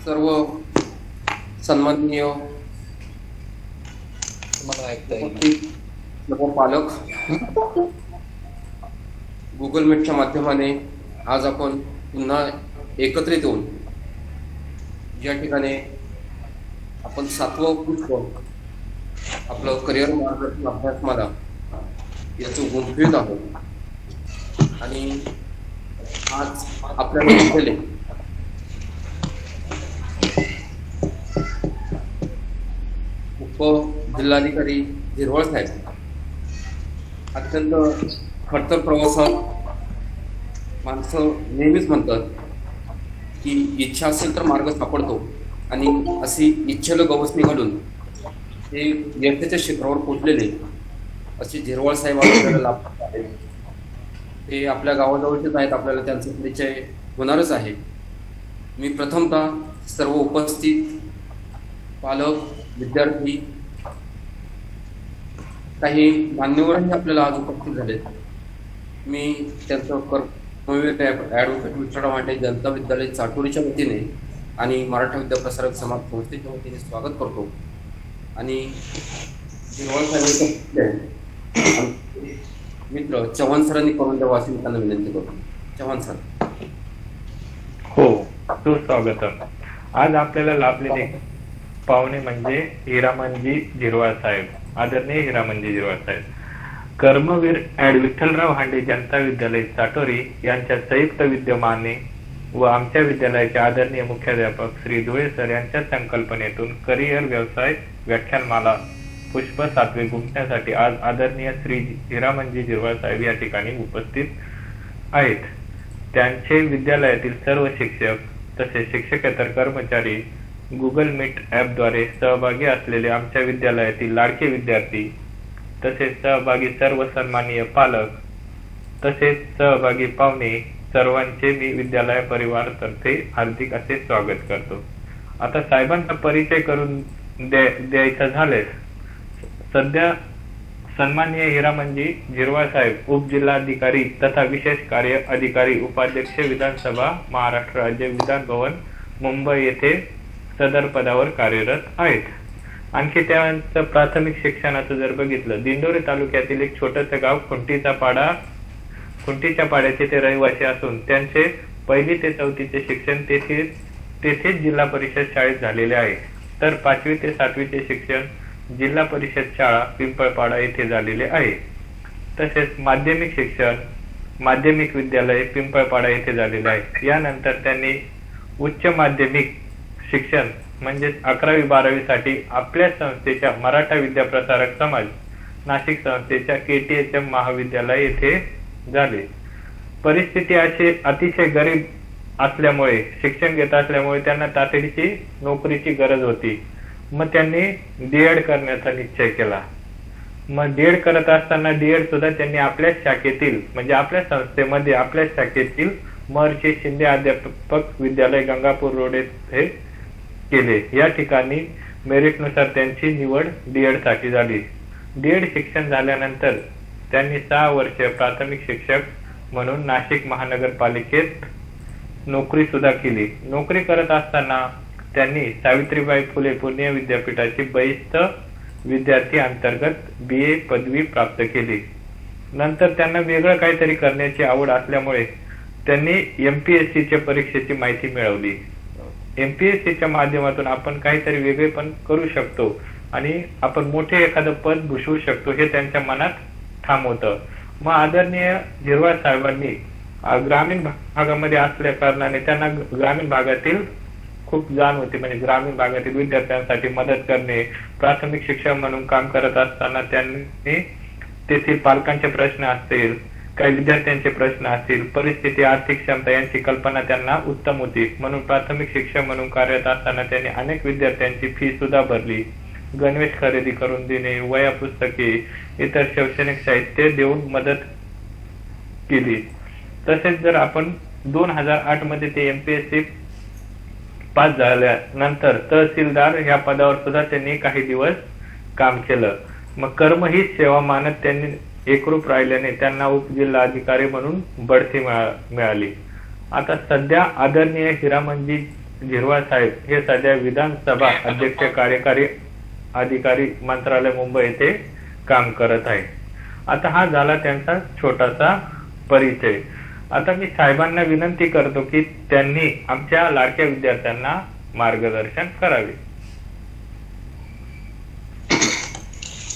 सर्व सन्माननीय मला ऐकता येईल. उपस्थित सर्व पालक, गुगल मीटच्या माध्यमाने आज आपण पुन्हा एकत्रित येऊन ज्या ठिकाणी आपण 7वं पुष्प आपलं करिअर मार्गदर्शन अभ्यासमाला याचं गुंफवीत आहोत आणि आज आपल्याला दिलेले जिल्हाधिकारी झिरवळ साहेब अत्यंत खडतर प्रवासात माणसं नेहमीच म्हणतात की इच्छा असेल तर मार्ग सापडतो आणि अशी इच्छेला गवसणी घालून ते यशाच्या शिखरावर पोचलेले असे झिरवळ साहेब आपल्याला लाभतात आहेत. ते आपल्या गावाजवळचेच आहेत, आपल्याला त्यांचा परिचय होणारच आहे. मी प्रथमतः सर्व उपस्थित पालक, विद्यार्थी, काही मान्यवरही आपल्याला आज उपस्थित झालेत. मी त्यांचं कर्मवीर ॲडव्होकेट विठ्ठलराव हांडे जनता विद्यालय चाटोरीच्या वतीने आणि मराठा विद्या प्रसारक समाज संस्थेच्या वतीने स्वागत करतो. आणि मित्र चव्हाण सरांनी करून द्यावं अशी मी त्यांना विनंती करतो. चव्हाण सर. हो, सुस्वागतम. आज आपल्याला लाभलेले पाहुणे म्हणजे हिरामनजी झिरवाळ साहेब, आदरणीय हिरामनजी झिरवाळ साहेब. कर्मवीर ॲड विठ्ठलराव हांडे जनता विद्यालय चाटोरी यांच्या संयुक्त विद्यमाने व आमच्या विद्यालयाचे आदरणीय मुख्याध्यापक श्री धुळे सर यांच्या संकल्पनेतून करिअर व्यवसाय व्याख्यानमाला पुष्प 7वे गुंफण्यासाठी आज आदरणीय श्री हिरामनजी झिरवाळ साहेब या ठिकाणी उपस्थित आहेत. त्यांचे विद्यालयातील सर्व शिक्षक तसेच शिक्षकेतर कर्मचारी, गुगल मीट ॲपद्वारे सहभागी असलेले आमच्या विद्यालयातील लाडके विद्यार्थी, तसेच सहभागी सर्व सन्माननीय पालक, तसेच सहभागी पाहुणे सर्वांचे मी विद्यालय परिवारातर्फे हार्दिक असे स्वागत करतो. आता साहेबांचा परिचय करून द्यायचा झाल्यास, सध्या सन्माननीय हिरामनजी झिरवाळ साहेब उपजिल्हाधिकारी तथा विशेष कार्य अधिकारी उपाध्यक्ष विधानसभा महाराष्ट्र राज्य विधान भवन मुंबई येथे सदर पदावर कार्यरत आहेत. आणखी त्यांचं प्राथमिक शिक्षणाचं जर बघितलं, दिंडोरी तालुक्यातील एक छोटंसं गाव खुंटीच्या पाड्याचे ते रहिवासी असून त्यांचे 1ली ते 4थीचे शिक्षण तेथेच जिल्हा परिषद शाळेत झालेले आहे. तर 5वी ते 7वीचे शिक्षण जिल्हा परिषद शाळा पिंपळपाडा येथे झालेले आहे. तसेच माध्यमिक शिक्षण माध्यमिक विद्यालय पिंपळपाडा येथे झालेले आहे. यानंतर त्यांनी उच्च माध्यमिक शिक्षण म्हणजे 11वी 12वी साठी आपल्या संस्थेच्या मराठा विद्या प्रसारक समाज नाशिक संस्थेच्या KTHM महाविद्यालय येथे झाले. परिस्थिती अतिशय गरीब असल्यामुळे, शिक्षण घेत असल्यामुळे त्यांना तातडीची नोकरीची गरज होती. मग त्यांनी D.Ed करण्याचा निश्चय केला. मग D.Ed करत असताना D.Ed सुद्धा त्यांनी आपल्याच शाखेतील म्हणजे आपल्या संस्थेमध्ये आपल्याच शाखेतील महर्षी शिंदे अध्यापक विद्यालय गंगापूर रोड येथे केले. या ठिकाणी मेरिटनुसार त्यांची निवड D.Ed साठी झाली. D.Ed शिक्षण झाल्यानंतर त्यांनी 6 वर्ष प्राथमिक शिक्षक म्हणून नाशिक महानगरपालिकेत नोकरी सुद्धा केली. नोकरी करत असताना त्यांनी सावित्रीबाई फुले पुणे विद्यापीठाची बहिस्थ विद्यार्थी अंतर्गत BA पदवी प्राप्त केली. नंतर त्यांना वेगळं काहीतरी करण्याची आवड असल्यामुळे त्यांनी MPSCच्या परीक्षेची माहिती मिळवली. MPSCच्या माध्यमातून आपण काहीतरी वेगळे पण करू शकतो आणि आपण मोठे एखादं पद भूषवू शकतो हे त्यांच्या मनात ठाम होतं. मग आदरणीय झिरवाळ साहेबांनी ग्रामीण भागामध्ये असल्या कारणाने त्यांना ग्रामीण भागातील खूप जाण होती. म्हणजे ग्रामीण भागातील विद्यार्थ्यांसाठी मदत करणे, प्राथमिक शिक्षक म्हणून काम करत असताना त्यांनी तेथील पालकांचे प्रश्न असतील, काही विद्यार्थ्यांचे प्रश्न असतील, परिस्थिती, आर्थिक क्षमता यांची कल्पना त्यांना उत्तम होती. म्हणून प्राथमिक शिक्षक म्हणून कार्यरत असताना त्यांनी अनेक विद्यार्थ्यांची फी सुद्धा भरली, गणवेश खरेदी करून देणे, वह्या पुस्तके, इतर शैक्षणिक साहित्य देऊन मदत केली. तसेच जर आपण 2008 मध्ये ते MPSC पास झाल्यानंतर तहसीलदार ह्या पदावर सुद्धा त्यांनी काही दिवस काम केलं. मग कर्म ही सेवा मानत त्यांनी एकरूप राहिल्याने त्यांना उपजिल्हाधिकारी म्हणून बढती मिळाली. आता सध्या आदरणीय हिरामनजी झिरवाळ साहेब हे सध्या विधानसभा अध्यक्ष कार्यकारी अधिकारी मंत्रालय मुंबई येथे काम करत आहे. आता हा झाला त्यांचा छोटासा परिचय. आता मी साहेबांना विनंती करतो की त्यांनी आमच्या लाडक्या विद्यार्थ्यांना मार्गदर्शन करावे.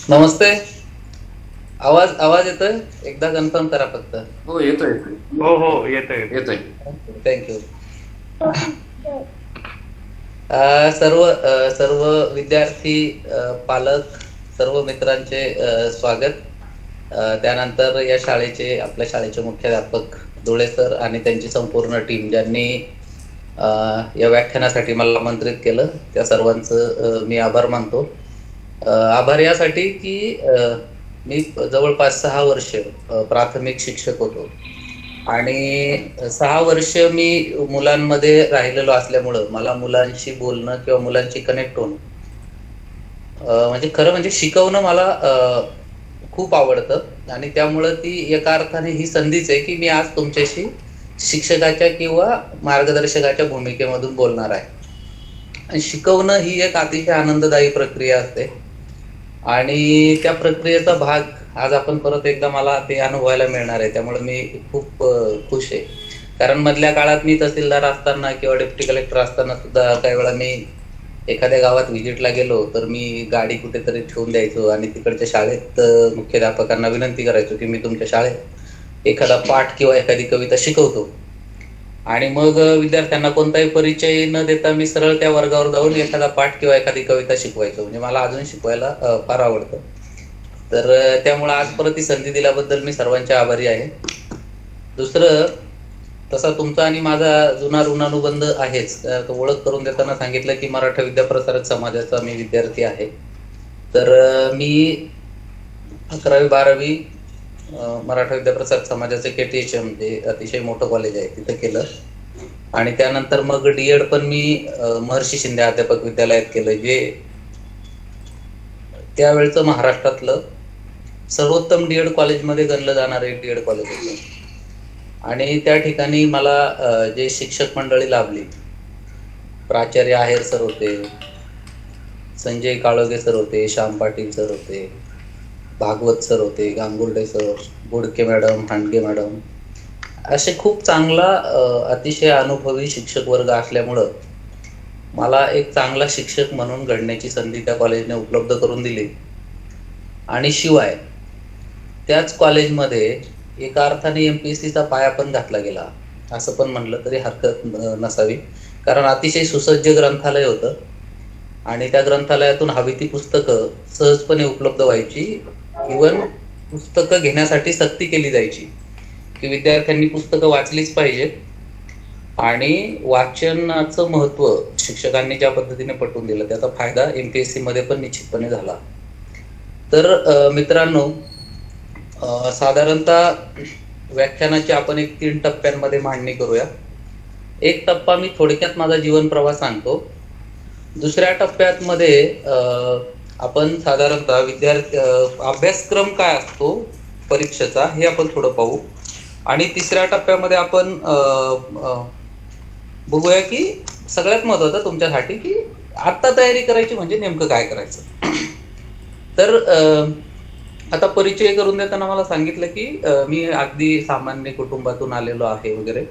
नमस्ते. आवाज आवाज येतोय? एकदा कन्फर्म करा फक्त. हो येतोय हो हो येतोय. येतोय. थँक्यू. सर्व सर्व विद्यार्थी, पालक, सर्व मित्रांचे स्वागत. त्यानंतर या शाळेचे, आपल्या शाळेचे मुख्याध्यापक धुळे सर आणि त्यांची संपूर्ण टीम, ज्यांनी या व्याख्यानासाठी मला आमंत्रित केलं, त्या सर्वांचं मी आभार मानतो. आभार यासाठी की मी जवळपास 6 वर्ष प्राथमिक शिक्षक होतो आणि 6 वर्ष मी मुलांमध्ये राहिलेलो असल्यामुळं मला मुलांशी बोलणं किंवा मुलांशी कनेक्ट होणं, म्हणजे खरं म्हणजे शिकवणं मला खूप आवडतं. आणि त्यामुळं ती एका अर्थाने ही संधीच आहे की मी आज तुमच्याशी शिक्षकाच्या किंवा मार्गदर्शकाच्या भूमिकेमधून बोलणार आहे. आणि शिकवणं ही एक अतिशय आनंददायी प्रक्रिया असते आणि त्या प्रक्रियेचा भाग आज आपण परत एकदा मला ते अनुभवायला मिळणार आहे. त्यामुळे मी खूप खुश आहे. कारण मधल्या काळात मी तहसीलदार असताना किंवा डेप्युटी कलेक्टर असताना सुद्धा काही वेळा मी एखाद्या गावात व्हिजिटला गेलो तर मी गाडी कुठेतरी ठेवून द्यायचो आणि तिकडच्या शाळेत मुख्याध्यापकांना विनंती करायचो की मी तुमच्या शाळेत एखादा पाठ किंवा एखादी कविता शिकवतो. आणि मग विद्यार्थ्यांना कोणताही परिचय न देता मी सरळ त्या वर्गावर जाऊन एखादा पाठ किंवा एखादी कविता शिकवायचो. म्हणजे मला अजून शिकवायला फार आवडतं. तर त्यामुळे आज परत ही संधी दिल्याबद्दल मी सर्वांचे आभारी आहे. दुसरं, तसा तुमचा आणि माझा जुना ऋणानुबंध आहेच. ओळख करून देताना सांगितलं की मराठा विद्याप्रसारक समाजाचा मी विद्यार्थी आहे. तर मी 11वी 12वी मराठा विद्याप्रसारक समाजाचे KTHM, जे अतिशय मोठं कॉलेज आहे, तिथं केलं. आणि त्यानंतर मग D.Ed पण मी महर्षी शिंदे अध्यापक विद्यालयात केलं, जे त्यावेळचं महाराष्ट्रातलं सर्वोत्तम D.Ed कॉलेजमध्ये गणलं जाणारं एक D.Ed कॉलेज होतं. आणि त्या ठिकाणी मला जे शिक्षक मंडळी लाभली, प्राचार्य आहेर सर होते, संजय काळोगे सर होते, श्याम पाटील सर होते, भागवत सर होते, गांगुर्डे सर, बोडके मॅडम, हांडगे मॅडम, असे खूप चांगला अतिशय अनुभवी शिक्षक वर्ग असल्यामुळं मला एक चांगला शिक्षक म्हणून घडण्याची संधी त्या कॉलेजने उपलब्ध करून दिली. आणि शिवाय त्याच कॉलेजमध्ये एका अर्थाने MPSCचा पाया पण घातला गेला, असं पण म्हणलं तरी हरकत नसावी. कारण अतिशय सुसज्ज ग्रंथालय होतं आणि त्या ग्रंथालयातून हवी ती पुस्तकं सहजपणे उपलब्ध व्हायची. इव्हन पुस्तकं घेण्यासाठी सक्ती केली जायची की विद्यार्थ्यांनी पुस्तकं वाचलीच पाहिजेत. आणि वाचनाचं महत्त्व शिक्षकांनी ज्या पद्धतीने पटवून दिलं, त्याचा फायदा MPSC मध्ये पण निश्चितपणे झाला. तर मित्रांनो, साधारणतः व्याख्यानाची आपण एक 3 टप्प्यांमध्ये मांडणी करूया. एक टप्पा मी थोडक्यात माझा जीवन प्रवास सांगतो. दुसऱ्या टप्प्यात मध्ये आपण साधारणतः विद्यार्थी अभ्यासक्रम काय असतो परीक्षेचा हे आपण थोडं पाहू. आणि तिसऱ्या टप्प्यामध्ये आपण बघूया की सगळ्यात महत्त्वाचं तुमच्यासाठी की आत्ता तयारी करायची म्हणजे नेमकं काय करायचं. तर आता परिचय करून देताना मला सांगितलं की मी अगदी सामान्य कुटुंबातून आलेलो आहे वगैरे,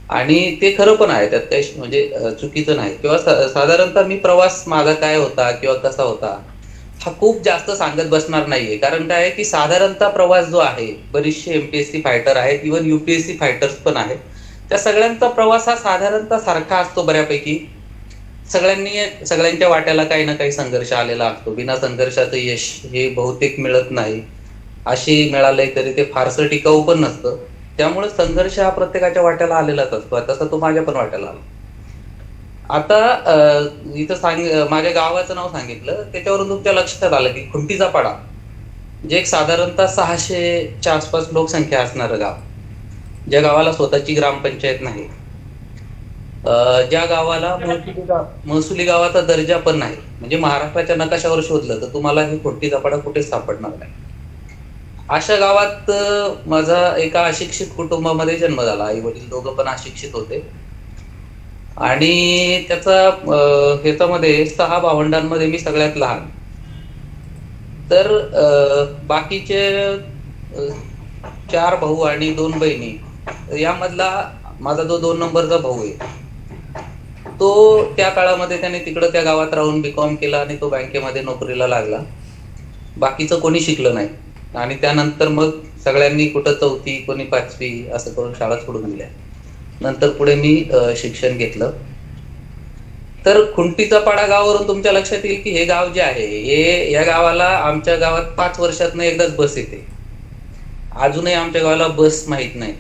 आणि ते खरं पण आहे, त्यात काही म्हणजे चुकीचं नाही. किंवा साधारणतः मी प्रवास माझा काय होता किंवा कसा होता हा खूप जास्त सांगत बसणार नाहीये. कारण काय आहे की साधारणतः प्रवास जो आहे, बरीचशे MPSC फायटर आहेत, इव्हन UPSC फायटर्स पण आहेत, त्या सगळ्यांचा प्रवास हा साधारणतः सारखा असतो बऱ्यापैकी. सगळ्यांच्या वाट्याला काही ना काही संघर्ष आलेला असतो. बिना संघर्षाचं यश हे बहुतेक मिळत नाही. अशी मिळालंय तरी ते फारसं टिकाऊ पण नसतं. त्यामुळे संघर्ष हा प्रत्येकाच्या वाट्याला आलेलाच असतो. तसा तो माझ्या पण वाट्याला आला. आता इथं माझ्या गावाचं नाव सांगितलं, त्याच्यावरून तुमच्या लक्षात आलं की खुंटीचापाडा, जे एक साधारणतः 600च्या आसपास लोकसंख्या असणारं गाव, ज्या गावाला स्वतःची ग्रामपंचायत नाही, ज्या गावाला महसुली गावाचा दर्जा पण नाही, म्हणजे महाराष्ट्राच्या नकाशावर शोधलं तर तुम्हाला हे खुंटीचापाडा कुठेच सापडणार नाही. अशा गावात माझा एका अशिक्षित कुटुंबामध्ये जन्म झाला. आई वडील दोघं पण अशिक्षित होते आणि त्याचा ह्याच्यामध्ये 6 भावंडांमध्ये मी सगळ्यात लहान. तर बाकीचे 4 भाऊ आणि 2 बहिणी, यामधला माझा जो 2 नंबरचा भाऊ आहे तो त्या काळामध्ये त्याने तिकडं त्या गावात राहून बीकॉम केला आणि तो बँकेमध्ये नोकरीला लागला. बाकीचं कोणी शिकलं नाही आणि त्यानंतर मग सगळ्यांनी कुठं 4थी, कोणी 5वी असं करून शाळा सोडून दिल्या. नंतर पुढे मी शिक्षण घेतलं. तर खुंटीचा पाडा गावावरून तुमच्या लक्षात येईल की हे गाव जे आहे, हे या गावाला आमच्या गावात 5 वर्षातनं एकदाच बस येते. अजूनही आमच्या गावाला बस माहित नाही.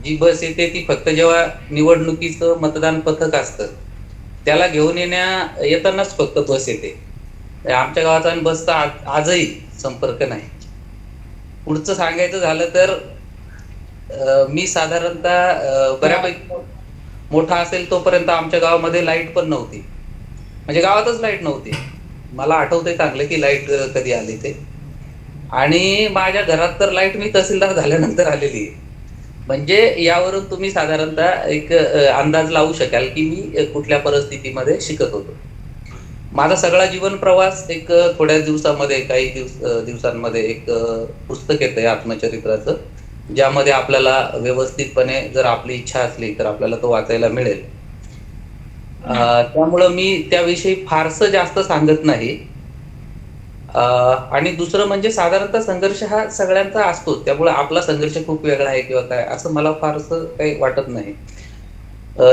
जी बस येते ती फक्त जेव्हा निवडणुकीचं मतदान पथक असतं त्याला घेऊन येतानाच फक्त बस येते. आमच्या गावाचा आणि बसचा आजही संपर्क नाही. पुढचं सांगायचं झालं तर मी साधारणतः बऱ्यापैकी मोठा असेल तोपर्यंत आमच्या गावामध्ये लाईट पण नव्हती. म्हणजे गावातच लाईट नव्हती. मला आठवतंय चांगलं की लाईट कधी आली ते. आणि माझ्या घरात तर लाईट मी तहसीलदार झाल्यानंतर आलेली आहे. म्हणजे यावरून तुम्ही साधारणतः एक अंदाज लावू शकाल की मी कुठल्या परिस्थितीमध्ये शिकत होतो. माझा सगळा जीवन प्रवास एक थोड्या दिवसामध्ये, काही दिवसांमध्ये एक पुस्तक येतंय आत्मचरित्राचं, ज्यामध्ये आपल्याला व्यवस्थितपणे जर आपली इच्छा असली तर आपल्याला तो वाचायला मिळेल. त्यामुळं मी त्याविषयी फारसं जास्त सांगत नाही. आणि दुसरं म्हणजे साधारणतः संघर्ष हा सगळ्यांचा असतो, त्यामुळे आपला संघर्ष खूप वेगळा आहे किंवा काय असं मला फारसं काही वाटत नाही.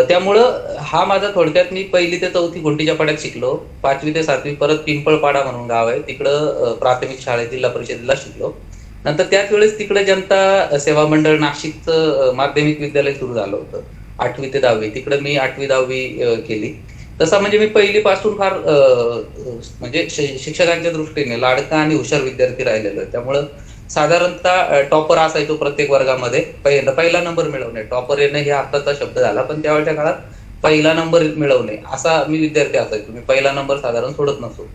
त्यामुळं हा माझा थोडक्यात, मी 1ली ते 4थी खुंटीच्या पाड्यात शिकलो. 5वी ते 7वी परत पिंपळपाडा म्हणून गाव आहे तिकडं प्राथमिक शाळेत जिल्हा परिषदेला शिकलो. नंतर त्याच वेळेस तिकडे जनता सेवा मंडळ नाशिकचं माध्यमिक विद्यालय सुरू झालं होतं. 8वी ते 10वी तिकडे मी 8वी 10वी केली. तसा म्हणजे मी 1ली पासून फार म्हणजे शिक्षकांच्या दृष्टीने लाडका आणि हुशार विद्यार्थी राहिलेलो आहे. त्यामुळं साधारणतः टॉपर असायचो प्रत्येक वर्गामध्ये. पहिला नंबर मिळवणे, टॉपर येणे हे आताचा शब्द झाला, पण त्यावेळच्या काळात पहिला नंबर मिळवणे असा मी विद्यार्थी असायचो. मी पहिला नंबर साधारण सोडत नसो.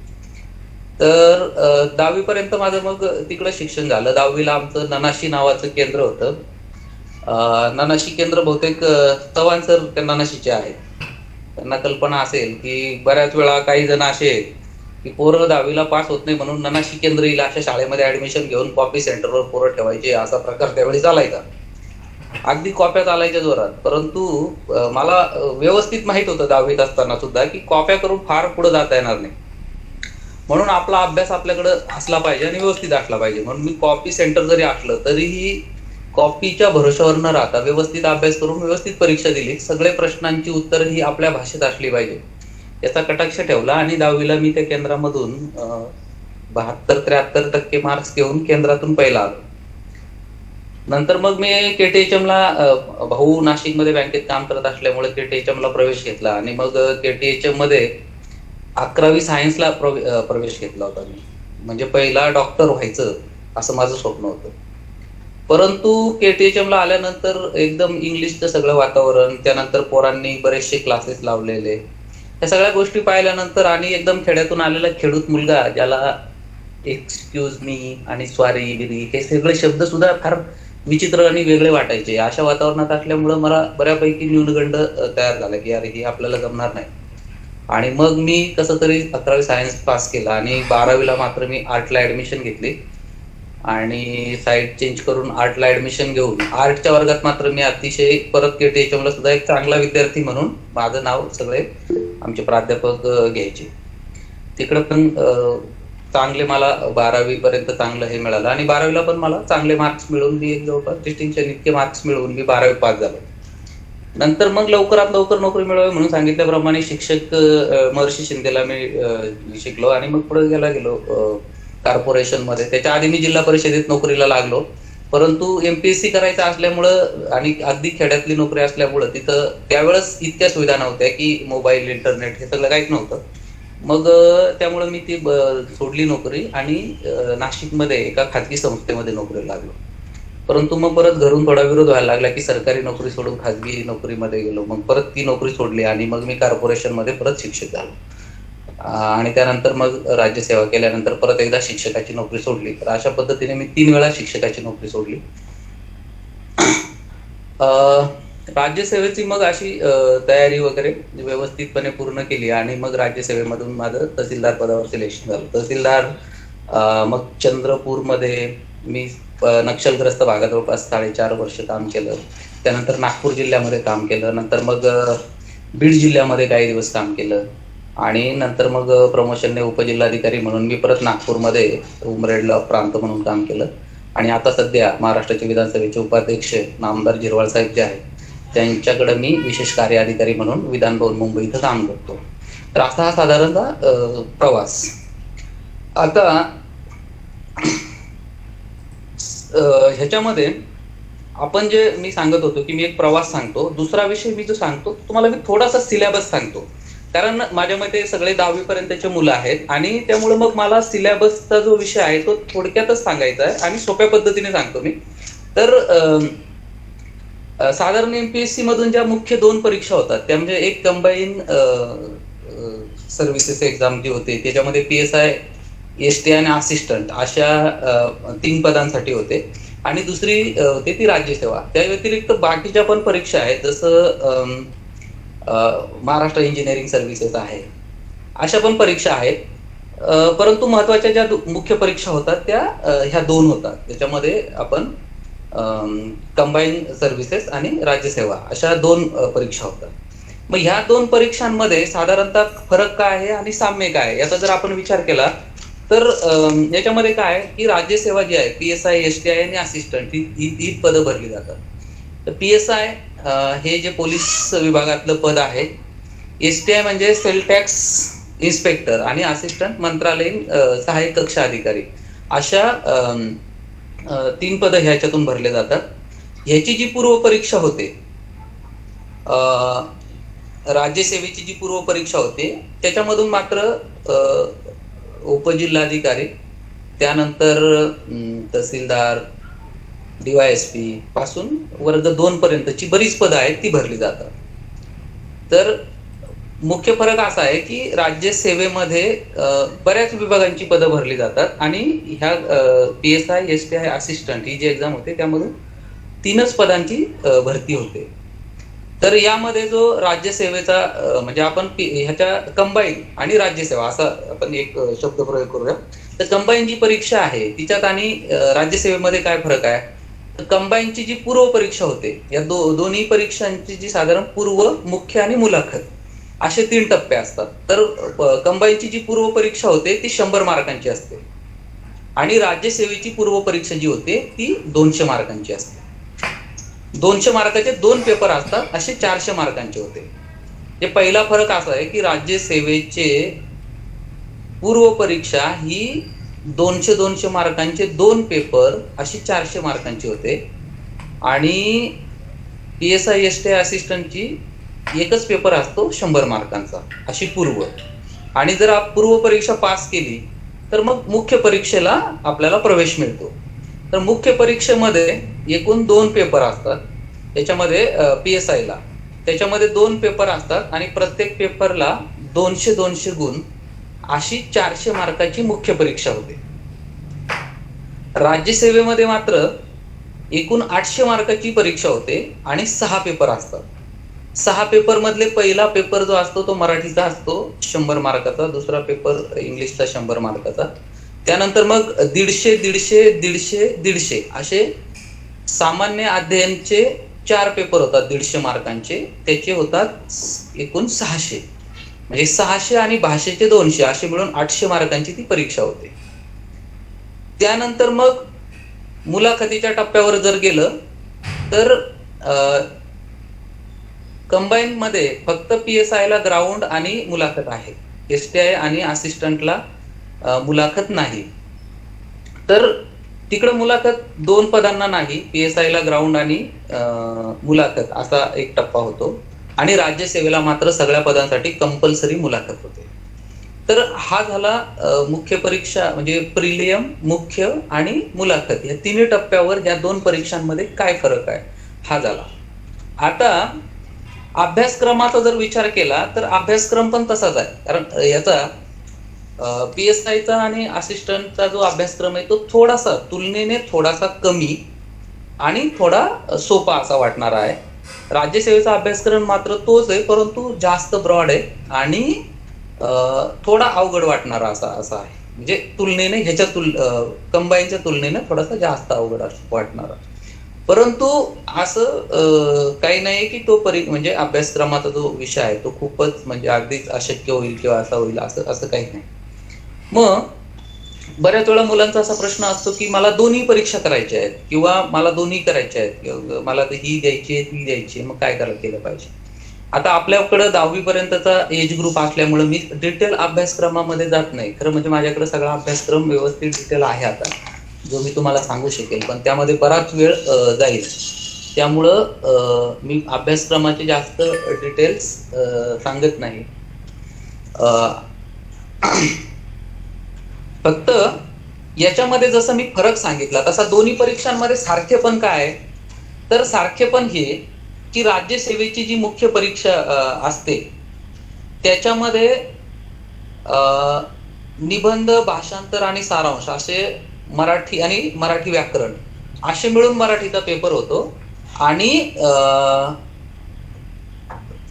तर 10वी पर्यंत माझं मग तिकडं शिक्षण झालं. 10वीला आमचं ननाशी नावाचं केंद्र होतं. ननाशी केंद्र बहुतेक चव्हाण सर त्या ननाशीचे आहेत. त्यांना कल्पना असेल की बऱ्याच वेळा काही जण असे की पोरं 10वीला पास होत नाही म्हणून ननाशी केंद्र येईल अशा शाळेमध्ये ऍडमिशन घेऊन कॉपी सेंटरवर पोरं ठेवायचे, असा प्रकार त्यावेळी चालायचा. अगदी कॉप्या चालायच्या जोरात. परंतु मला व्यवस्थित माहित होतं 10वीत असताना सुद्धा की कॉप्या करून फार पुढे जाता येणार नाही, म्हणून आपला अभ्यास आपल्याकडे असला पाहिजे आणि व्यवस्थित असला पाहिजे. म्हणून मी कॉपी सेंटर जरी असलं तरीही कॉपीच्या भरोशावर न राहता व्यवस्थित अभ्यास करून व्यवस्थित परीक्षा दिली. सगळे प्रश्नांची उत्तर ही आपल्या भाषेत असली पाहिजे याचा कटाक्ष ठेवला. आणि 10वीला मी त्या केंद्रामधून 72-73% मार्क्स घेऊन केंद्रातून पहिला आलो. नंतर मग मी केटीएचएमला, भाऊ नाशिकमध्ये बँकेत काम करत असल्यामुळे केटीएचएमला प्रवेश घेतला. आणि मग केटीएचएम मध्ये 11वी सायन्सला प्रवेश घेतला होता मी. म्हणजे पहिला डॉक्टर व्हायचं असं माझं स्वप्न होतं. परंतु केटीएचएमला आल्यानंतर एकदम इंग्लिशचं सगळं वातावरण, त्यानंतर पोरांनी बरेचसे क्लासेस लावलेले, या सगळ्या गोष्टी पाहिल्यानंतर आणि एकदम खेड्यातून आलेला खेडूत मुलगा ज्याला एक्सक्यूज मी आणि सॉरी बिरी हे सगळे शब्द सुद्धा फार विचित्र आणि वेगळे वाटायचे. अशा वातावरणात असल्यामुळं मला बऱ्यापैकी न्यूनगंड तयार झाला की अरे हे आपल्याला जमणार नाही. आणि मग मी कसं तरी 11वी सायन्स पास केला आणि 12वीला मात्र मी आर्टला ऍडमिशन घेतली. आणि साईड चेंज करून आर्टला ऍडमिशन घेऊन आर्टच्या वर्गात मात्र मी अतिशय परत केटीएचएमला सुद्धा एक चांगला विद्यार्थी म्हणून माझं नाव सगळे आमचे प्राध्यापक घ्यायचे. तिकडं पण चांगले मला 12वी पर्यंत चांगलं हे मिळालं. आणि 12वीला पण मला चांगले मार्क्स मिळवून मी एक जवळपास डिस्टिंक्शन इतके मार्क्स मिळवून मी 12वी पास झालो. नंतर मग लवकरात लवकर नोकरी मिळवावी म्हणून सांगितल्याप्रमाणे शिक्षक महर्षी शिंदेला मी शिकलो. आणि मग पुढे गेलो कॉर्पोरेशन मध्ये. त्याच्या आधी मी जिल्हा परिषदेत नोकरीला लागलो. परंतु एमपीएससी करायचं असल्यामुळं आणि अगदी खेड्यातली नोकरी असल्यामुळं तिथं त्यावेळेस इतक्या सुविधा नव्हत्या की मोबाईल, इंटरनेट हे सगळं काहीच नव्हतं. मग त्यामुळं मी ती सोडली नोकरी आणि नाशिकमध्ये एका खाजगी संस्थेमध्ये नोकरीला लागलो. परंतु मग परत घरून थोडा विरोध व्हायला लागला की सरकारी नोकरी सोडून खाजगी नोकरीमध्ये गेलो. मग परत ती नोकरी सोडली आणि मग मी कॉर्पोरेशन मध्ये परत शिक्षक झालो. आणि त्यानंतर मग राज्यसेवा केल्यानंतर परत एकदा शिक्षकाची नोकरी सोडली. तर अशा पद्धतीने मी 3 वेळा शिक्षकाची नोकरी सोडली. राज्यसेवेची मग अशी तयारी वगैरे व्यवस्थितपणे पूर्ण केली आणि मग राज्यसेवेमधून माझं तहसीलदार पदावर सिलेक्शन झालं. तहसीलदार मग चंद्रपूरमध्ये मी नक्षलग्रस्त भागात जवळपास 4.5 वर्ष काम केलं. त्यानंतर नागपूर जिल्ह्यामध्ये काम केलं. नंतर मग बीड जिल्ह्यामध्ये काही दिवस काम केलं आणि नंतर मग प्रमोशनने उपजिल्हाधिकारी म्हणून मी परत नागपूरमध्ये उमरेडला प्रांत म्हणून काम केलं. आणि आता सध्या महाराष्ट्राचे विधानसभेचे उपाध्यक्ष नामदार झिरवाळ साहेब जे आहेत त्यांच्याकडे मी विशेष कार्य अधिकारी म्हणून विधान भवन मुंबई इथं काम करतो. तर असा हा साधारणतः प्रवास. आता ह्याच्यामध्ये आपण जे मी सांगत होतो की मी एक प्रवास सांगतो, दुसरा विषय मी जो सांगतो तुम्हाला मी थोडासा सिलेबस सांगतो, कारण माझ्या मते सगळे 10वी पर्यंतचे मुलं आहेत आणि त्यामुळे मग मला सिलेबसचा जो विषय आहे तो थोडक्यातच सांगायचा आहे आणि सोप्या पद्धतीने सांगतो मी. तर साधारण एमपीएससी मधून ज्या मुख्य 2 परीक्षा होतात त्या म्हणजे एक कंबाईन सर्व्हिसेस एक्झाम जी होते त्याच्यामध्ये PSI, STI आणि असिस्टंट अशा 3 पदांसाठी होते आणि दुसरी होती ती राज्यसेवा. त्या व्यतिरिक्त बाकीच्या पण परीक्षा आहेत, जसं महाराष्ट्र इंजिनिअरिंग सर्व्हिसेस आहे, अशा पण परीक्षा आहेत. परंतु महत्वाच्या ज्या मुख्य परीक्षा होतात त्या ह्या 2 होतात. त्याच्यामध्ये आपण कंबाईन सर्व्हिसेस आणि राज्यसेवा अशा 2 परीक्षा होतात. मग ह्या 2 परीक्षांमध्ये साधारणतः फरक काय आहे आणि साम्य काय आहे याचा जर आपण विचार केला तर याच्यामध्ये काय आहे की राज्यसेवा जी आहे PSI, STI आणि असिस्टंट ही पदं भरली जातात. तर PSI हे जे पोलीस विभागातलं पद आहे, STI म्हणजे सेल टॅक्स इन्स्पेक्टर आणि असिस्टंट मंत्रालयीन सहाय्यक कक्ष अधिकारी अशा 3 पदं ह्याच्यातून भरले जातात. ह्याची जी पूर्व परीक्षा होते, राज्यसेवेची जी पूर्व परीक्षा होते त्याच्यामधून मात्र उपजिल्हाधिकारी, त्यानंतर तहसीलदार, DYSP पासून वर्ग 2 पर्यंतची बरीच पदं आहेत ती भरली जातात. तर मुख्य फरक असा आहे की राज्यसेवेमध्ये बऱ्याच विभागांची पदं भरली जातात आणि ह्या PSI, STI, असिस्टंट ही जी एक्झाम होते त्यामधून 3च पदांची भरती होते. तर यामध्ये जो राज्यसेवेचा म्हणजे आपण ह्याच्या कंबाईन आणि राज्यसेवा असा आपण एक शब्द प्रयोग करूया. तर कंबाईन जी परीक्षा आहे तिच्यात आणि राज्यसेवेमध्ये काय फरक आहे, तर कंबाईनची जी पूर्व परीक्षा होते या दोन्ही परीक्षांची जी साधारण पूर्व, मुख्य आणि मुलाखत असे 3 टप्पे असतात. तर कंबाईनची जी पूर्व परीक्षा होते ती 100 मार्कांची असते आणि राज्यसेवेची पूर्व परीक्षा जी होते ती 200 मार्कांची असते. 200 मार्काचे 2 पेपर असतात, असे 400 मार्कांचे होते. हे पहिला फरक असा आहे की राज्यसेवेचे पूर्व परीक्षा ही 200 मार्कांचे 2 पेपर अशी 400 मार्कांची होते आणि PSI, STI, असिस्टंटची एकच पेपर असतो 100 मार्कांचा अशी पूर्व. आणि जर आप पूर्व परीक्षा पास केली तर मग मुख्य परीक्षेला आपल्याला प्रवेश मिळतो. तर मुख्य परीक्षेमध्ये एकूण 2 पेपर असतात. त्याच्यामध्ये PSI ला त्याच्यामध्ये 2 पेपर असतात आणि प्रत्येक पेपरला 200 गुण अशी 400 मार्काची मुख्य परीक्षा होते. राज्यसेवेमध्ये मात्र एकूण 800 मार्काची परीक्षा होते आणि 6 पेपर असतात. 6 पेपर मधले पहिला पेपर जो असतो तो मराठीचा असतो 100 मार्काचा, दुसरा पेपर इंग्लिशचा 100 मार्काचा, त्यानंतर मग 150 असे सामान्य अध्ययनचे 4 पेपर होतात 150 मार्कांचे, त्याचे होतात एकूण 600. म्हणजे 600 आणि भाषेचे 200 असे मिळून 800 मार्कांची ती परीक्षा होते. त्यानंतर मग मुलाखतीच्या टप्प्यावर जर गेलं तर कंबाईन मध्ये फक्त PSI ला ग्राउंड आणि मुलाखत आहे, STI आणि असिस्टंटला मुलाखत नाही. तर तिकडे मुलाखत 2 पदांना नाही, PSI ला ग्राउंड आणि मुलाखत असा एक टप्पा होतो आणि राज्यसेवेला मात्र सगळ्या पदांसाठी कंपल्सरी मुलाखत होते. तर हा झाला मुख्य परीक्षा म्हणजे प्रिलियम, मुख्य आणि मुलाखत या 3 टप्प्यावर या 2 परीक्षांमध्ये काय फरक आहे हा झाला. आता अभ्यासक्रमाचा जर विचार केला तर अभ्यासक्रम पण तसाच आहे, कारण याचा PSIचा आणि असिस्टंटचा जो अभ्यासक्रम आहे तो तुलनेने थोडासा कमी आणि थोडा सोपा असा वाटणारा आहे. राज्यसेवेचा अभ्यासक्रम मात्र तोच आहे, परंतु जास्त ब्रॉड आहे आणि थोडा अवघड वाटणारा असा असा आहे. म्हणजे तुलनेने ह्याच्या कंबाईनच्या तुलनेने थोडासा जास्त अवघड वाटणारा. परंतु असं काही नाही की तो म्हणजे अभ्यासक्रमाचा जो विषय आहे तो खूपच म्हणजे अगदीच अशक्य होईल किंवा असा होईल असं असं काही नाही. मग बऱ्याच वेळा मुलांचा असा प्रश्न असतो की मला दोन्ही परीक्षा करायच्या आहेत किंवा मला दोन्ही करायच्या आहेत किंवा मला ही द्यायची आहे ती द्यायची आहे, मग काय करायला केलं पाहिजे. आता आपल्याकडे 10वी पर्यंतचा एज ग्रुप असल्यामुळे मी डिटेल अभ्यासक्रमामध्ये जात नाही. खरं म्हणजे माझ्याकडे सगळा अभ्यासक्रम व्यवस्थित डिटेल आहे आता, जो मी तुम्हाला सांगू शकेल, पण त्यामध्ये बराच वेळ जाईल. त्यामुळं मी अभ्यासक्रमाचे जास्त डिटेल्स सांगत नाही. फक्त याच्यामध्ये जसं मी फरक सांगितला तसा दोन्ही परीक्षांमध्ये सारखेपण काय आहे, तर सारखेपण हे की राज्यसेवेची जी मुख्य परीक्षा असते त्याच्यामध्ये निबंध, भाषांतर आणि सारांश असे मराठी आणि मराठी व्याकरण असे मिळून मराठीचा पेपर होतो आणि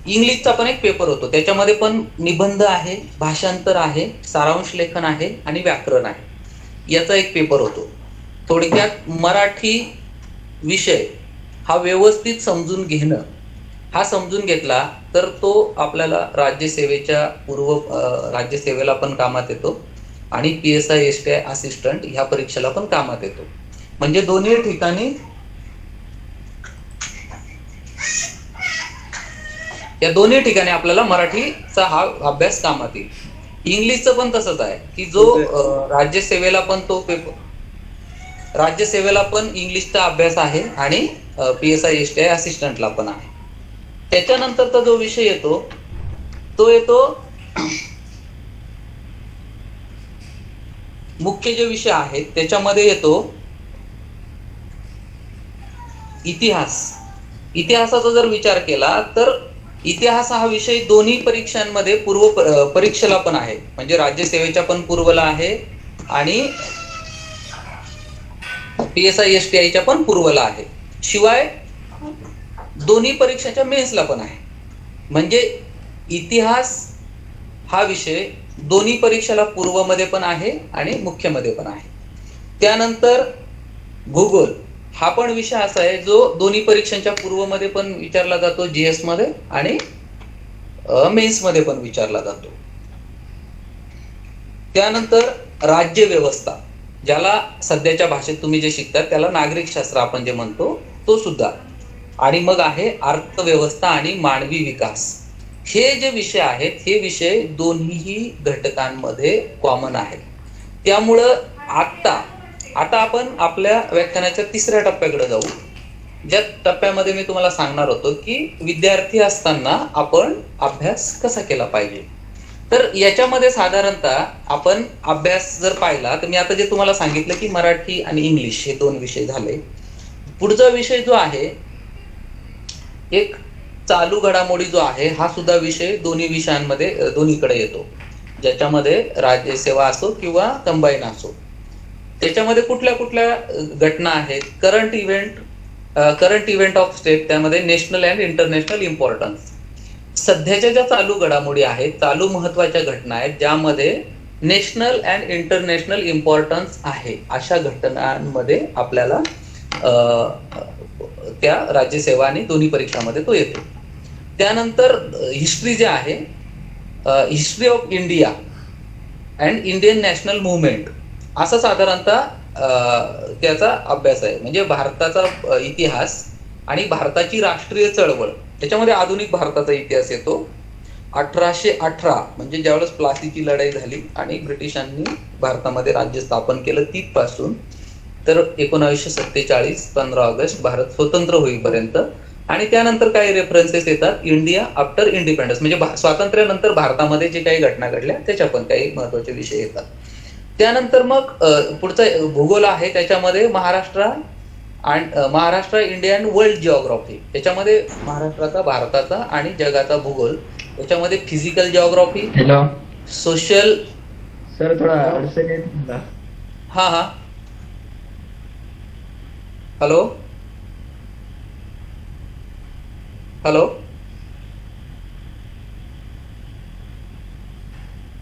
इंग्लिशचा पण एक पेपर होतो. त्याच्यामध्ये पण निबंध आहे, भाषांतर आहे, सारांश लेखन आहे आणि व्याकरण आहे, याचा एक पेपर होतो. थोडक्यात मराठी विषय हा व्यवस्थित समजून घेणं, हा समजून घेतला तर तो आपल्याला राज्यसेवेला पण कामात येतो आणि PSI STI असिस्टंट ह्या परीक्षेला पण कामात येतो. म्हणजे दोन्ही ठिकाणी या दोन्ही ठिकाणी आपल्याला मराठीचा हा अभ्यास कामात येईल. इंग्लिशचं पण तसंच आहे की जो राज्यसेवेला पण तो पेपर, राज्यसेवेला पण इंग्लिशचा अभ्यास आहे आणि PSI STI असिस्टंटला पण आहे. त्याच्यानंतरचा जो विषय येतो तो येतो मुख्य जे विषय आहेत त्याच्यामध्ये येतो इतिहास. इतिहासाचा जर विचार केला तर इतिहास हा विषय दोन्ही परीक्षांमध्ये परीक्षेला पण आहे, म्हणजे राज्यसेवेच्या पण पूर्वला आहे आणि PSI STI पण पूर्वला आहे. शिवाय दोन्ही परीक्षाच्या मेन्सला पण आहे. म्हणजे इतिहास हा विषय दोन्ही परीक्षेला पूर्वमध्ये पण आहे आणि मुख्यमध्ये पण आहे. त्यानंतर भूगोल हा पण विषय असा आहे जो दोन्ही परीक्षांच्या पूर्वमध्ये पण विचारला जातो, GS मध्ये आणि मेन्स मध्ये पण विचारला जातो. त्यानंतर राज्य व्यवस्था, ज्याला सध्याच्या भाषेत तुम्ही जे शिकतात त्याला नागरिक शास्त्र आपण जे म्हणतो तो सुद्धा. आणि मग आहे अर्थव्यवस्था आणि मानवी विकास. हे जे विषय आहेत हे विषय दोन्ही घटकांमध्ये कॉमन आहेत. त्यामुळं आता आपण आपल्या व्याख्यानाच्या तिसऱ्या टप्प्याकडे जाऊ, ज्या टप्प्यामध्ये मी तुम्हाला सांगणार होतो की विद्यार्थी असताना आपण अभ्यास कसा केला पाहिजे. तर याच्यामध्ये साधारणतः आपण अभ्यास जर पाहिला तर मी आता जे तुम्हाला सांगितलं की मराठी आणि इंग्लिश हे दोन विषय झाले. पुढचा विषय जो आहे एक चालू घडामोडी जो आहे हा सुद्धा विषय दोन्ही विषयांमध्ये दोन्हीकडे येतो, ज्याच्यामध्ये राज्यसेवा असो किंवा कंबाईन असो. त्याच्यामध्ये कुठल्या कुठल्या घटना आहेत, करंट इव्हेंट ऑफ स्टेट, त्यामध्ये नॅशनल अँड इंटरनॅशनल इम्पॉर्टन्स. सध्याच्या ज्या चालू घडामोडी आहेत, चालू महत्वाच्या घटना आहेत ज्यामध्ये नॅशनल अँड इंटरनॅशनल इम्पॉर्टन्स आहे, अशा घटनांमध्ये आपल्याला त्या राज्यसेवा आणि दोन्ही परीक्षामध्ये तो येतो. त्यानंतर हिस्ट्री जे आहे, history of India and Indian national movement असा साधारणतः त्याचा अभ्यास आहे. म्हणजे भारताचा इतिहास आणि भारताची राष्ट्रीय चळवळ, त्याच्यामध्ये आधुनिक भारताचा इतिहास येतो. 1818 म्हणजे ज्यावेळेस प्लासीची लढाई झाली आणि ब्रिटिशांनी भारतामध्ये राज्य स्थापन केलं तिथपासून तर 1947 15 ऑगस्ट भारत स्वतंत्र होईपर्यंत. आणि त्यानंतर काही रेफरन्सेस येतात इंडिया आफ्टर इंडिपेंडन्स, म्हणजे स्वातंत्र्यानंतर भारतामध्ये जे काही घटना घडल्या त्याच्या पण काही महत्वाचे विषय येतात. त्यानंतर मग पुढचा भूगोल आहे, त्याच्यामध्ये Maharashtra, India and world geography, त्याच्यामध्ये महाराष्ट्राचा, भारताचा आणि जगाचा भूगोल. त्याच्यामध्ये फिजिकल जिओग्राफी, सोशल. सर थोडा अडचण येत. हा हॅलो हॅलो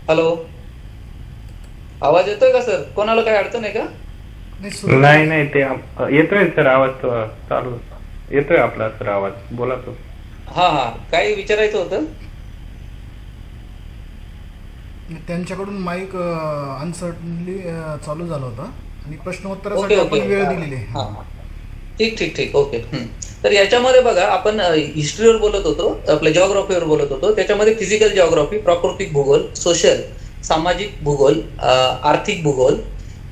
हॅलो, आवाज येतोय का सर? कोणाला काही अडचण आहे का? नाही नाही ते येतोय सर आवाज चालू येतोय आपला सर आवाज, बोला तो. हा हा, काही विचारायचं होतं? त्यांच्याकडून माईक अनसर्टनली चालू झाला होता आणि ओके प्रश्नोत्तरासाठी ओके, आपण वेळ दिलेली आहे. हा ठीक ठीक ठीक, ओके. तर याच्यामध्ये बघा, आपण हिस्ट्रीवर बोलत होतो, आपल्या जिओग्राफीवर बोलत होतो. त्याच्यामध्ये फिजिकल जिओग्राफी, प्राकृतिक भूगोल, सोशल सामाजिक भूगोल, आर्थिक भूगोल,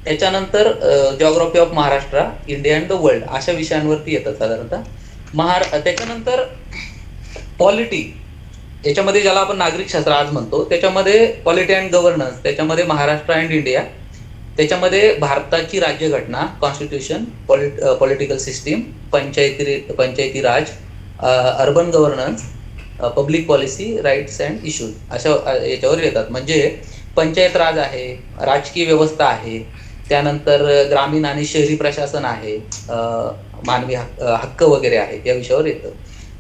त्याच्यानंतर geography of Maharashtra, India and the world, अशा विषयांवरती येतात साधारणतः. त्याच्यानंतर पॉलिटी, याच्यामध्ये ज्याला आपण नागरिक शास्त्र आज म्हणतो, त्याच्यामध्ये पॉलिटी अँड गव्हर्नन्स, त्याच्यामध्ये महाराष्ट्र अँड इंडिया, त्याच्यामध्ये भारताची राज्यघटना, constitution, political system, Panchayati Raj, urban governance, public policy, rights and issues, अशा याच्यावर येतात. म्हणजे पंचायत राज आहे, राजकीय व्यवस्था आहे, त्यानंतर ग्रामीण आणि शहरी प्रशासन आहे, मानवी हक्क वगैरे आहे, या विषयावर येतं.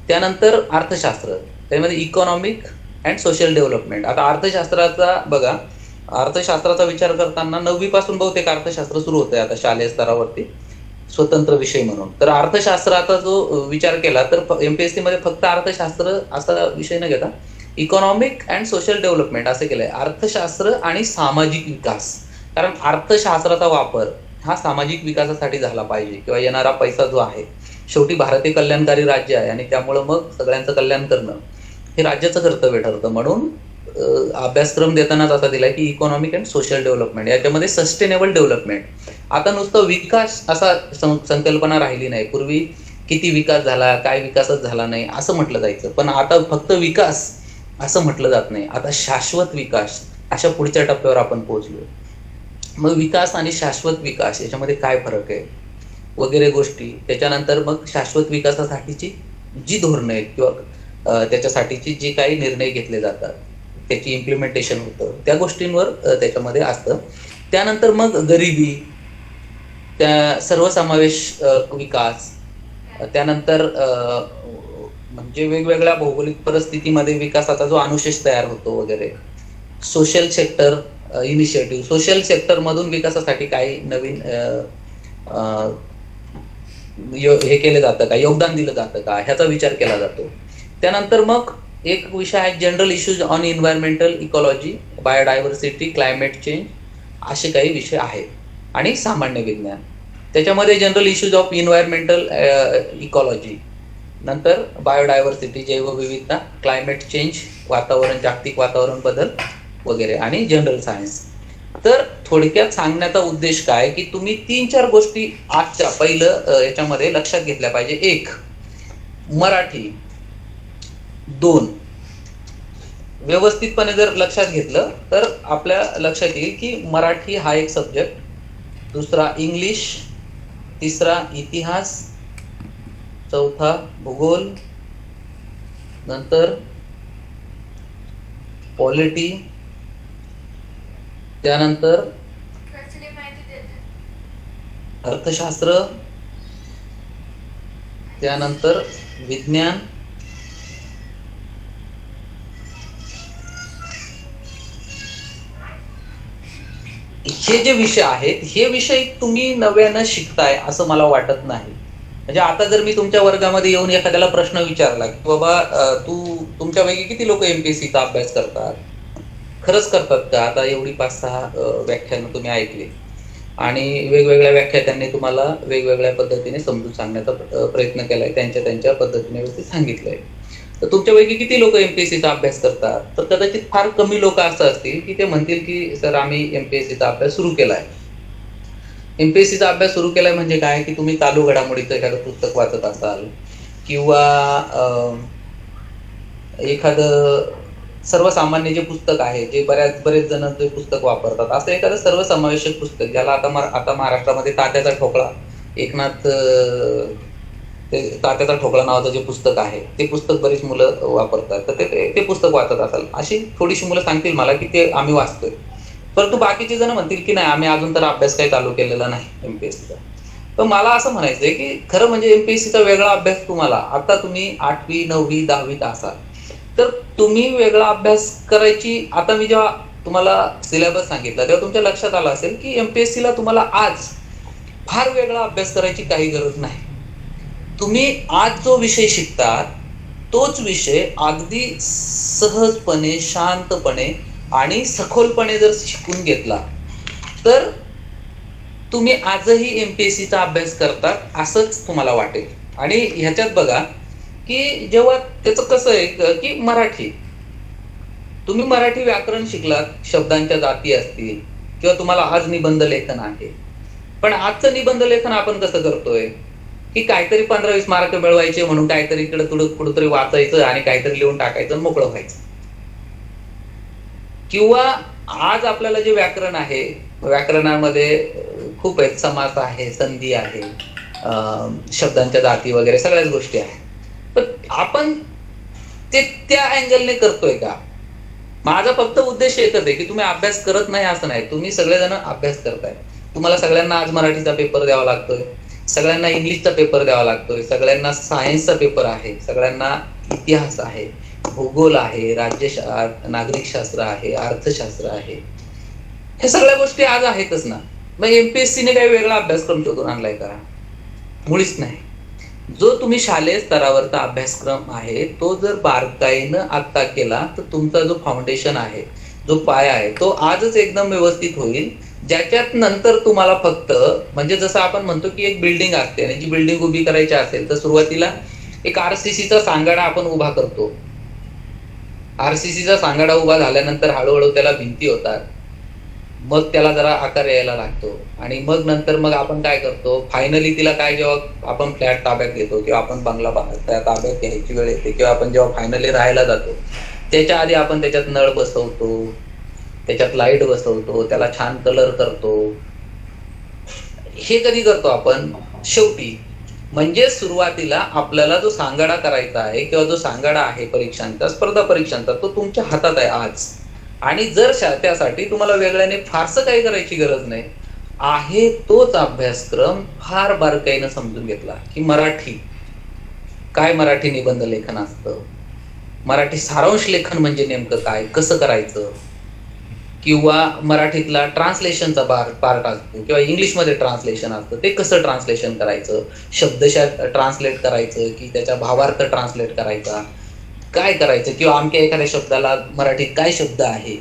त्यानंतर अर्थशास्त्र, त्यामध्ये इकॉनॉमिक अँड सोशल डेव्हलपमेंट. आता अर्थशास्त्राचा बघा, अर्थशास्त्राचा विचार करताना 9वी पासून बहुतेक अर्थशास्त्र सुरू होतंय आता शालेय स्तरावरती, स्वतंत्र विषय म्हणून. तर अर्थशास्त्राचा जो विचार केला तर एमपीएससी मध्ये फक्त अर्थशास्त्र असा विषय न घेता इकॉनॉमिक अँड सोशल डेव्हलपमेंट असं केलंय, अर्थशास्त्र आणि सामाजिक विकास. कारण अर्थशास्त्राचा वापर हा सामाजिक विकासासाठी झाला पाहिजे, किंवा येणारा पैसा जो आहे, शेवटी भारत हे कल्याणकारी राज्य आहे आणि त्यामुळं मग सगळ्यांचं कल्याण करणं हे राज्याचं कर्तव्य ठरतं. म्हणून अभ्यासक्रम देतानाच असा दिलाय की इकॉनॉमिक अँड सोशल डेव्हलपमेंट, याच्यामध्ये सस्टेनेबल डेव्हलपमेंट. आता नुसतं विकास असा संकल्पना राहिली नाही. पूर्वी किती विकास झाला, काय विकासच झाला नाही असं म्हटलं जायचं, पण आता फक्त विकास असं म्हटलं जात नाही, आता शाश्वत विकास अशा पुढच्या टप्प्यावर आपण पोहोचलो. मग विकास आणि शाश्वत विकास याच्यामध्ये काय फरक आहे वगैरे गोष्टी. त्याच्यानंतर मग शाश्वत विकासासाठीची जी धोरणं आहेत किंवा त्याच्यासाठीची जी काही निर्णय घेतले जातात, त्याची इम्प्लिमेंटेशन होतं, त्या गोष्टींवर त्याच्यामध्ये असतं. त्यानंतर मग गरिबी, त्या सर्वसमावेश विकास, त्यानंतर म्हणजे वेगवेगळ्या भौगोलिक परिस्थितीमध्ये विकासाचा जो अनुशेष तयार होतो वगैरे. Social sector initiative, social sector मधून विकासासाठी काही नवीन हे केलं जातं का, योगदान दिलं जातं का, ह्याचा विचार केला जातो. त्यानंतर मग एक विषय आहे general issues on environmental ecology, biodiversity, climate change, असे काही विषय आहेत. आणि सामान्य विज्ञान, त्याच्यामध्ये general issues of environmental ecology, नंतर बायोडायव्हर्सिटी, जैवविविधता, क्लायमेट चेंज, वातावरण, जागतिक वातावरण बदल वगैरे, आणि जनरल सायन्स. तर थोडक्यात सांगण्याचा उद्देश काय की तुम्ही 3-4 गोष्टी आजच्या पहिलं याच्यामध्ये लक्षात घेतल्या पाहिजे. 1, मराठी. 2, व्यवस्थितपणे जर लक्षात घेतलं तर आपल्या लक्षात येईल की मराठी हा एक सब्जेक्ट, दुसरा इंग्लिश, तिसरा इतिहास, चौथा भूगोल, नंतर पॉलिटी, त्यानंतर अर्थशास्त्र, त्यानंतर विज्ञान, हे जे विषय आहेत हे विषय तुम्ही नव्यानं शिकताय असं मला वाटत नाही. म्हणजे आता जर मी तुमच्या वर्गामध्ये येऊन एखाद्याला प्रश्न विचारला की बाबा तुमच्यापैकी किती लोक एमपीएससीचा अभ्यास करतात, खरंच करतात का? आता एवढी 5-6 व्याख्यानं तुम्ही ऐकली आणि वेगवेगळ्या व्याख्यात्यांनी तुम्हाला वेगवेगळ्या पद्धतीने समजून सांगण्याचा प्रयत्न केलाय, त्यांच्या पद्धतीने व्यवस्थित सांगितलंय. तर तुमच्यापैकी किती लोक एमपीएससीचा अभ्यास करतात? तर कदाचित फार कमी लोक असं असतील की ते म्हणतील की सर आम्ही एमपीएससीचा अभ्यास सुरू केलाय. एमपीएससीचा अभ्यास सुरू केलाय म्हणजे काय की तुम्ही चालू घडामोडीचं एखादं पुस्तक वाचत असाल, किंवा एखादं सर्वसामान्य जे पुस्तक आहे, जे बरेच जण जे पुस्तक वापरतात, असं एखादं सर्वसमावेशक पुस्तक, ज्याला आता महाराष्ट्रामध्ये तात्याचा ठोकळा, एकनाथ तात्याचा ठोकळा नावाचं जे पुस्तक आहे ते पुस्तक बरीच मुलं वापरतात. तर ते पुस्तक वाचत असाल अशी थोडीशी मुलं सांगतील मला की ते आम्ही वाचतोय. परंतु बाकीचे जण म्हणतील की नाही आम्ही अजून तर अभ्यास काही चालू केलेला नाही एमपीएससीचा. पण मला असं म्हणायचंय की खरं म्हणजे एमपीएससीचा वेगळा अभ्यास तुम्हाला, आता तुम्ही 8वी 9वी 10वीत असाल तर तुम्ही वेगळा अभ्यास करायची, आता मी जेव्हा तुम्हाला सिलेबस सांगितला तेव्हा तुमच्या लक्षात आलं असेल की एमपीएससीला तुम्हाला आज फार वेगळा अभ्यास करायची काही गरज नाही. तुम्ही आज जो विषय शिकतात तोच विषय अगदी सहजपणे, शांतपणे आणि सखोलपणे जर शिकून घेतला तर तुम्ही आजही एमपीएससीचा अभ्यास करतात असंच तुम्हाला वाटेल. आणि ह्याच्यात बघा की जेव्हा त्याचं कसं आहे की मराठी, तुम्ही मराठी व्याकरण शिकलात, शब्दांच्या जाती असतील किंवा तुम्हाला आज निबंध लेखन आहे, पण आजचं निबंध लेखन आपण कसं करतोय की काहीतरी 15-20 मार्क मिळवायचे म्हणून काहीतरी इकडे कुठंतरी वाचायचं आणि काहीतरी लिहून टाकायचं आणि मोकळं व्हायचं. किंवा आज आपल्याला जे व्याकरण आहे, व्याकरणामध्ये खूप आहेत, समास आहे, संधी आहे, शब्दांच्या जाती वगैरे सगळ्याच गोष्टी आहेत, पण आपण ते त्या अँगलने करतोय का? माझा फक्त उद्देश एकच आहे की तुम्ही अभ्यास करत नाही असं नाही, तुम्ही सगळेजण अभ्यास करताय. तुम्हाला सगळ्यांना आज मराठीचा पेपर द्यावा लागतोय, सगळ्यांना इंग्लिशचा पेपर द्यावा लागतोय, सगळ्यांना सायन्सचा पेपर आहे, सगळ्यांना इतिहास आहे, भूगोल आहे, नागरिकशास्त्र आहे, अर्थशास्त्र आहे, हे सगळ्या गोष्टी आज आहेतच ना. मग एमपीएससीने काही वेगळा अभ्यासक्रम शोधून आणलाय का? मुळीच नाही. जो तुम्ही शालेय स्तरावरचा अभ्यासक्रम आहे तो जर बारकाईनं आत्ता केला तर तुमचा जो फाउंडेशन आहे, जो पाया आहे, तो आजच एकदम व्यवस्थित होईल. ज्याच्यात नंतर तुम्हाला फक्त म्हणजे जसं आपण म्हणतो की एक बिल्डिंग असते आणि जी बिल्डिंग उभी करायची असेल तर सुरुवातीला एक आरसीसीचा सांगाडा आपण उभा करतो. आरसीसीचा सांगाडा उभा झाल्यानंतर हळूहळू त्याला भिंती होतात, मग त्याला जरा आकार यायला लागतो आणि मग नंतर मग आपण काय करतो, फायनली तिला काय, जेव्हा आपण फ्लॅट ताब्यात घेतो किंवा आपण बंगला ताब्यात घ्यायची वेळ येते किंवा आपण जेव्हा फायनली राहायला जातो त्याच्या आधी आपण त्याच्यात नळ बसवतो, त्याच्यात लाईट बसवतो, त्याला छान कलर करतो. हे कधी करतो आपण? शेवटी. म्हणजे सुरुवातीला आपल्याला जो सांगाडा करायचा आहे किंवा जो सांगाडा आहे परीक्षांचा, स्पर्धा परीक्षांचा, तो तुमच्या हातात आहे आज. आणि जर त्यासाठी तुम्हाला वेगळ्याने फारसं काही करायची गरज नाही आहे, तोच अभ्यासक्रम फार बारकाईनं समजून घेतला की मराठी काय, मराठी निबंध लेखन असतं, मराठी सारांश लेखन म्हणजे नेमकं काय, कसं करायचं, किंवा मराठीतला ट्रान्सलेशनचा पार्ट असतो किंवा इंग्लिशमध्ये ट्रान्सलेशन असतं, ते कसं ट्रान्सलेशन करायचं, शब्दशः ट्रान्सलेट करायचं की त्याच्या भावार्थ ट्रान्सलेट करायचा, काय करायचं, किंवा आमच्या एखाद्या शब्दाला मराठीत काय शब्द आहे,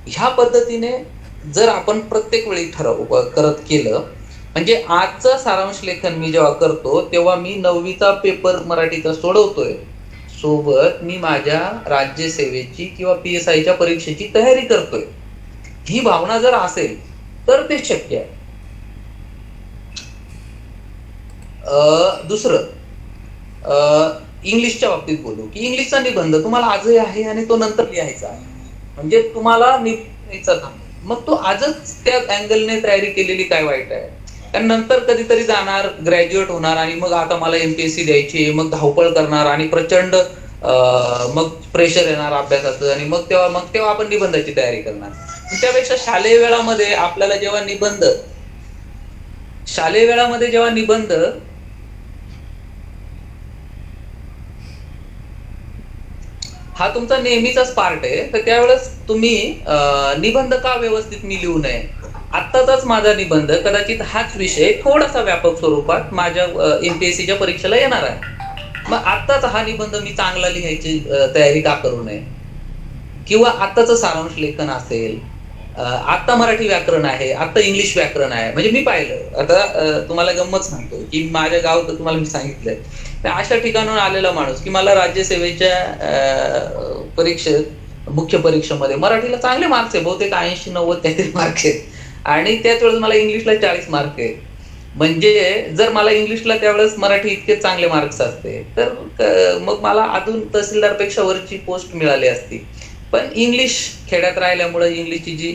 ह्या पद्धतीने जर आपण प्रत्येक वेळी करत केलं, म्हणजे आजचं सारांश लेखन मी जेव्हा करतो तेव्हा मी 9वीचा पेपर मराठीचा सोडवतोय, सोबत मी माझ्या राज्यसेवेची किंवा PSIच्या परीक्षेची तयारी करतोय. ही भावना जर असेल तर ते शक्य आहे. दुसरं, इंग्लिशच्या बाबतीत बोलू की इंग्लिशचा निबंध तुम्हाला आजही आहे आणि तो नंतर लिहायचा आहे. म्हणजे तुम्हाला मग तो आजच त्या अँगलने तयारी केलेली काय वाईट आहे? कारण नंतर कधीतरी जाणार, ग्रॅज्युएट होणार आणि मग आता मला एमपीएससी द्यायची, मग धावपळ करणार आणि प्रचंड मग प्रेशर येणार अभ्यासाचं आणि मग तेव्हा आपण निबंधाची तयारी करणार. त्यापेक्षा शालेय वेळामध्ये आपल्याला जेव्हा निबंध हा तुमचा नेहमीचाच पार्ट आहे, तर त्यावेळेस तुम्ही निबंध का व्यवस्थित मी लिहू नये? आत्ताचाच माझा निबंध कदाचित हाच विषय थोडासा व्यापक स्वरूपात माझ्या एमपीएससीच्या परीक्षेला येणार आहे. मग आत्ताच हा निबंध मी चांगला लिहायची तयारी का करू नये? किंवा आत्ताचं सारांश लेखन असेल, आत्ता मराठी व्याकरण आहे, आत्ता इंग्लिश व्याकरण आहे. म्हणजे मी पाहिलं, आता तुम्हाला गंमत सांगतो की माझ्या गावात तुम्हाला मी सांगितलंय, अशा ठिकाणून आलेला माणूस की मला राज्यसेवेच्या परीक्षेत, मुख्य परीक्षेमध्ये मराठीला चांगले मार्क्स आहे, बहुतेक 80-90 काहीतरी मार्क आहेत, आणि त्याच वेळेस मला इंग्लिशला 40 मार्क आहे. म्हणजे जर मला इंग्लिशला त्यावेळेस मराठी इतके चांगले मार्क्स असते तर मग मला अजून तहसीलदारपेक्षा वरची पोस्ट मिळाली असती. पण इंग्लिश खेड्यात राहिल्यामुळे इंग्लिशची जी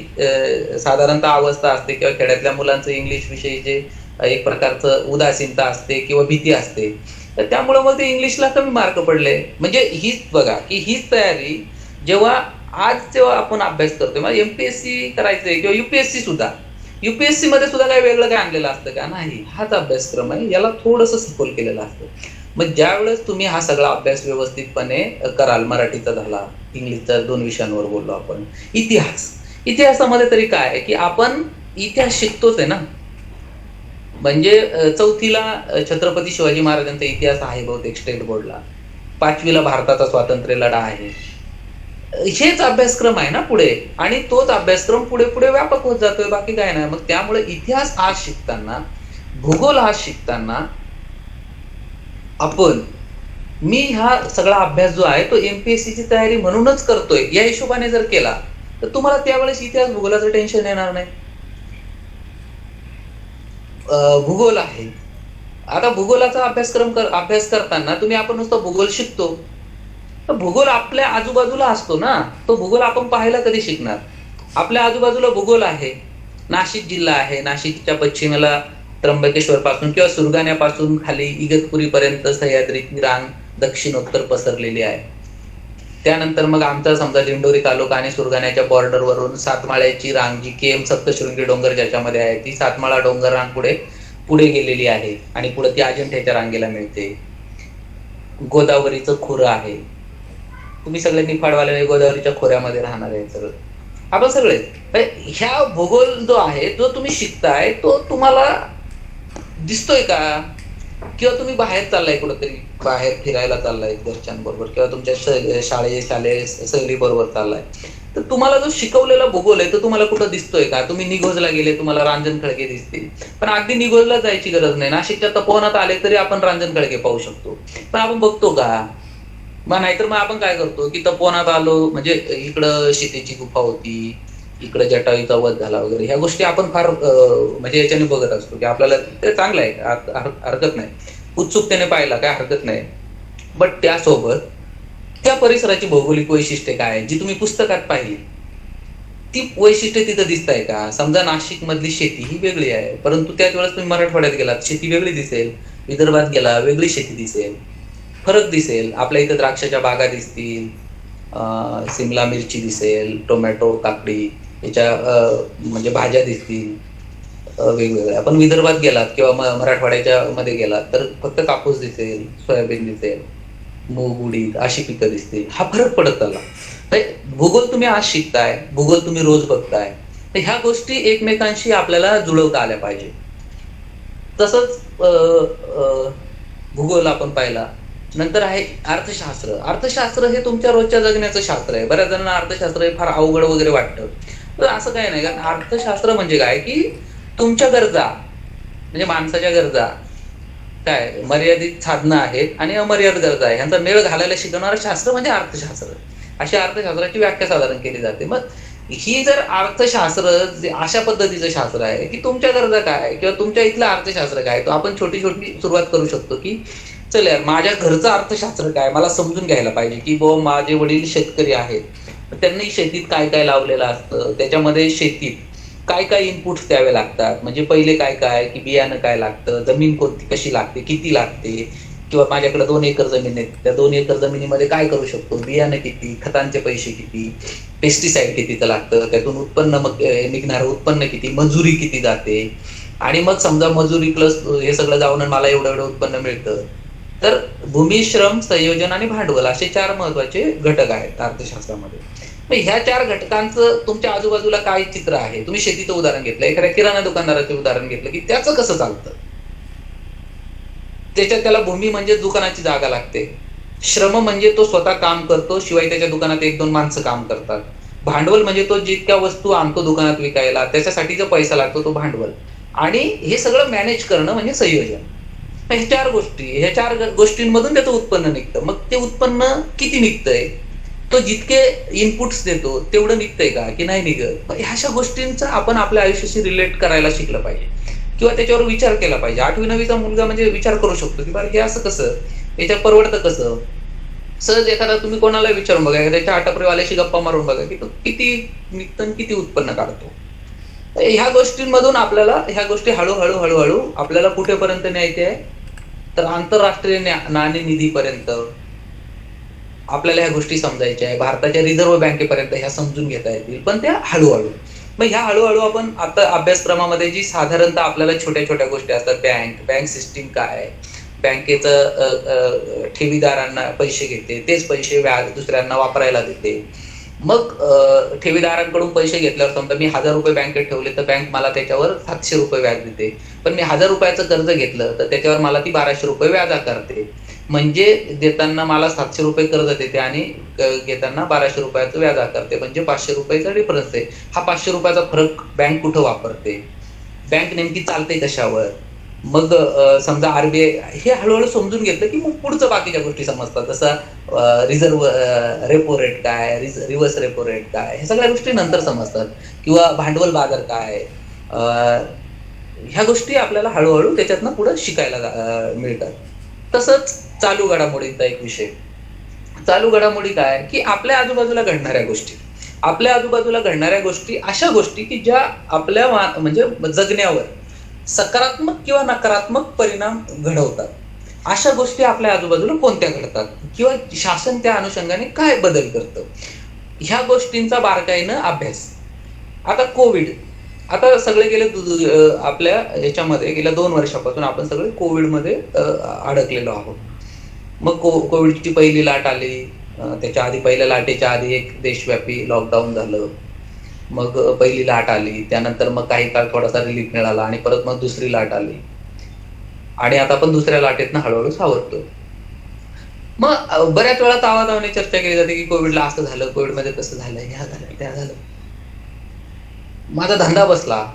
साधारणतः अवस्था असते किंवा खेड्यातल्या मुलांचं इंग्लिश विषयी जे एक प्रकारचं उदासीनता असते किंवा भीती असते, तर त्यामुळे मग ते इंग्लिशला कमी मार्क पडले. म्हणजे हीच बघा की हीच तयारी जेव्हा आपण अभ्यास करतोय, मग एमपीएससी करायचंय किंवा युपीएससी सुद्धा, युपीएससी मध्ये सुद्धा काय वेगळं काय आणलेलं असतं का? नाही, हाच अभ्यासक्रम आहे, याला थोडंसं सखोल केलेलं असतं. मग ज्यावेळेस तुम्ही हा सगळा अभ्यास व्यवस्थितपणे कराल, मराठीचा झाला, इंग्लिशचा 2 विषयांवर बोललो आपण, इतिहासामध्ये तरी काय आहे की आपण इतिहास शिकतोच आहे ना. म्हणजे चौथीला छत्रपती शिवाजी महाराजांचा इतिहास आहे बहुतेक स्टेट बोर्डला, 5वीला भारताचा स्वातंत्र्य लढा आहे. हेच अभ्यासक्रम आहे ना पुढे, आणि तोच अभ्यासक्रम पुढे पुढे व्यापक होत जातोय, बाकी काय नाही. मग त्यामुळे इतिहास आज शिकताना, भूगोल आज शिकताना मी हा सगळा अभ्यास जो आहे तो एमपीएससी ची तयारी म्हणूनच करतोय या हिशोबाने जर केला तर तुम्हाला त्यावेळेस इतिहास भूगोलाचं टेन्शन येणार नाही. भूगोल आहे, आता भूगोलाचा अभ्यास करताना आपण नुसतं भूगोल शिकतो, तर भूगोल आपल्या आजूबाजूला असतो ना, तो भूगोल आपण पाहायला कधी शिकणार? आपल्या आजूबाजूला भूगोल आहे, नाशिक जिल्हा आहे, नाशिकच्या पश्चिमेला त्र्यंबकेश्वर पासून किंवा सुरगाण्यापासून खाली इगतपुरी पर्यंत सह्याद्रीची रांग दक्षिणोत्तर पसरलेली आहे. त्यानंतर मग आमचा समजा दिंडोरी तालुका आणि सुरगाण्याच्या बॉर्डरवरून सातमाळ्याची रांग, जी केम सप्तशृंगी डोंगर ज्याच्यामध्ये आहे, ती सातमाळा डोंगर रांग पुढे गेलेली आहे आणि पुढे ती अजिंठ्याच्या रांगेला मिळते. गोदावरीचं खोरं आहे, तुम्ही सगळे निफाडवाले गोदावरीच्या खोऱ्यामध्ये राहणार आहे सगळं, आपण सगळे. ह्या भूगोल जो आहे जो तुम्ही शिकताय तो तुम्हाला दिसतोय का? किंवा तुम्ही बाहेर चाललाय, कुठेतरी बाहेर फिरायला चाललाय घरच्यांबरोबर, किंवा तुमच्या सहली बरोबर चाललाय, तर तुम्हाला जो शिकवलेला भूगोल आहे तो तुम्हाला कुठं दिसतोय का? तुम्ही निघोजला गेले, तुम्हाला रांजण खळगे दिसतील, पण अगदी निघोजला जायची गरज नाही. नाशिकच्या तपोवनात आले तरी आपण रांजण खळगे पाहू शकतो, पण आपण बघतो का? मग नाहीतर मग आपण काय करतो की तपोवनात आलो म्हणजे इकडं सीतेची गुफा होती, इकडे जटायूचा वध झाला वगैरे, ह्या गोष्टी आपण फार म्हणजे याच्याने बघत असतो की आपल्याला ते चांगलं आहे, हरकत नाही, उत्सुकतेने पाहिला काय हरकत नाही. बट त्यासोबत त्या परिसराची भौगोलिक वैशिष्ट्ये काय आहे जी तुम्ही पुस्तकात पाहिली, ती वैशिष्ट्ये तिथं दिसत आहे का? समजा नाशिक मधली शेती ही वेगळी आहे, परंतु त्याच वेळेस तुम्ही मराठवाड्यात गेलात, शेती वेगळी दिसेल, विदर्भात गेला वेगळी शेती दिसेल, फरक दिसेल. आपल्या इथं द्राक्षाच्या बागा दिसतील, सिमला मिरची दिसेल, टोमॅटो, काकडी, याच्या म्हणजे भाज्या दिसतील वेगवेगळ्या. आपण विदर्भात गेलात किंवा मराठवाड्याच्या मध्ये गेलात तर फक्त कापूस दिसेल, सोयाबीन दिसेल, मूग, उडीद अशी पिकं दिसतील. हा फरक पडत चालला. भूगोल तुम्ही आज शिकताय, भूगोल तुम्ही रोज बघताय, तर ह्या गोष्टी एकमेकांशी आपल्याला जुळवता आल्या पाहिजे. तसंच भूगोल आपण पाहिला. नंतर आहे अर्थशास्त्र. अर्थशास्त्र हे तुमच्या रोजच्या जगण्याचं शास्त्र आहे. बऱ्याच जणांना अर्थशास्त्र हे फार अवघड वगैरे वाटतं, तर असं काही नाही. कारण अर्थशास्त्र म्हणजे काय की तुमच्या गरजा म्हणजे माणसाच्या गरजा काय मर्यादित साधनं आहेत आणि अमर्यादित गरजा आहे, ह्यांचा मेळ घालायला शिकवणारं शास्त्र म्हणजे अर्थशास्त्र. अशी अर्थशास्त्राची व्याख्या साधारण केली जाते. मग ही जर अर्थशास्त्र अशा पद्धतीचं शास्त्र आहे की तुमच्या गरजा काय किंवा तुमच्या इथलं अर्थशास्त्र काय, तो आपण छोटी छोटी सुरुवात करू शकतो की चल यार माझ्या घरचं अर्थशास्त्र काय मला समजून घ्यायला पाहिजे की माझे वडील शेतकरी आहेत, त्यांनी शेतीत काय काय लावलेलं असतं, त्याच्यामध्ये शेतीत काय काय इनपुट्स द्यावे लागतात, म्हणजे पहिले काय काय की बियाणं काय लागतं, जमीन कोणती कशी लागते, किती लागते, किंवा माझ्याकडे 2 एकर जमीन आहे, त्या 2 एकर जमिनीमध्ये काय करू शकतो, बियाणं किती, खतांचे पैसे किती, पेस्टिसाइड कितीचं लागतं, त्यातून उत्पन्न मग निघणारं उत्पन्न किती, मजुरी किती जाते, आणि मग समजा मजुरी प्लस हे सगळं जाऊन मला एवढं उत्पन्न मिळतं. तर भूमी, श्रम, संयोजन आणि भांडवल असे 4 महत्वाचे घटक आहेत अर्थशास्त्रामध्ये. मग ह्या 4 घटकांचं तुमच्या आजूबाजूला काय चित्र आहे? तुम्ही शेतीचं उदाहरण घेतलं, एखाद्या किराणा दुकानदाराचं उदाहरण घेतलं की त्याचं कसं चालतं, त्याच्यात त्याला भूमी म्हणजे दुकानाची जागा लागते, श्रम म्हणजे तो स्वतः काम करतो, शिवाय त्याच्या दुकानात 1-2 माणसं काम करतात, भांडवल म्हणजे तो जितक्या वस्तू आणतो दुकानात विकायला त्याच्यासाठी जो पैसा लागतो तो भांडवल, आणि हे सगळं मॅनेज करणं म्हणजे संयोजन. ह्या 4 गोष्टींमधून त्याचं उत्पन्न निघतं. मग ते उत्पन्न किती निघतंय, तो जितके इनपुट्स देतो तेवढं निघतंय का की नाही निघत. ह्या गोष्टींचा आपण आपल्या आयुष्याशी रिलेट करायला शिकलं पाहिजे किंवा त्याच्यावर विचार केला पाहिजे. 8वी-9वीचा मुलगा म्हणजे विचार करू शकतो की बरं हे असं कसं, याच्यात परवडतं कसं. सहज एखादा तुम्ही कोणाला विचारून बघा, त्याच्या आटपरीवाल्याशी गप्पा मारून बघा की तो किती निघतं, किती उत्पन्न काढतो. ह्या गोष्टींमधून आपल्याला ह्या गोष्टी हळूहळू आपल्याला कुठेपर्यंत न्यायचे आहे, तर आंतरराष्ट्रीय नाणेनिधीपर्यंत आपल्याला ह्या गोष्टी समजायच्या आहे, भारताच्या रिझर्व्ह बँकेपर्यंत ह्या समजून घेता येतील, पण त्या हळूहळू. मग ह्या हळूहळू आपण आता अभ्यासक्रमामध्ये जी साधारणतः आपल्याला छोट्या छोट्या गोष्टी असतात, बँक सिस्टीम काय, बँकेचं ठेवीदारांना पैसे घेते, तेच पैसे व्याज दुसऱ्यांना वापरायला देते. मग ठेवीदारांकडून पैसे घेतल्यावर समजा मी 1000 रुपये बँकेत ठेवले तर बँक मला त्याच्यावर 700 रुपये व्याज देते. पण मी 1000 रुपयाचं कर्ज घेतलं तर त्याच्यावर मला ती 1200 रुपये व्याज आकारते. म्हणजे देताना मला 700 रुपये कर्ज देते आणि घेताना 1200 रुपयाचं व्याज आकारते. म्हणजे 500 रुपयाचा डिफरन्स आहे. हा 500 रुपयाचा फरक बँक कुठं वापरते, बँक नेमकी चालते कशावर. मग समजा आरबीआय हे हळूहळू समजून घेतलं की मग पुढचं बाकीच्या गोष्टी समजतात. जसं रिझर्व्ह रेपो रेट काय, रिव्हर्स रेपो रेट काय, हे सगळ्या गोष्टी नंतर समजतात. किंवा भांडवल बाजार काय, ह्या गोष्टी आपल्याला हळूहळू त्याच्यातनं पुढे शिकायला मिळतात. तसंच चालू घडामोडींचा एक विषय. चालू घडामोडी काय की आपल्या आजूबाजूला घडणाऱ्या गोष्टी, आपल्या आजूबाजूला घडणाऱ्या गोष्टी अशा गोष्टी की ज्या आपल्या म्हणजे जगण्यावर सकारात्मक किंवा नकारात्मक परिणाम घडवतात. अशा गोष्टी आपल्या आजूबाजूला कोणत्या घडतात किंवा शासन त्या अनुषंगाने काय बदल करतं, ह्या गोष्टींचा बारकाईनं अभ्यास. आता कोविड, आता सगळे गेले आपल्या याच्यामध्ये गेल्या 2 वर्षापासून आपण सगळे कोविडमध्ये अडकलेलो आहोत. मग कोविडची पहिली लाट आली, त्याच्या आधी पहिल्या लाटेच्या आधी एक देशव्यापी लॉकडाऊन झालं. मग पहिली लाट आली, त्यानंतर मग काही काळ थोडासा रिलीफ मिळाला आणि परत मग दुसरी लाट आली आणि आता आपण दुसऱ्या लाटेतनं हळूहळू सावरतोय. मग बऱ्याच वेळा तावातावाने चर्चा केली जाते की कोविडला असं झालं, कोविडमध्ये कसं झालं, ह्या झालं त्या झालं, माझा धंदा बसला,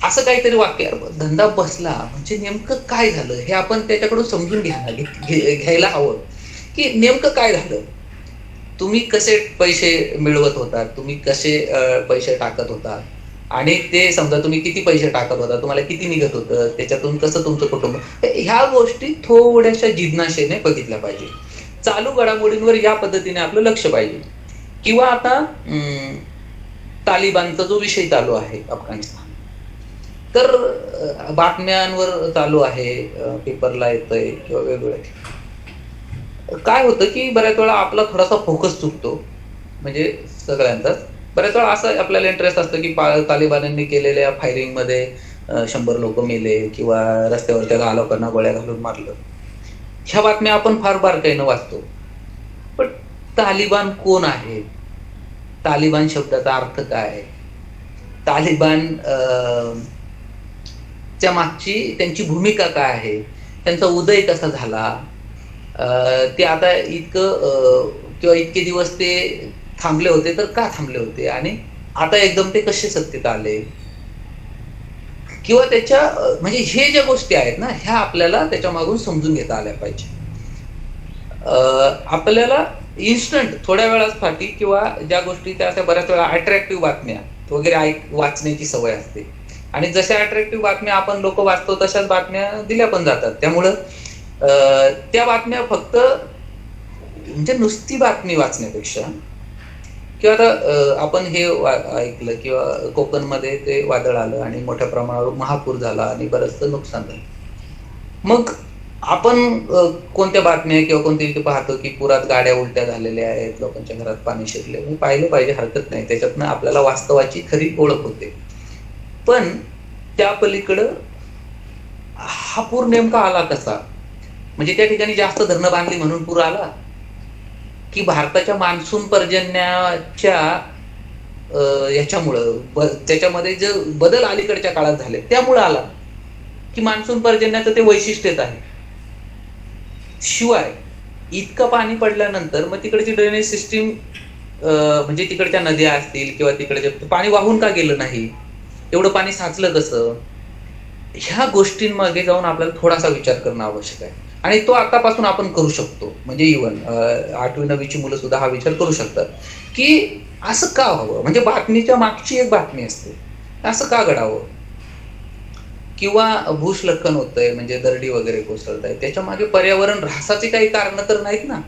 असं काहीतरी वाक्य. धंदा बसला म्हणजे नेमकं काय झालं हे आपण त्याच्याकडून समजून घ्यायला हवं की नेमकं काय झालं. तुम्ही कसे पैसे मिळवत होतात, तुम्ही कसे पैसे टाकत होतात आणि ते समजा तुम्ही किती पैसे टाकत होता, तुम्हाला किती निघत होतं, त्याच्यातून कसं तुमचं कुटुंब, ह्या गोष्टी थोड्याशा जिज्ञासेने बघितल्या पाहिजे. चालू घडामोडींवर या पद्धतीने आपलं लक्ष पाहिजे. किंवा आता तालिबानचा जो विषय चालू आहे अफगाणिस्तान, तर बातम्यांवर चालू आहे, पेपरला येतंय किंवा वेगवेगळ्या. काय होतं की बऱ्याच वेळा आपला थोडासा फोकस चुकतो, म्हणजे सगळ्यांचाच. बऱ्याच वेळा असं आपल्याला इंटरेस्ट असतं की तालिबान्यांनी केलेल्या फायरिंग मध्ये 100 लोक मेले किंवा रस्त्यावरच्या 10 लोकांना गोळ्या घालून मारलं. ह्या बातम्या आपण फार बारकाईनं वाचतो. पण तालिबान कोण आहे, तालिबान शब्दाचा अर्थ काय, तालिबान च्या मागची त्यांची भूमिका काय आहे, त्यांचा उदय कसा झाला, ते आता किंवा इतके दिवस ते थांबले होते तर का थांबले होते आणि आता एकदम ते कसे सत्तेत आले, किंवा त्याच्या म्हणजे हे ज्या गोष्टी आहेत ना, ह्या आपल्याला त्याच्या मागून समजून घेता आल्या पाहिजे. आपल्याला इन्स्टंट थोड्या वेळासाठी किंवा ज्या गोष्टी त्या अशा बऱ्याच वेळा अट्रॅक्टिव्ह बातम्या वगैरे वाचण्याची सवय असते आणि जशा अट्रॅक्टिव्ह बातम्या आपण लोक वाचतो तशाच बातम्या दिल्या पण जातात. त्यामुळं त्या बातम्या फक्त म्हणजे नुसती बातमी वाचण्यापेक्षा, किंवा आता आपण हे ऐकलं किंवा कोकणमध्ये ते वादळ आलं आणि मोठ्या प्रमाणावर महापूर झाला आणि बरंचसं नुकसान झालं. मग आपण कोणत्या बातम्या किंवा कोणत्या पाहतो की पुरात गाड्या उलट्या झालेल्या आहेत, लोकांच्या घरात पाणी शिरले, पाहिलं पाहिजे, हरकत नाही. त्याच्यातनं आपल्याला वास्तवाची खरी ओळख होते. पण त्या पलीकडं हा पूर नेमका आला कसा, म्हणजे त्या ठिकाणी जास्त धरणं बांधली म्हणून पूर आला की भारताच्या मान्सून पर्जन्याच्या याच्यामुळं त्याच्यामध्ये जे बदल अलीकडच्या काळात झाले त्यामुळं आला, की मान्सून पर्जन्याचं ते वैशिष्ट्यच आहे. शिवाय इतकं पाणी पडल्यानंतर मग तिकडची ड्रेनेज सिस्टीम म्हणजे तिकडच्या नद्या असतील किंवा तिकडे पाणी वाहून का गेलं नाही, एवढं पाणी साचलं कसं, ह्या गोष्टींमागे जाऊन आपल्याला थोडासा विचार करणं आवश्यक आहे. आणि तो आतापासून आपण करू शकतो. म्हणजे इव्हन 8वी 9वीची मुलं सुद्धा हा विचार करू शकतात की असं का व्हावं, म्हणजे बातमीच्या मागची एक बातमी असते, असं का घडावं, किंवा भूस्खलन होतंय म्हणजे दरडी वगैरे कोसळत आहे, त्याच्या मागे पर्यावरण ऱ्हासाची काही कारणं तर नाहीत ना.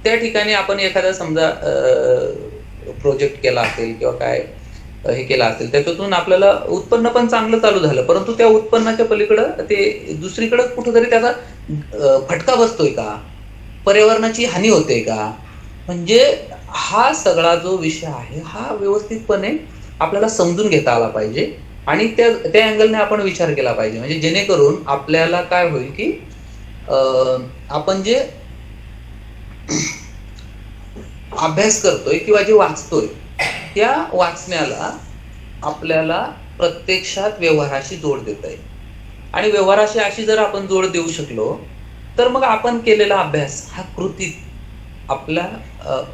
त्या ठिकाणी आपण एखादा समजा प्रोजेक्ट केला असेल किंवा काय हे केला असेल, त्याच्यातून आपल्याला उत्पन्न पण चांगलं चालू झालं, परंतु त्या उत्पन्नाच्या पलीकडं ते दुसरीकडं कुठंतरी त्याचा फटका बसतोय का, पर्यावरणाची हानी होते का, म्हणजे हा सगळा जो विषय आहे हा व्यवस्थितपणे आपल्याला समजून घेता आला पाहिजे आणि त्या अँगलने आपण विचार केला पाहिजे, म्हणजे जेणेकरून आपल्याला काय होईल की आपण जे अभ्यास करतोय किंवा जे वाचतोय त्या वाचण्याला आपल्याला प्रत्यक्षात व्यवहाराशी जोड देता येईल. आणि व्यवहाराशी अशी जर आपण जोड देऊ शकलो तर मग आपण केलेला अभ्यास हा कृतीत आपल्या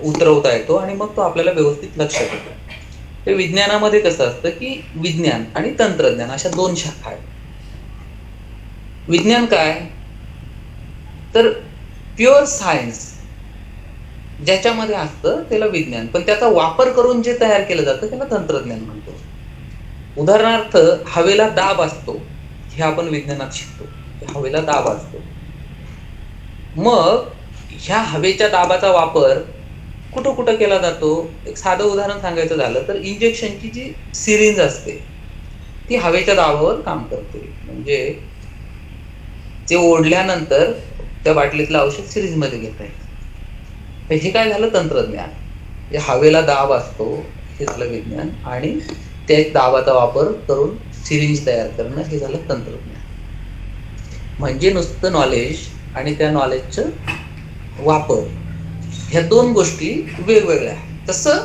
उतरवता येतो आणि मग तो आपल्याला व्यवस्थित लक्षात येतो. ते विज्ञानामध्ये कसं असतं की विज्ञान आणि तंत्रज्ञान अशा दोन शाखा आहेत. विज्ञान काय तर प्युअर सायन्स ज्याच्यामध्ये असतं त्याला विज्ञान, पण त्याचा वापर करून जे तयार केलं जातं त्याला तंत्रज्ञान म्हणतो. उदाहरणार्थ हवेला दाब असतो हे आपण विज्ञानात शिकतो, हवेला दाब असतो. मग ह्या हवेच्या दाबाचा वापर कुठं कुठं केला जातो. एक साधं उदाहरण सांगायचं झालं तर इंजेक्शनची जी सिरिंज असते ती हवेच्या दाबावर काम करते, म्हणजे ते ओढल्यानंतर त्या बाटलीतलं औषध सिरिंज मध्ये घेता येईल. तर हे काय झालं तंत्रज्ञान. जे हवेला दाब असतो हे झालं विज्ञान आणि त्या दाबाचा वापर करून सिरिंज तयार करणं हे झालं तंत्रज्ञान. म्हणजे नुसतं नॉलेज आणि त्या नॉलेजचं वापर ह्या दोन गोष्टी वेगवेगळ्या आहेत. तसं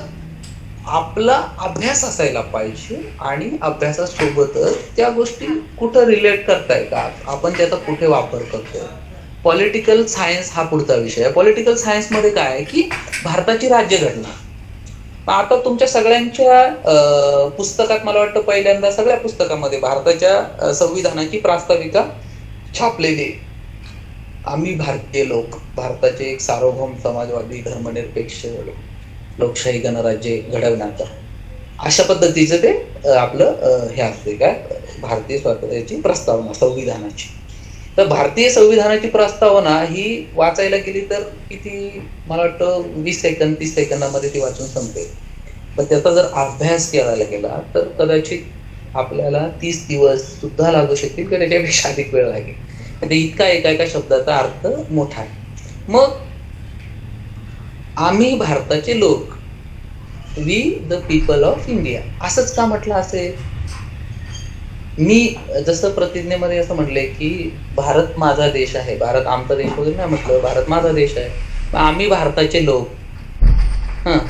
आपला अभ्यास असायला पाहिजे आणि अभ्यासासोबतच त्या गोष्टी कुठं रिलेट करताय का, आपण त्याचा कुठे वापर करतोय. पॉलिटिकल सायन्स हा पुढचा विषय आहे. पॉलिटिकल सायन्स मध्ये काय आहे की भारताची राज्यघटना. आता तुमच्या सगळ्यांच्या पुस्तकात मला वाटतं पहिल्यांदा सगळ्या पुस्तकामध्ये भारताच्या संविधानाची प्रास्ताविका छापलेली आहे. आम्ही भारतीय लोक, भारताचे एक सार्वभौम समाजवादी धर्मनिरपेक्ष लोकशाही गणराज्य घडवण्याचा, अशा पद्धतीचं ते आपलं हे असते काय भारतीय स्वातंत्र्याची प्रस्तावना संविधानाची. तर भारतीय संविधानाची प्रस्तावना ही वाचायला गेली तर किती मला वाटतं 20 सेकंद 30 सेकंदामध्ये ती वाचून संपेल. पण त्याचा जर अभ्यास करायला गेला तर कदाचित आपल्याला 30 दिवस सुद्धा लागू शकतील किंवा त्याच्यापेक्षा अधिक वेळ लागेल. म्हणजे इतका एका शब्दाचा अर्थ मोठा आहे. मग आम्ही भारताचे लोक, we the people of India असंच का म्हटलं असेल. मी जसं प्रतिज्ञेमध्ये असं म्हटलंय की भारत माझा देश आहे, भारत आमचा देश वगैरे नाही म्हटलं, भारत माझा देश आहे. आम्ही भारताचे लोक.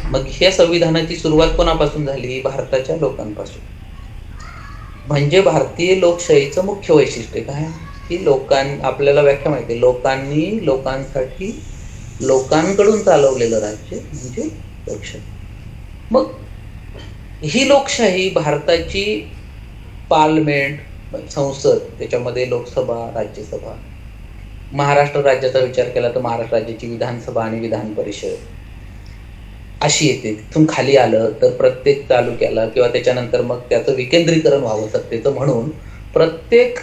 मग ह्या संविधानाची सुरुवात कोणापासून झाली, भारताच्या लोकांपासून. म्हणजे भारतीय लोकशाहीचं मुख्य वैशिष्ट्य काय की आपल्याला व्याख्या माहिती, लोकांनी लोकांसाठी लोकांकडून चालवलेलं राज्य म्हणजे लोकशाही. मग ही लोकशाही भारताची पार्लमेंट संसद, त्याच्यामध्ये लोकसभा राज्यसभा, महाराष्ट्र राज्याचा विचार केला तर महाराष्ट्र राज्याची विधानसभा आणि विधान परिषद अशी येते. तिथून खाली आलं तर प्रत्येक तालुक्याला किंवा त्याच्यानंतर मग त्याचं विकेंद्रीकरण व्हावं सत्तेचं म्हणून प्रत्येक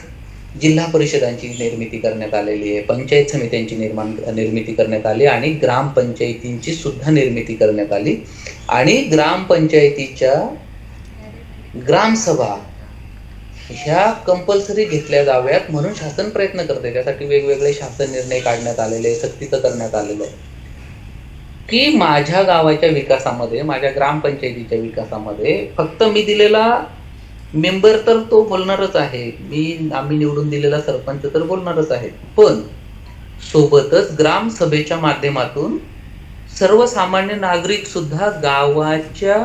जिल्हा परिषदांची निर्मिती करण्यात आलेली आहे, पंचायत समित्यांची निर्मिती करण्यात आली आणि ग्रामपंचायतींची सुद्धा निर्मिती करण्यात आली. आणि ग्रामपंचायतीच्या ग्रामसभा ह्या कंपल्सरी घेतल्या जाव्यात म्हणून शासन प्रयत्न करते. त्यासाठी वेगवेगळे शासन निर्णय काढण्यात आलेले, सक्तीचं करण्यात आलेलं आहे की माझ्या गावाच्या विकासामध्ये, माझ्या ग्रामपंचायतीच्या विकासामध्ये फक्त मी दिलेला मेंबर तर तो बोलणारच आहे, आम्ही निवडून दिलेला सरपंच तर बोलणारच आहे, पण सोबतच ग्रामसभेच्या माध्यमातून सर्वसामान्य नागरिक सुद्धा गावाच्या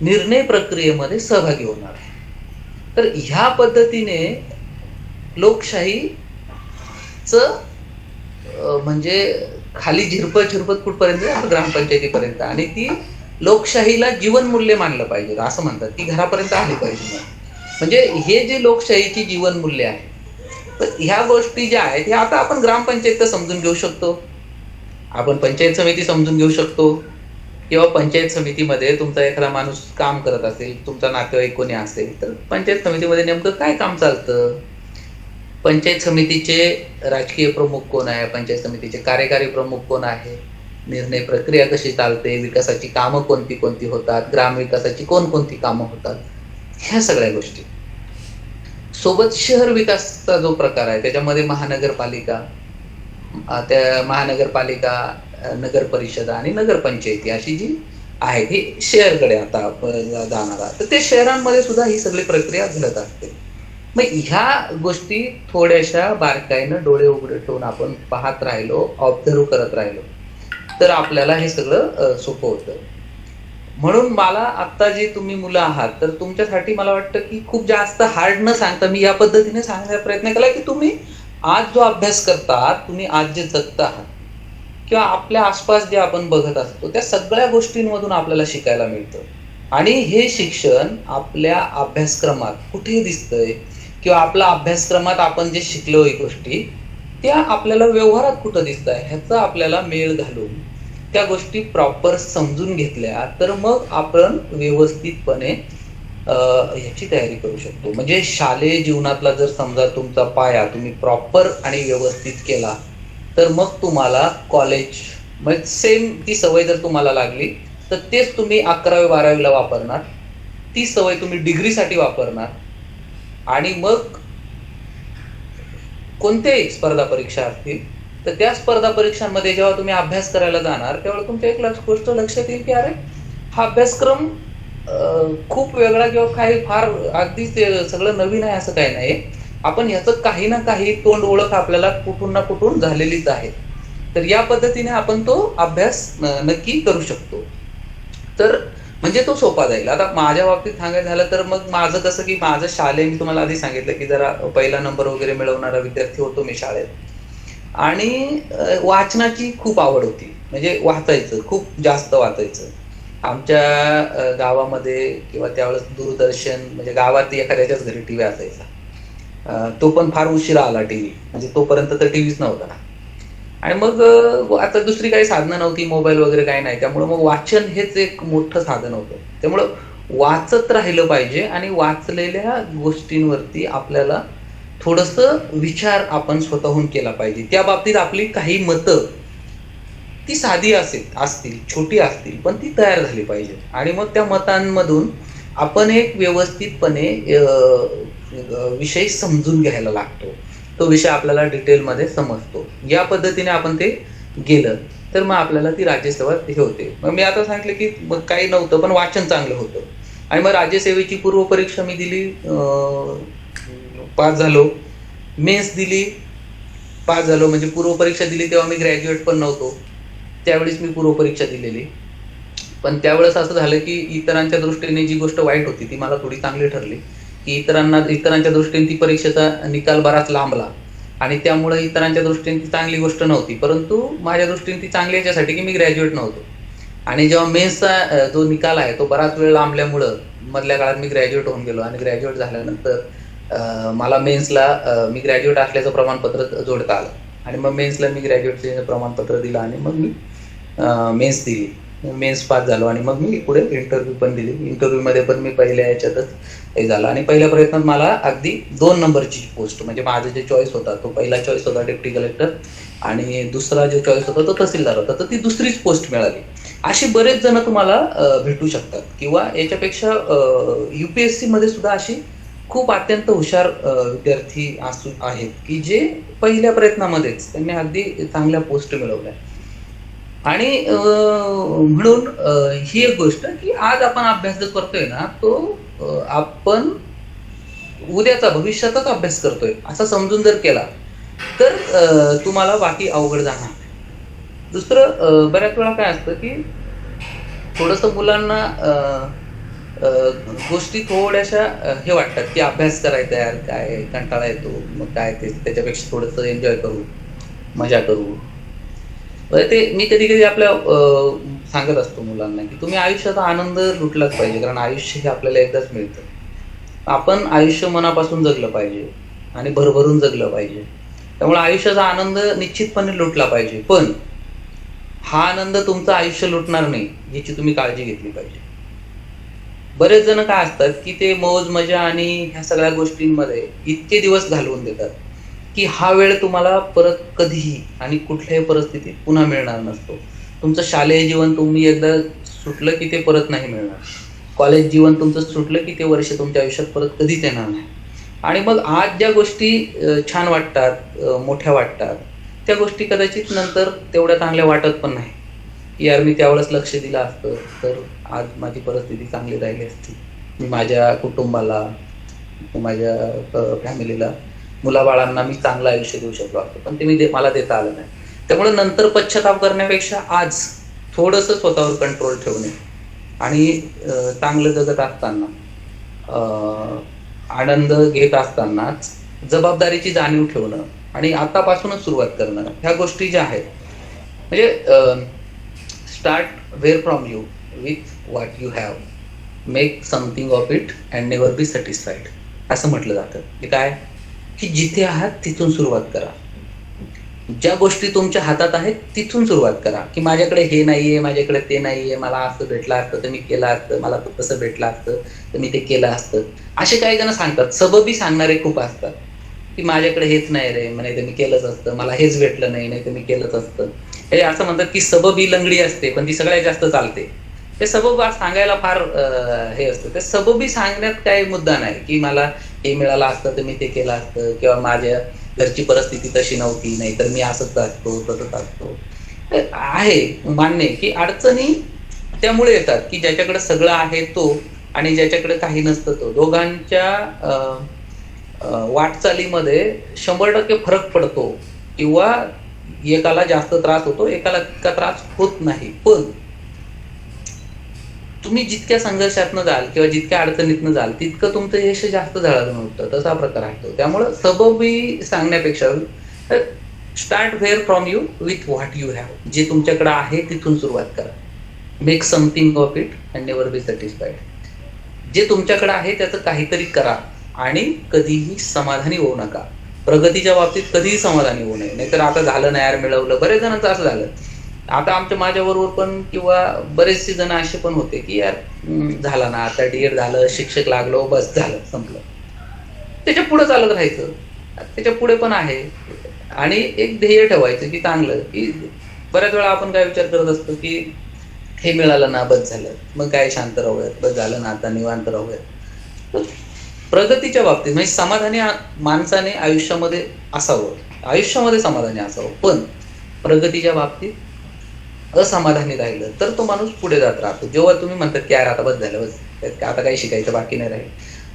निर्णय प्रक्रियेमध्ये सहभागी होणार आहे. तर ह्या पद्धतीने लोकशाहीच म्हणजे खाली झिरपत कुठपर्यंत ग्रामपंचायतीपर्यंत, आणि ती लोकशाहीला जीवनमूल्य मानलं पाहिजे असं म्हणतात, ती घरापर्यंत आली पाहिजे. म्हणजे हे जे लोकशाहीची जीवनमूल्य आहे, तर ह्या गोष्टी ज्या आहेत ह्या आता आपण ग्रामपंचायत समजून घेऊ शकतो, आपण पंचायत समिती समजून घेऊ शकतो, किंवा पंचायत समितीमध्ये तुमचा एखादा माणूस काम करत असेल, तुमचा नातेवाईक कोणी असेल तर पंचायत समितीमध्ये नेमकं काय काम चालतं, पंचायत समितीचे राजकीय प्रमुख कोण आहे, पंचायत समितीचे कार्यकारी प्रमुख कोण आहे, निर्णय प्रक्रिया कशी चालते, विकासाची कामं कोणती कोणती होतात, ग्रामविकासाची कोणकोणती कामं होतात, ह्या सगळ्या गोष्टी. सोबत शहर विकासाचा जो प्रकार आहे त्याच्यामध्ये महानगरपालिका, त्या महानगरपालिका नगर परिषद आणि नगरपंचायती अशी जी आहे ती शहरकडे आता जाणार आहे. तर ते शहरांमध्ये सुद्धा ही सगळी प्रक्रिया घडत असते. मग ह्या गोष्टी थोड्याशा बारकाईनं डोळे उघडे ठेवून आपण पाहत राहिलो, ऑब्झर्व करत राहिलो, तर आपल्याला हे सगळं सोपं होतं. म्हणून मला आता जे तुम्ही मुलं आहात, तर तुमच्यासाठी मला वाटतं की खूप जास्त हार्ड न सांगता मी या पद्धतीने सांगण्याचा प्रयत्न केला की तुम्ही आज जो अभ्यास करता, तुम्ही आज जे जगत आहात किंवा आपल्या आसपास जे आपण बघत असतो, त्या सगळ्या गोष्टींमधून आपल्याला शिकायला मिळतं. आणि हे शिक्षण आपल्या अभ्यासक्रमात कुठे दिसतंय किंवा आपल्या अभ्यासक्रमात आपण जे शिकलोय गोष्टी, त्या आपल्याला व्यवहारात कुठं दिसत आहे ह्याचा आपल्याला मेळ घालून त्या गोष्टी प्रॉपर समजून घेतल्या, तर मग आपण व्यवस्थितपणे ह्याची तयारी करू शकतो. म्हणजे शालेय जीवनातला जर समजा तुमचा पाया तुम्ही प्रॉपर आणि व्यवस्थित केला, तर मग तुम्हाला कॉलेज मग सेम ती सवय जर तुम्हाला लागली, तर तेच तुम्ही 11वी-12वीला वापरणार, ती सवय तुम्ही डिग्रीसाठी वापरणार. आणि मग कोणत्याही स्पर्धा परीक्षा असतील, तर त्या स्पर्धा परीक्षांमध्ये जेव्हा तुम्ही अभ्यास करायला जाणार, तेव्हा तुमच्या एक गोष्ट लक्षात येईल की अरे हा अभ्यासक्रम खूप वेगळा किंवा काही फार अगदी ते सगळं नवीन आहे असं काही नाही. आपण ह्याचं काही ना काही तोंड ओळख आपल्याला कुठून ना कुठून झालेलीच आहे. तर या पद्धतीने आपण तो अभ्यास नक्की करू शकतो. तर म्हणजे तो सोपा जाईल. आता माझ्या बाबतीत सांगायचं झालं तर मग माझं कसं की माझं शालेय मी तुम्हाला आधी सांगितलं की जरा पहिला नंबर वगैरे मिळवणारा विद्यार्थी होतो मी शाळेत. आणि वाचनाची खूप आवड होती, म्हणजे वाचायचं, खूप जास्त वाचायचं. आमच्या गावामध्ये किंवा त्यावेळेस दूरदर्शन म्हणजे गावात एखाद्याच्याच घरी टीव्ही असायचा, तो पण फार उशिरा आला टीव्ही, म्हणजे तोपर्यंत तर टीव्हीच नव्हता. आणि मग आता दुसरी काही साधनं नव्हती, मोबाईल वगैरे काही नाही, त्यामुळे मग वाचन हेच एक मोठं साधन होतं. त्यामुळं वाचत राहिलं पाहिजे आणि वाचलेल्या गोष्टींवरती आपल्याला थोडंसं विचार आपण स्वतःहून केला पाहिजे. त्या बाबतीत आपली काही मतं ती साधी असतील, छोटी असतील, पण ती तयार झाली पाहिजे. आणि मग त्या मतांमधून आपण एक व्यवस्थितपणे विषय समजून घ्यायला लागतो. तो विषय आपल्याला डिटेलमध्ये समजतो. या पद्धतीने आपण ते गेलं तर मग आपल्याला ती राज्यसेवा हे होते. मग मी आता सांगितलं की मग काही नव्हतं, पण वाचन चांगलं होतं. आणि मग राज्यसेवेची पूर्वपरीक्षा मी दिली, पास झालो. मेन्स दिली, पास झालो. म्हणजे पूर्वपरीक्षा दिली तेव्हा मी ग्रॅज्युएट पण नव्हतो, त्यावेळेस मी पूर्वपरीक्षा दिलेली. पण त्यावेळेस असं झालं की इतरांच्या दृष्टीने जी गोष्ट वाईट होती ती मला थोडी चांगली ठरली, की इतरांच्या दृष्टीने ती परीक्षेचा निकाल बराच लांबला आणि त्यामुळे इतरांच्या दृष्टीने ती चांगली गोष्ट नव्हती, परंतु माझ्या दृष्टीने ती चांगली याच्यासाठी की मी ग्रॅज्युएट नव्हतो. आणि जेव्हा मेन्सचा जो निकाल आहे तो बराच वेळ लांबल्यामुळं मधल्या काळात मी ग्रॅज्युएट होऊन गेलो. आणि ग्रॅज्युएट झाल्यानंतर मला मेन्सला मी ग्रॅज्युएट असल्याचं प्रमाणपत्र जोडता आलं. आणि मग मेन्सला मी ग्रॅज्युएटचं प्रमाणपत्र दिलं आणि मग मी मेन्स दिली. मेन्स पास झालो आणि मग मी पुढे इंटरव्ह्यू पण दिली. इंटरव्ह्यूमध्ये पण मी पहिल्या याच्यातच हे झालं. आणि पहिल्या प्रयत्नात मला अगदी 2 नंबरची पोस्ट, म्हणजे माझं जे चॉईस होता तो पहिला चॉईस होता डेप्टी कलेक्टर आणि दुसरा जो चॉईस होता तो तहसीलदार होता, तर ती दुसरीच पोस्ट मिळाली. अशी बरेच जण तुम्हाला भेटू शकतात. किंवा याच्यापेक्षा UPSC मध्ये सुद्धा अशी खूप अत्यंत हुशार विद्यार्थी आहेत की जे पहिल्या प्रयत्नामध्येच त्यांनी अगदी चांगल्या पोस्ट मिळवल्या. आणि म्हणून ही एक गोष्ट की आज आपण अभ्यास जो करतोय ना, तो आपण उद्याचा भविष्याचाच अभ्यास करतोय असं समजून जर केला तर तुम्हाला बाकी अवघड जाणार. दुसरं बऱ्याच वेळा काय असतं की थोडंसं मुलांना गोष्टी थोड्याशा हे वाटतात की अभ्यास करायचा यार, काय कंटाळा येतो, मग काय ते त्याच्यापेक्षा थोडंसं एन्जॉय करू, मजा करू. ते मी कधी कधी आपल्या सांगत असतो मुलांना की तुम्ही आयुष्याचा आनंद लुटलाच पाहिजे, कारण आयुष्य हे आपल्याला एकदाच मिळतं. आपण आयुष्य मनापासून जगलं पाहिजे आणि भरभरून जगलं पाहिजे. त्यामुळे आयुष्याचा आनंद निश्चितपणे लुटला पाहिजे, पण हा आनंद तुमचं आयुष्य लुटणार नाही याची तुम्ही काळजी घेतली पाहिजे. बरेच जण काय असतात की ते मौज मजा आणि ह्या सगळ्या गोष्टींमध्ये इतके दिवस घालवून देतात की हा वेळ तुम्हाला परत कधीही आणि कुठल्याही परिस्थितीत पुन्हा मिळणार नसतो. तुमचं शालेय जीवन तुम्ही एकदा सुटलं की ते परत नाही मिळणार. कॉलेज जीवन तुमचं सुटलं की ते वर्ष तुमच्या आयुष्यात परत कधीच येणार नाही. आणि मग आज ज्या गोष्टी छान वाटतात, मोठ्या वाटतात, त्या गोष्टी कदाचित नंतर तेवढ्या चांगल्या वाटत पण नाही, की यार मी त्यावेळेस लक्ष दिलं असतं तर आज माझी परिस्थिती चांगली राहिली असती, मी माझ्या कुटुंबाला, माझ्या फॅमिलीला, मुलाबाळांना मी चांगलं आयुष्य देऊ शकलो असतो, पण ते मला देता आलं नाही. त्यामुळे नंतर पश्चाताप करण्यापेक्षा आज थोडंसं स्वतःवर कंट्रोल ठेवणे आणि चांगलं जगत असताना, आनंद घेत असतानाच जबाबदारीची जाणीव ठेवणं आणि आतापासूनच सुरुवात करणं, ह्या गोष्टी ज्या आहेत, म्हणजे start where from you with what you have, make something of it and never be satisfied, असं म्हटलं जातं. की काय, की जिथे आहात तिथून सुरुवात करा, ज्या गोष्टी तुमच्या हातात आहेत तिथून सुरुवात करा. की माझ्याकडे हे नाहीये, माझ्याकडे ते नाहीये, मला असं भेटलं असतं तर मी केलं असतं, मला तसं भेटलं असतं तर मी ते केलं असतं, असे काही जण सांगतात. सबबी सांगणारे खूप असतात, की माझ्याकडे हेच नाही रे, नाही तर मी केलंच असतं, मला हेच भेटलं नाही तर मी केलंच असतं. हे असं म्हणतात की सबब ही लंगडी असते पण ती सगळ्यात जास्त चालते. ते सबब सांगायला फार हे असतं. ते सबबी सांगण्यात काही मुद्दा नाही, की मला हे मिळालं असतं तर मी ते केलं असतं, किंवा माझ्या घरची परिस्थिती तशी नव्हती, नाही तर मी असंच असतो तसंच असतो. आहे मान्य की अडचणी त्यामुळे येतात, की ज्याच्याकडे सगळं आहे तो आणि ज्याच्याकडे काही नसतं तो, दोघांच्या वाटचालीमध्ये 100% फरक पडतो, किंवा एकाला जास्त त्रास होतो, एकाला तितका त्रास होत नाही. पण तुम्ही जितक्या संघर्षातनं जाल किंवा जितक्या अडचणीतनं जाल तितकं तुमचं यश जास्त झालं नव्हतं, तसा प्रकार आहे तो. त्यामुळं सबबी सांगण्यापेक्षा start where from you with what you have, जे तुमच्याकडे आहे तिथून सुरुवात करा. Make something of it and never be satisfied. जे तुमच्याकडे आहे त्याचं काहीतरी करा आणि कधीही समाधानी होऊ नका. प्रगतीच्या बाबतीत कधीही समाधानी होऊ नये. नाहीतर आता झालं नाही यार, मिळवलं. बरेच जणांचं असं झालं. आता माझ्याबरोबर पण, किंवा बरेचसे जण असे पण होते की यार झाला ना, आता डीएड झालं, शिक्षक लागलो, बस झालं, संपलं. त्याच्या पुढे चालत राहायचं. त्याच्या पुढे पण आहे. आणि एक ध्येय ठेवायचं की चांगलं, की बऱ्याच वेळा आपण काय विचार करत असतो की हे मिळालं ना, बस झालं, मग काय शांत राहूयात, बस झालं ना, आता निवांत राहूयात. प्रगतीच्या बाबतीत म्हणजे समाधानी माणसाने आयुष्यामध्ये असावं, आयुष्यामध्ये समाधानी असावं. पण प्रगतीच्या बाबतीत असमाधानी राहिलं तर तो माणूस पुढे जात राहतो. जेव्हा तुम्ही म्हणतात की यार आता बस झालं, बस आता काही शिकायचं बाकी नाही राहील,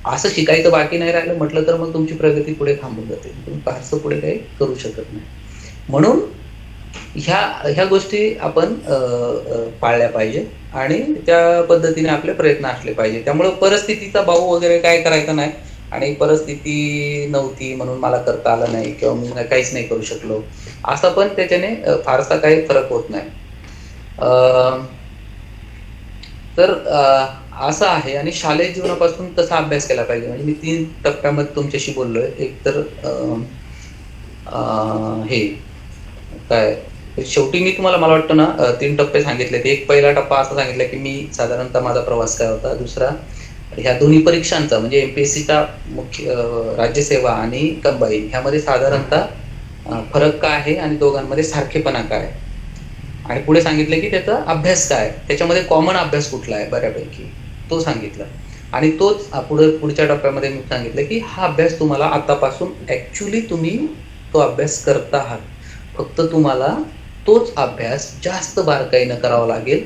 असं शिकायचं बाकी नाही राहिलं म्हटलं तर मग तुमची प्रगती पुढे थांबून जाते, तुम्ही फारसं पुढे काही करू शकत नाही. म्हणून ह्या गोष्टी आपण पाळल्या पाहिजे आणि त्या पद्धतीने आपले प्रयत्न असले पाहिजे. त्यामुळे परिस्थितीचा भाऊ वगैरे काय करायचा नाही, आणि परिस्थिती नव्हती म्हणून मला करता आलं नाही किंवा मी काहीच नाही करू शकलो, असं पण त्याच्याने फारसा काही फरक होत नाही. तर असं आहे. आणि शालेय जीवनापासून कसा अभ्यास केला पाहिजे, म्हणजे मी 3 टप्प्यामध्ये तुमच्याशी बोललोय. एक तर हे काय, शेवटी मी तुम्हाला, मला वाटतं ना 3 टप्पे सांगितले. एक पहिला टप्पा असा सांगितला की मी साधारणतः माझा प्रवास काय होता. दुसरा ह्या दोन्ही परीक्षांचा म्हणजे एमपीएससीचा मुख्य राज्यसेवा आणि कंबाईन ह्यामध्ये साधारणतः फरक काय आहे आणि दोघांमध्ये सारखेपणा काय आहे. आणि पुढे सांगितलं की त्याचा अभ्यास काय, त्याच्यामध्ये कॉमन अभ्यास कुठला आहे बऱ्यापैकी तो सांगितला. आणि तोच पुढच्या टप्प्यामध्ये मी सांगितलं की हा अभ्यास तुम्हाला आतापासून ऍक्च्युली तुम्ही तो अभ्यास करता आहात, फक्त तुम्हाला तोच अभ्यास जास्त बारकाईनं करावा लागेल.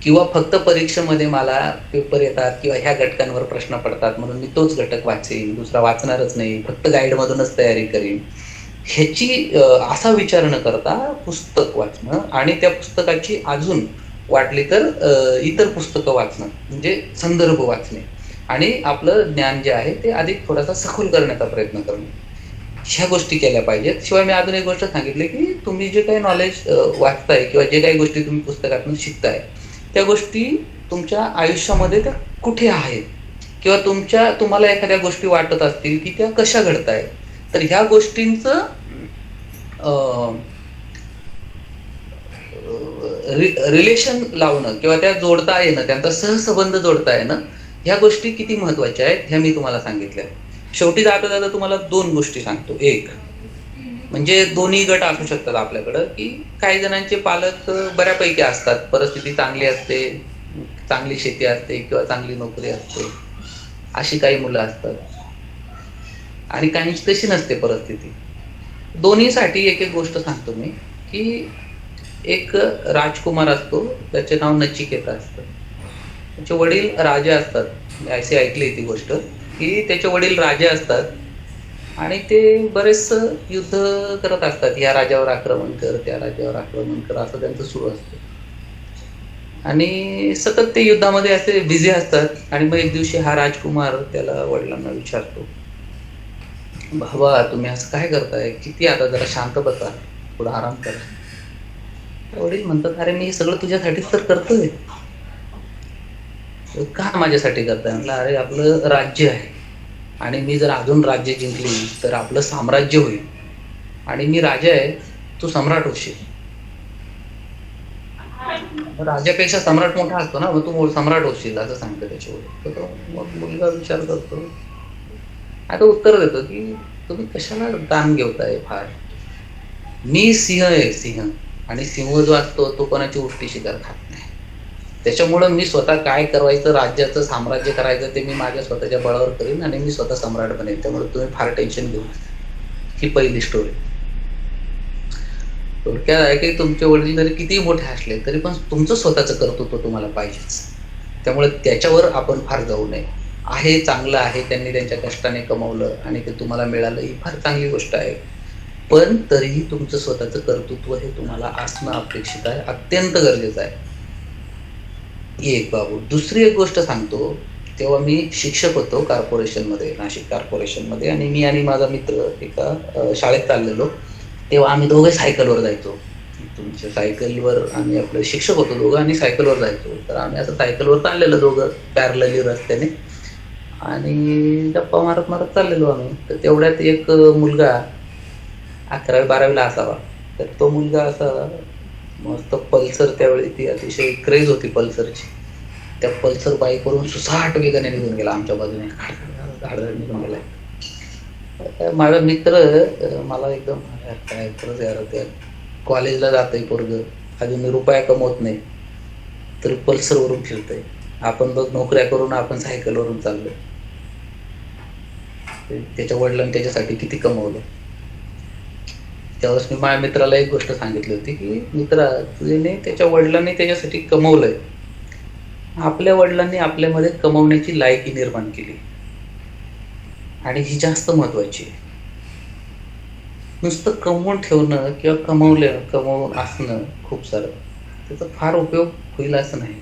किंवा फक्त परीक्षेमध्ये मला पेपर येतात किंवा ह्या घटकांवर प्रश्न पडतात म्हणून मी तोच घटक वाचेन, दुसरा वाचणारच नाही, फक्त गाईडमधूनच तयारी करेन, ह्याची असा विचार न करता पुस्तक वाचणं आणि त्या पुस्तकाची अजून वाटली तर इतर पुस्तकं वाचणं, म्हणजे संदर्भ वाचणे आणि आपलं ज्ञान जे आहे ते अधिक थोडासा सखोल करण्याचा प्रयत्न करणं, ह्या गोष्टी केल्या पाहिजेत. शिवाय मी अजून एक गोष्ट सांगितली की तुम्ही जे काही नॉलेज वाचताय किंवा जे काही गोष्टी तुम्ही पुस्तकातून शिकताय त्या गोष्टी तुमच्या आयुष्यामध्ये त्या कुठे आहेत, किंवा तुम्हाला एखाद्या गोष्टी वाटत असतील की त्या कशा घडतायत, तर ह्या गोष्टींचं रिलेशन लावणं किंवा त्या जोडता येणं, त्यांचा सहसंबंध जोडता येणं, ह्या गोष्टी किती महत्वाच्या आहेत ह्या मी तुम्हाला सांगितल्या. शेवटी जाता जाता तुम्हाला 2 गोष्टी सांगतो. एक म्हणजे दोन्ही गट असू शकतात आपल्याकडं, की काही जणांचे पालक बऱ्यापैकी असतात, परिस्थिती चांगली असते, चांगली शेती असते किंवा चांगली नोकरी असते, अशी काही मुलं असतात. आणि काहींची तशी नसते परिस्थिती, दोन्हीसाठी एक एक गोष्ट सांगतो मी, की एक राजकुमार असतो, त्याचे नाव नचिकेता असतं. त्याचे वडील राजे असतात. मी अशी ऐकली ती गोष्ट, की त्याचे वडील राजे असतात आणि ते बरेच युद्ध करत असतात. या राजावर आक्रमण कर, त्या राजावर आक्रमण कर, असं त्यांचं सुरू असतं. आणि सतत ते युद्धामध्ये असे बिझी असतात. आणि मग एक दिवशी हा राजकुमार त्याला वडिलांना विचारतो, बाबा तुम्ही असं काय करताय, किती आता जरा शांत बसा, थोडा आराम करा. वडील म्हणतात, अरे मी हे सगळं तुझ्यासाठीच तर करतोय. का माझ्यासाठी करताय? म्हटलं, अरे आपलं राज्य आहे आणि मी जर अजून राज्य जिंकली तर आपलं साम्राज्य होईल. आणि मी राजा आहे, तू सम्राट होशील. राजापेक्षा सम्राट मोठा असतो ना, मग तू सम्राट होशील असं सांगतो त्याच्या वडील. तर मग मुलगा विचार करतो, आता उत्तर देतो की तुम्ही कशाला ताण घेताय फार. मी सिंह आहे, सिंह. आणि सिंह जो असतो तो कोणाची उष्टी शिकार खात नाही. त्याच्यामुळं मी स्वतः काय करायचं, राज्याचं साम्राज्य करायचं ते मी माझ्या स्वतःच्या बळावर करीन आणि मी स्वतः सम्राट बनेन. त्यामुळे तुम्ही फार टेन्शन घेऊ नका. ही पहिली स्टोरी. थोडक्यात आहे की तुमचे वडील जरी किती मोठे असले तरी पण तुमचं स्वतःचं कर्तृत्व तुम्हाला पाहिजेच. त्यामुळे त्याच्यावर आपण फार जाऊ नये. आहे, चांगलं आहे, त्यांनी त्यांच्या कष्टाने कमवलं आणि ते तुम्हाला मिळालं, ही फार चांगली गोष्ट आहे. पण तरीही तुमचं स्वतःचं कर्तृत्व हे तुम्हाला असणं अपेक्षित आहे, अत्यंत गरजेचं आहे. एक बाबू. दुसरी एक गोष्ट सांगतो, तेव्हा मी शिक्षक होतो कॉर्पोरेशनमध्ये, नाशिक कॉर्पोरेशनमध्ये. आणि मी आणि माझा मित्र एका शाळेत चाललेलो. तेव्हा आम्ही दोघे सायकलवर जायचो. तुमच्या सायकलवर आम्ही आपले शिक्षक होतो दोघं आणि सायकलवर जायचो. तर आम्ही असं सायकलवर चाललेलो दोघं पॅरलली रस्त्याने आणि गप्पा मारत मारत चाललेलो आम्ही. तर तेवढ्यात एक मुलगा 11वी-12वीला असावा. तर तो मुलगा असा मस्त पल्सर, त्यावेळी ती अतिशय क्रेज होती पल्सरची, त्या पल्सर बाईकवरून सुसाट वेगाने निघून गेला आमच्या बाजूने, धाडधड निघून गेला. माझा मित्र मला एकदम, काय खरंच यार, त्या कॉलेजला जातंय पोरग, अजून रुपया कमवत नाही तर पल्सरवरून फिरतंय. आपण बघ नोकऱ्या करून आपण सायकलवरून चाललोय. त्याच्या वडिलांनी त्याच्यासाठी किती कमवलं. त्यावेळेस मी माझ्या मित्राला एक गोष्ट सांगितली होती की मित्रा, तुझ्याने त्याच्या वडिलांनी त्याच्यासाठी कमवलंय, आपल्या वडिलांनी आपल्यामध्ये कमवण्याची लायकी निर्माण केली आणि ही जास्त महत्वाची आहे. नुसतं कमवून ठेवणं किंवा कमवून असणं खूप सारं, त्याचा फार उपयोग होईल असं नाही.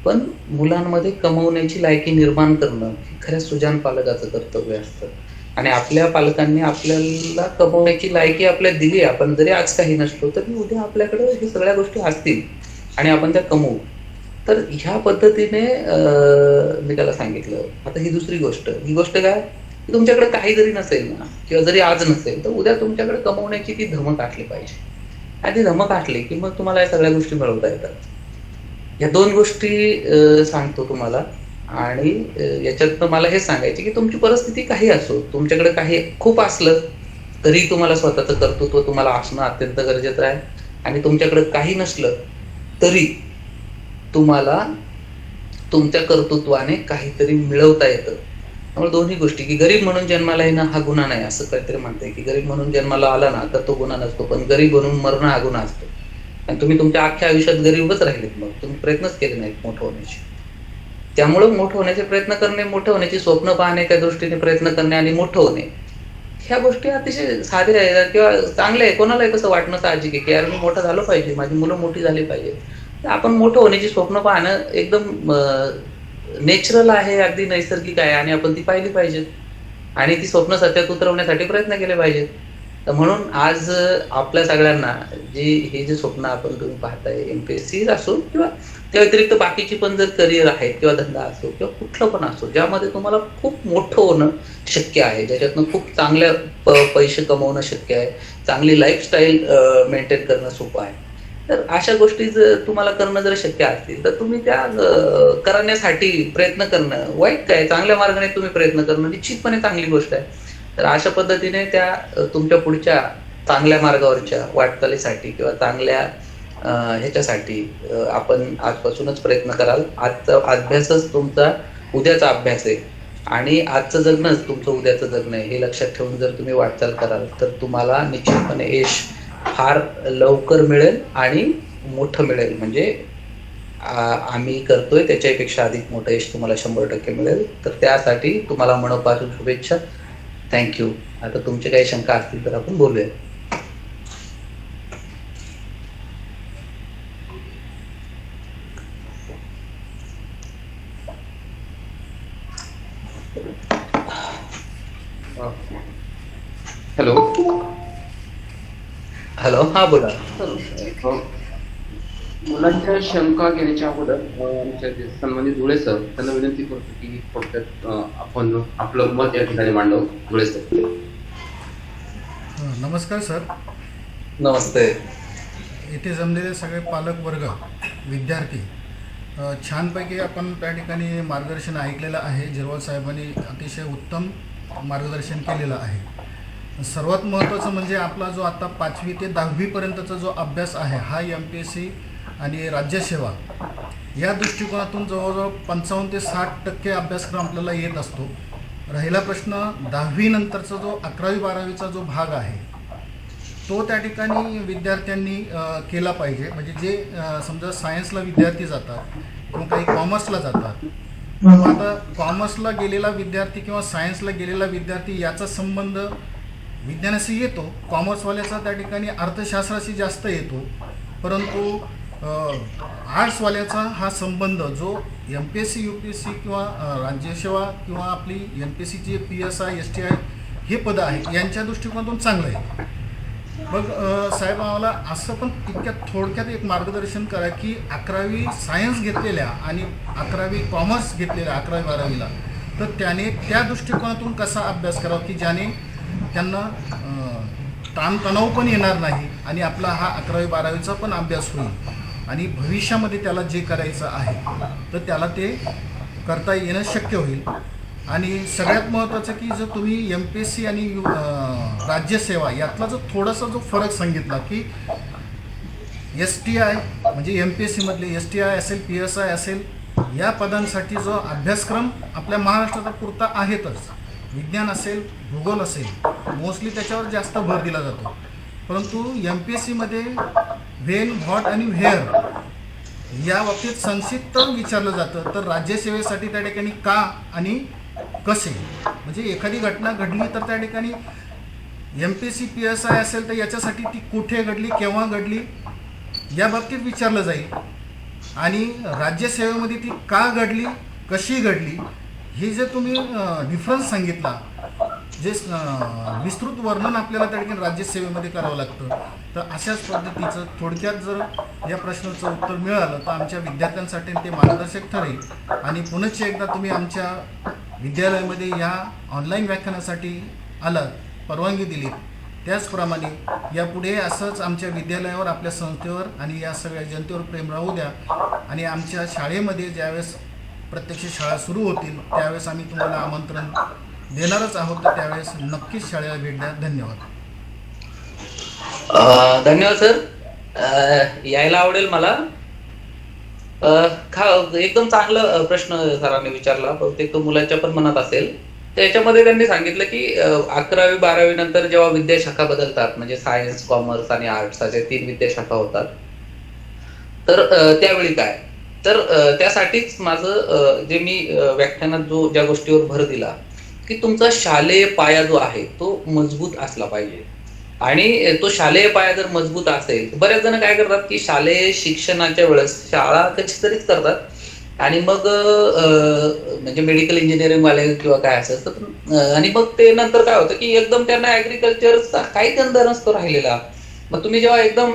पण मुलांमध्ये कमवण्याची लायकी निर्माण करणं हे खऱ्या सुजाण पालकाचं कर्तव्य असतं. आणि आपल्या पालकांनी आपल्याला कमवण्याची लायकी आपल्याला दिली, आपण जरी आज काही नसलो तरी उद्या आपल्याकडे हे सगळ्या गोष्टी असतील आणि आपण त्या कमवू. तर ह्या पद्धतीने मी त्याला सांगितलं. आता ही दुसरी गोष्ट, ही गोष्ट काय की तुमच्याकडे काही जरी नसेल ना, किंवा जरी आज नसेल तर उद्या तुमच्याकडे कमवण्याची ती धमक असली पाहिजे. आणि ती धमक असली की मग तुम्हाला या सगळ्या गोष्टी मिळवता येतात. या दोन गोष्टी सांगतो तुम्हाला. आणि याच्यातनं मला हे सांगायचे की तुमची परिस्थिती काही असो, तुमच्याकडे काही खूप असलं तरी तुम्हाला स्वतःचं कर्तृत्व तुम्हाला असणं अत्यंत गरजेचं आहे. आणि तुमच्याकडे काही नसलं तरी तुम्हाला तुमच्या कर्तृत्वाने काहीतरी मिळवता येतं. त्यामुळे दोन्ही गोष्टी, की गरीब म्हणून जन्माला येणं हा गुन्हा नाही असं काहीतरी म्हणते, की गरीब म्हणून जन्माला आला ना तर तो गुन्हा नसतो, पण गरीब म्हणून मरणं हा गुन्हा असतो. आणि तुम्ही तुमच्या अख्ख्या आयुष्यात गरीबच राहिलेत, मग तुम्ही प्रयत्नच केले नाहीत मोठं होण्याचे. त्यामुळं मोठं होण्याचे प्रयत्न करणे, मोठं होण्याची स्वप्न पाहणे, त्या दृष्टीने प्रयत्न करणे आणि मोठं होणे, ह्या गोष्टी अतिशय साध्या आहेत किंवा चांगल्या आहे. कोणालाही कसं वाटणं साहजिक आहे की यार मी मोठं झालं पाहिजे, माझी मुलं मोठी झाली पाहिजे. तर आपण मोठं होण्याची स्वप्न पाहणं एकदम नॅचरल आहे, अगदी नैसर्गिक आहे आणि आपण ती पाहिली पाहिजेत आणि ती स्वप्न सत्यात उतरवण्यासाठी प्रयत्न केले पाहिजेत. तर म्हणून आज आपल्या सगळ्यांना हे जे स्वप्न आपण तुम्ही पाहताय, MPSC असो किंवा त्या व्यतिरिक्त बाकीची पण जर करिअर आहेत किंवा धंदा असो किंवा कुठलं पण असो, ज्यामध्ये तुम्हाला खूप मोठं होणं शक्य आहे, ज्याच्यातनं खूप चांगल्या पैसे कमवणं शक्य आहे, चांगली लाईफस्टाईल मेंटेन करणं सोपं आहे, तर अशा गोष्टी जर तुम्हाला करणं जर शक्य असतील तर तुम्ही त्या करण्यासाठी प्रयत्न करणं वाईट काय, चांगल्या मार्गाने तुम्ही प्रयत्न करणं निश्चितपणे चांगली गोष्ट आहे. तर अशा पद्धतीने त्या तुमच्या पुढच्या चांगल्या मार्गावरच्या वाटचालीसाठी किंवा चांगल्या ह्याच्यासाठी आपण आजपासूनच प्रयत्न कराल. आजचा अभ्यासच तुमचा उद्याचा अभ्यास आहे आणि आजचं जगणंच तुमचं उद्याचं जगणं आहे हे लक्षात ठेवून जर तुम्ही वाटचाल कराल तर तुम्हाला निश्चितपणे यश फार लवकर मिळेल आणि मोठं मिळेल. म्हणजे आम्ही करतोय त्याच्यापेक्षा अधिक मोठं यश तुम्हाला 100% मिळेल. तर त्यासाठी तुम्हाला मनापासून शुभेच्छा. थँक्यू. आता तुमचे काही शंका असतील तर आपण बोलूया. हॅलो. हॅलो, हा बोला. मुलांच्या शंका घेण्याच्या अगोदर आमच्या जे सन्मानित धुळे सर त्यांना विनंती करतो की थोडक्यात आपण आपलं मत या ठिकाणी मांडव. धुळे सर. नमस्कार सर. नमस्ते. इथे जमलेले सगळे पालक वर्ग, विद्यार्थी, छानपैकी आपण त्या ठिकाणी मार्गदर्शन ऐकलेलं आहे. जिरवाल साहेबांनी अतिशय उत्तम मार्गदर्शन केलेलं आहे. सर्वात महत्त्वाचं म्हणजे आपला जो आता 5वी ते 10वीपर्यंतचा जो अभ्यास आहे हा MPSC आणि राज्यसेवा या दृष्टिकोनातून जवळजवळ 55 ते 60% अभ्यासक्रम आपल्याला येत असतो. राहिला प्रश्न 10वी नंतरचा जो 11वी-12वीचा जो भाग आहे तो त्या ठिकाणी विद्यार्थ्यांनी केला पाहिजे. म्हणजे जे समजा सायन्सला विद्यार्थी जातात किंवा काही कॉमर्सला जातात, किंवा आता कॉमर्सला गेलेला विद्यार्थी किंवा सायन्सला गेलेला विद्यार्थी याचा संबंध विज्ञानाशी येतो. कॉमर्सवाल्याचा त्या ठिकाणी अर्थशास्त्राशी जास्त येतो. परंतु आर्ट्सवाल्याचा हा संबंध जो MPSC UPSC किंवा राज्यसेवा किंवा आपली MPSCची PSI STI हे पदं आहेत यांच्या दृष्टिकोनातून चांगलं आहे. मग साहेब आम्हाला असं पण इतक्यात थोडक्यात एक मार्गदर्शन करा की 11वी सायन्स घेतलेल्या आणि 11वी कॉमर्स घेतलेल्या 11वी-12वीला तर त्याने त्या दृष्टिकोनातून कसा अभ्यास करावा की ज्याने त्यांना ताणतणाव पण येणार नाही आणि आपला हा 11वी-12वीचा पण अभ्यास होईल आणि भविष्यामध्ये त्याला जे करायचं आहे तर त्याला ते करता येणं शक्य होईल. आणि सगळ्यात महत्त्वाचं की जर तुम्ही MPSC आणि राज्यसेवा यातला जो थोडासा जो फरक सांगितला की STI म्हणजे MPSC मधले STI असेल PSI असेल या पदांसाठी जो अभ्यासक्रम आपल्या महाराष्ट्राचा पुरता आहेतच. विज्ञान असेल, भूगोल असेल, मोस्टली त्याच्यावर जास्त भर दिला जातो. परंतु MPSC मध्ये व्हेन, व्हॉट आणि व्हेअर या बाबतीत संक्षिप्त विचारलं जातं. तर राज्यसेवेसाठी त्या ठिकाणी का आणि कसे, म्हणजे एखादी घटना घडली तर त्या ठिकाणी MPSC PSI असेल तर याच्यासाठी ती कुठे घडली, केव्हा घडली या बाबतीत विचारलं जाईल. आणि राज्यसेवेमध्ये ती का घडली, कशी घडली हे जे तुम्ही डिफरन्स सांगितला, जे विस्तृत वर्णन आपल्याला त्या ठिकाणी राज्यसेवेमध्ये करावं लागतं. तर अशाच पद्धतीचं थोडक्यात जर या प्रश्नाचं उत्तर मिळालं तर आमच्या विद्यार्थ्यांसाठी ते मार्गदर्शक ठरेल. आणि पुनश्च एकदा तुम्ही आमच्या विद्यालयामध्ये या ऑनलाईन व्याख्यानासाठी आलात, परवानगी दिलीत, त्याचप्रमाणे यापुढे असंच आमच्या विद्यालयावर, आपल्या संस्थेवर आणि या सगळ्या जनतेवर प्रेम राहू द्या. आणि आमच्या शाळेमध्ये ज्यावेळेस प्रत्यक्ष शाळा सुरू होतील त्यावेळेस आम्ही तुम्हाला आमंत्रण देणारच आहोत. तर त्यावेळेस नक्कीच शाळेला भेट द्या. धन्यवाद. धन्यवाद सर. यायला आवडेल मला. एकदम चांगला प्रश्न सरांनी विचारला. बहुतेक तो मुलांच्या पण मनात असेल. त्याच्यामध्ये त्यांनी सांगितलं की 11वी-12वी नंतर जेव्हा विद्याशाखा बदलतात, म्हणजे सायन्स, कॉमर्स आणि आर्ट्स असे 3 विद्याशाखा होतात, तर त्यावेळी काय. तर त्यासाठीच माझं जे मी व्याख्यानात ज्या गोष्टीवर भर दिला की तुमचा शालेय पाया जो आहे तो मजबूत असला पाहिजे. आणि तो शालेय पाया जर मजबूत असेल, बरेच जण काय करतात की शालेय शिक्षणाच्या वेळेस शाळा कशी तरीच करतात आणि मग म्हणजे मेडिकल इंजिनिअरिंग वाले किंवा काय असं, आणि मग ते नंतर काय होतं की एकदम त्यांना ऍग्रिकल्चरचा काही गंध नसतो राहिलेला. मग तुम्ही जेव्हा एकदम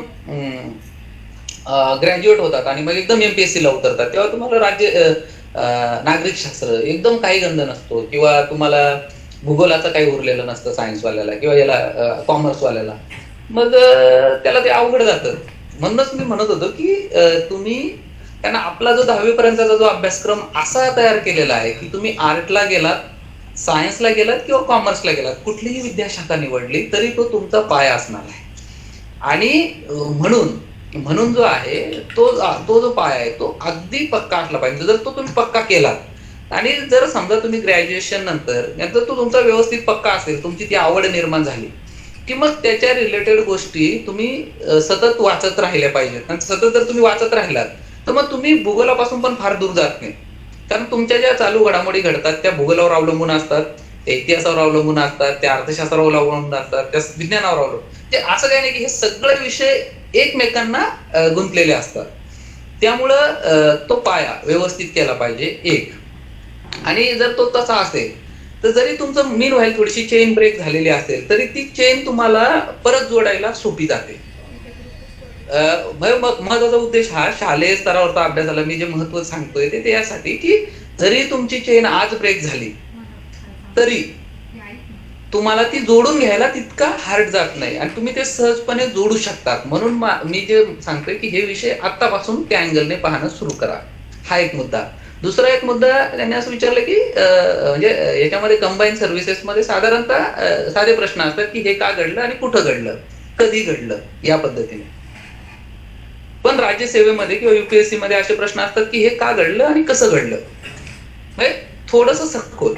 ग्रॅज्युएट होतात आणि मग एकदम MPSC ला उतरतात तेव्हा तुम्हाला नागरिक शास्त्र एकदम काही गंध नसतो, किंवा तुम्हाला भूगोलाचं काही उरलेलं नसतं सायन्सवाल्याला किंवा याला कॉमर्सवाल्याला. मग त्याला ते अवघड जातं. म्हणूनच मी म्हणत होतो की तुम्ही त्यांना आपला जो 10वी पर्यंतचा जो अभ्यासक्रम असा तयार केलेला आहे की तुम्ही आर्टला गेलात, सायन्सला गेलात किंवा कॉमर्सला गेलात, कुठलीही विद्याशाखा निवडली तरी तो तुमचा पाया असणार आहे. आणि म्हणून जो आहे तो जो पाया आहे तो अगदी पक्का असला पाहिजे. जर तो तुम्ही पक्का केलात आणि जर समजा तुम्ही ग्रॅज्युएशन नंतर तो तुमचा व्यवस्थित पक्का असेल, तुमची ती आवड निर्माण झाली की मग त्याच्या रिलेटेड गोष्टी तुम्ही सतत वाचत राहिल्या पाहिजेत. आणि सतत जर तुम्ही वाचत राहिलात तर मग तुम्ही भूगोलापासून पण फार दूर जात नाही. कारण तुमच्या ज्या चालू घडामोडी घडतात त्या भूगोलावर अवलंबून असतात, त्या इतिहासावर अवलंबून असतात, त्या अर्थशास्त्रावर अवलंबून असतात, त्या विज्ञानावर अवलंबून. ते असं काही नाही की हे सगळे विषय एकमेकांना गुंतलेले असतात. त्यामुळं तो पाया व्यवस्थित केला पाहिजे एक. आणि जर तो तसा असेल तर जरी तुमचं मीन व्हाईल थोडीशी चेन ब्रेक झालेली असेल तरी ती चेन तुम्हाला परत जोडायला सोपी जाते. महत्वाचा उद्देश हा शालेय स्तरावरचा अभ्यासाला मी जे महत्व सांगतोय ते यासाठी की जरी तुमची चेन आज ब्रेक झाली तरी तुम्हाला ती जोडून घ्यायला तितका हार्ड जात नाही आणि तुम्ही ते सहजपणे जोडू शकतात. म्हणून मी जे सांगतोय की हे विषय आतापासून त्या अँगलने पाहणं सुरू करा. हा एक मुद्दा. दुसरा एक मुद्दा त्यांनी असं विचारलं की म्हणजे याच्यामध्ये कंबाईन सर्व्हिसेस मध्ये साधारणतः साधे प्रश्न असतात की हे का घडलं आणि कुठं घडलं, कधी घडलं, या पद्धतीने. पण राज्यसेवेमध्ये किंवा युपीएससी मध्ये असे प्रश्न असतात की हे का घडलं आणि कसं घडलं, म्हणजे थोडंसं सखोल.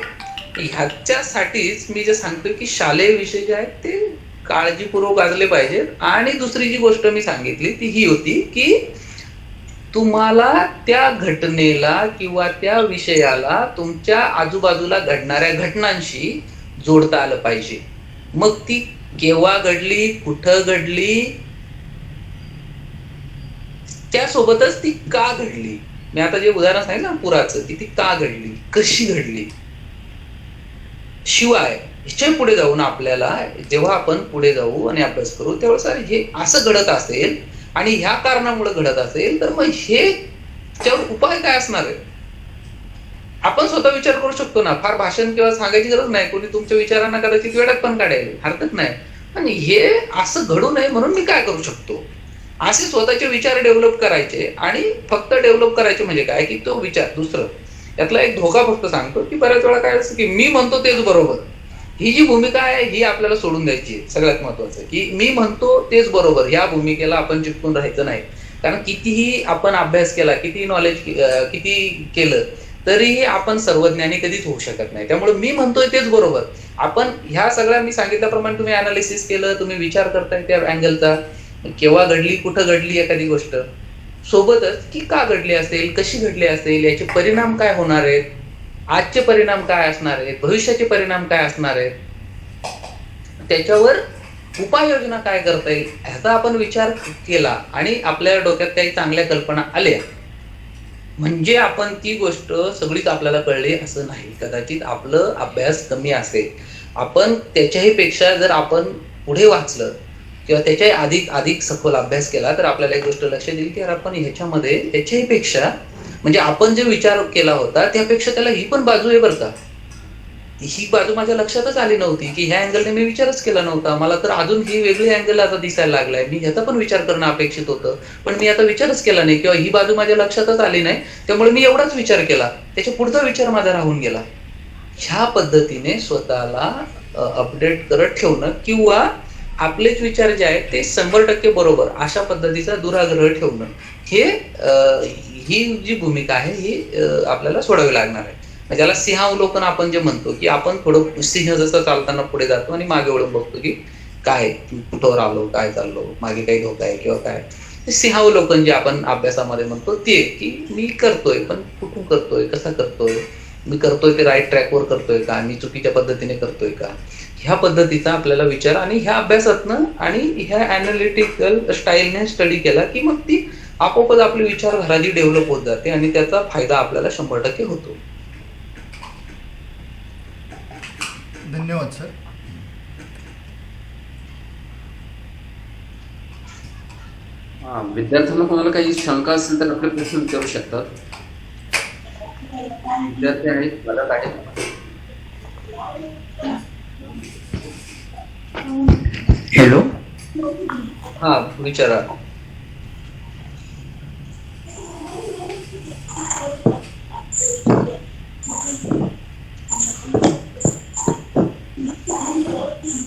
ह्याच्यासाठीच मी जे सांगतोय की शालेय विषय जे आहेत ते काळजीपूर्वक वाचले पाहिजेत. आणि दुसरी जी गोष्ट मी सांगितली ती ही होती की तुम्हाला त्या घटनेला किंवा त्या विषयाला तुमच्या आजूबाजूला घडणाऱ्या घटनांशी जोडता आलं पाहिजे. मग ती केव्हा घडली, कुठं घडली, त्यासोबतच ती का घडली. मी आता जे उदाहरण सांगितलं ना पुराचं, ती का घडली, कशी घडली. शिवाय ह्याच्या पुढे जाऊन आपल्याला जेव्हा आपण पुढे जाऊ आणि अभ्यास करू तेव्हा सर हे असं घडत असेल आणि ह्या कारणामुळे घडत असेल तर मग हे त्यावर उपाय काय असणार आहे. आपण स्वतः विचार करू शकतो ना. फार भाषण किंवा सांगायची गरज नाही. कोणी तुमच्या विचारांना कदाचित वेळात पण काढायला हरकत नाही. आणि हे असं घडू नये म्हणून मी काय करू शकतो, असे स्वतःचे विचार डेव्हलप करायचे. आणि फक्त डेव्हलप करायचे म्हणजे काय की तो विचार दुसरं यातला एक धोका फक्त सांगतो की बऱ्याच वेळा काय असतं की मी म्हणतो तेच बरोबर. ही जी भूमिका आहे ही आपल्याला सोडून द्यायची आहे. सगळ्यात महत्वाचं की मी म्हणतो तेच बरोबर ह्या भूमिकेला आपण चिपकून राहायचं नाही. कारण कितीही आपण अभ्यास केला, किती नॉलेज किती केलं तरीही आपण सर्वज्ञानी कधीच होऊ शकत नाही. त्यामुळे मी म्हणतोय तेच बरोबर. आपण ह्या सगळ्या मी सांगितल्याप्रमाणे तुम्ही अनालिसिस केलं, तुम्ही विचार करताय त्या अँगलचा, केव्हा घडली, कुठं घडली एखादी गोष्ट, सोबतच की का घडली असेल, कशी घडली असेल, याचे परिणाम काय होणार आहेत, आजचे परिणाम काय असणार आहेत, भविष्याचे परिणाम काय असणार आहेत, त्याच्यावर उपाययोजना काय करता येईल ह्याचा आपण विचार केला आणि आपल्या डोक्यात काही चांगल्या कल्पना आल्या म्हणजे आपण ती गोष्ट सगळीच आपल्याला कळली असं नाही. कदाचित आपलं अभ्यास कमी असेल, आपण त्याच्याही पेक्षा जर आपण पुढे वाचलं किंवा त्याच्याही अधिक सखोल अभ्यास केला तर आपल्याला एक गोष्ट लक्षात येईल की आपण ह्याच्यामध्ये त्याच्याही पेक्षा म्हणजे आपण जे विचार केला होता त्यापेक्षा त्याला ही पण बाजू आहे बरं का. ही बाजू माझ्या लक्षातच आली नव्हती की ह्या अँगलने मी विचारच केला नव्हता. मला तर अजून ही वेगळी अँगल आता दिसायला लागलाय. मी ह्याचा पण विचार करणं अपेक्षित होतं पण मी आता विचारच केला नाही किंवा ही बाजू माझ्या लक्षातच आली नाही त्यामुळे मी एवढाच विचार केला, त्याच्या पुढचा विचार माझा राहून गेला. ह्या पद्धतीने स्वतःला अपडेट करत ठेवणं किंवा आपलेच विचार जे आहेत ते 100% बरोबर अशा पद्धतीचा दुराग्रह ठेवणं ही जी भूमिका आहे ही आपल्याला सोडावी लागणार आहे. ज्याला सिंहावलोकन आपण जे म्हणतो की आपण थोडं सिंह जसं चालताना पुढे जातो आणि मागे वळून बघतो की काय कुठवर आलो, काय चाललो, मागे काही धोका आहे किंवा काय. सिंहावलोकन जे आपण अभ्यासामध्ये म्हणतो ते की मी करतोय पण कुठून करतोय, कसा करतोय, मी करतोय ते राईट ट्रॅकवर करतोय का, मी चुकीच्या पद्धतीने करतोय का, ह्या पद्धतीचा आपल्याला विचार आणि ह्या अभ्यासातनं आणि ह्या अॅनालिटिकल स्टाईलने स्टडी केला की मग ती आपोआपच आपली विचारधारा डेव्हलप होत जाते आणि त्याचा फायदा आपल्याला 100% होतो. धन्यवाद सर. विद्यार्थ्यांना कोणाला काही शंका असेल तर आपले प्रश्न विचारू शकतात. विद्यार्थी आहेत, पालक आहेत. हॅलो, हा विचारा.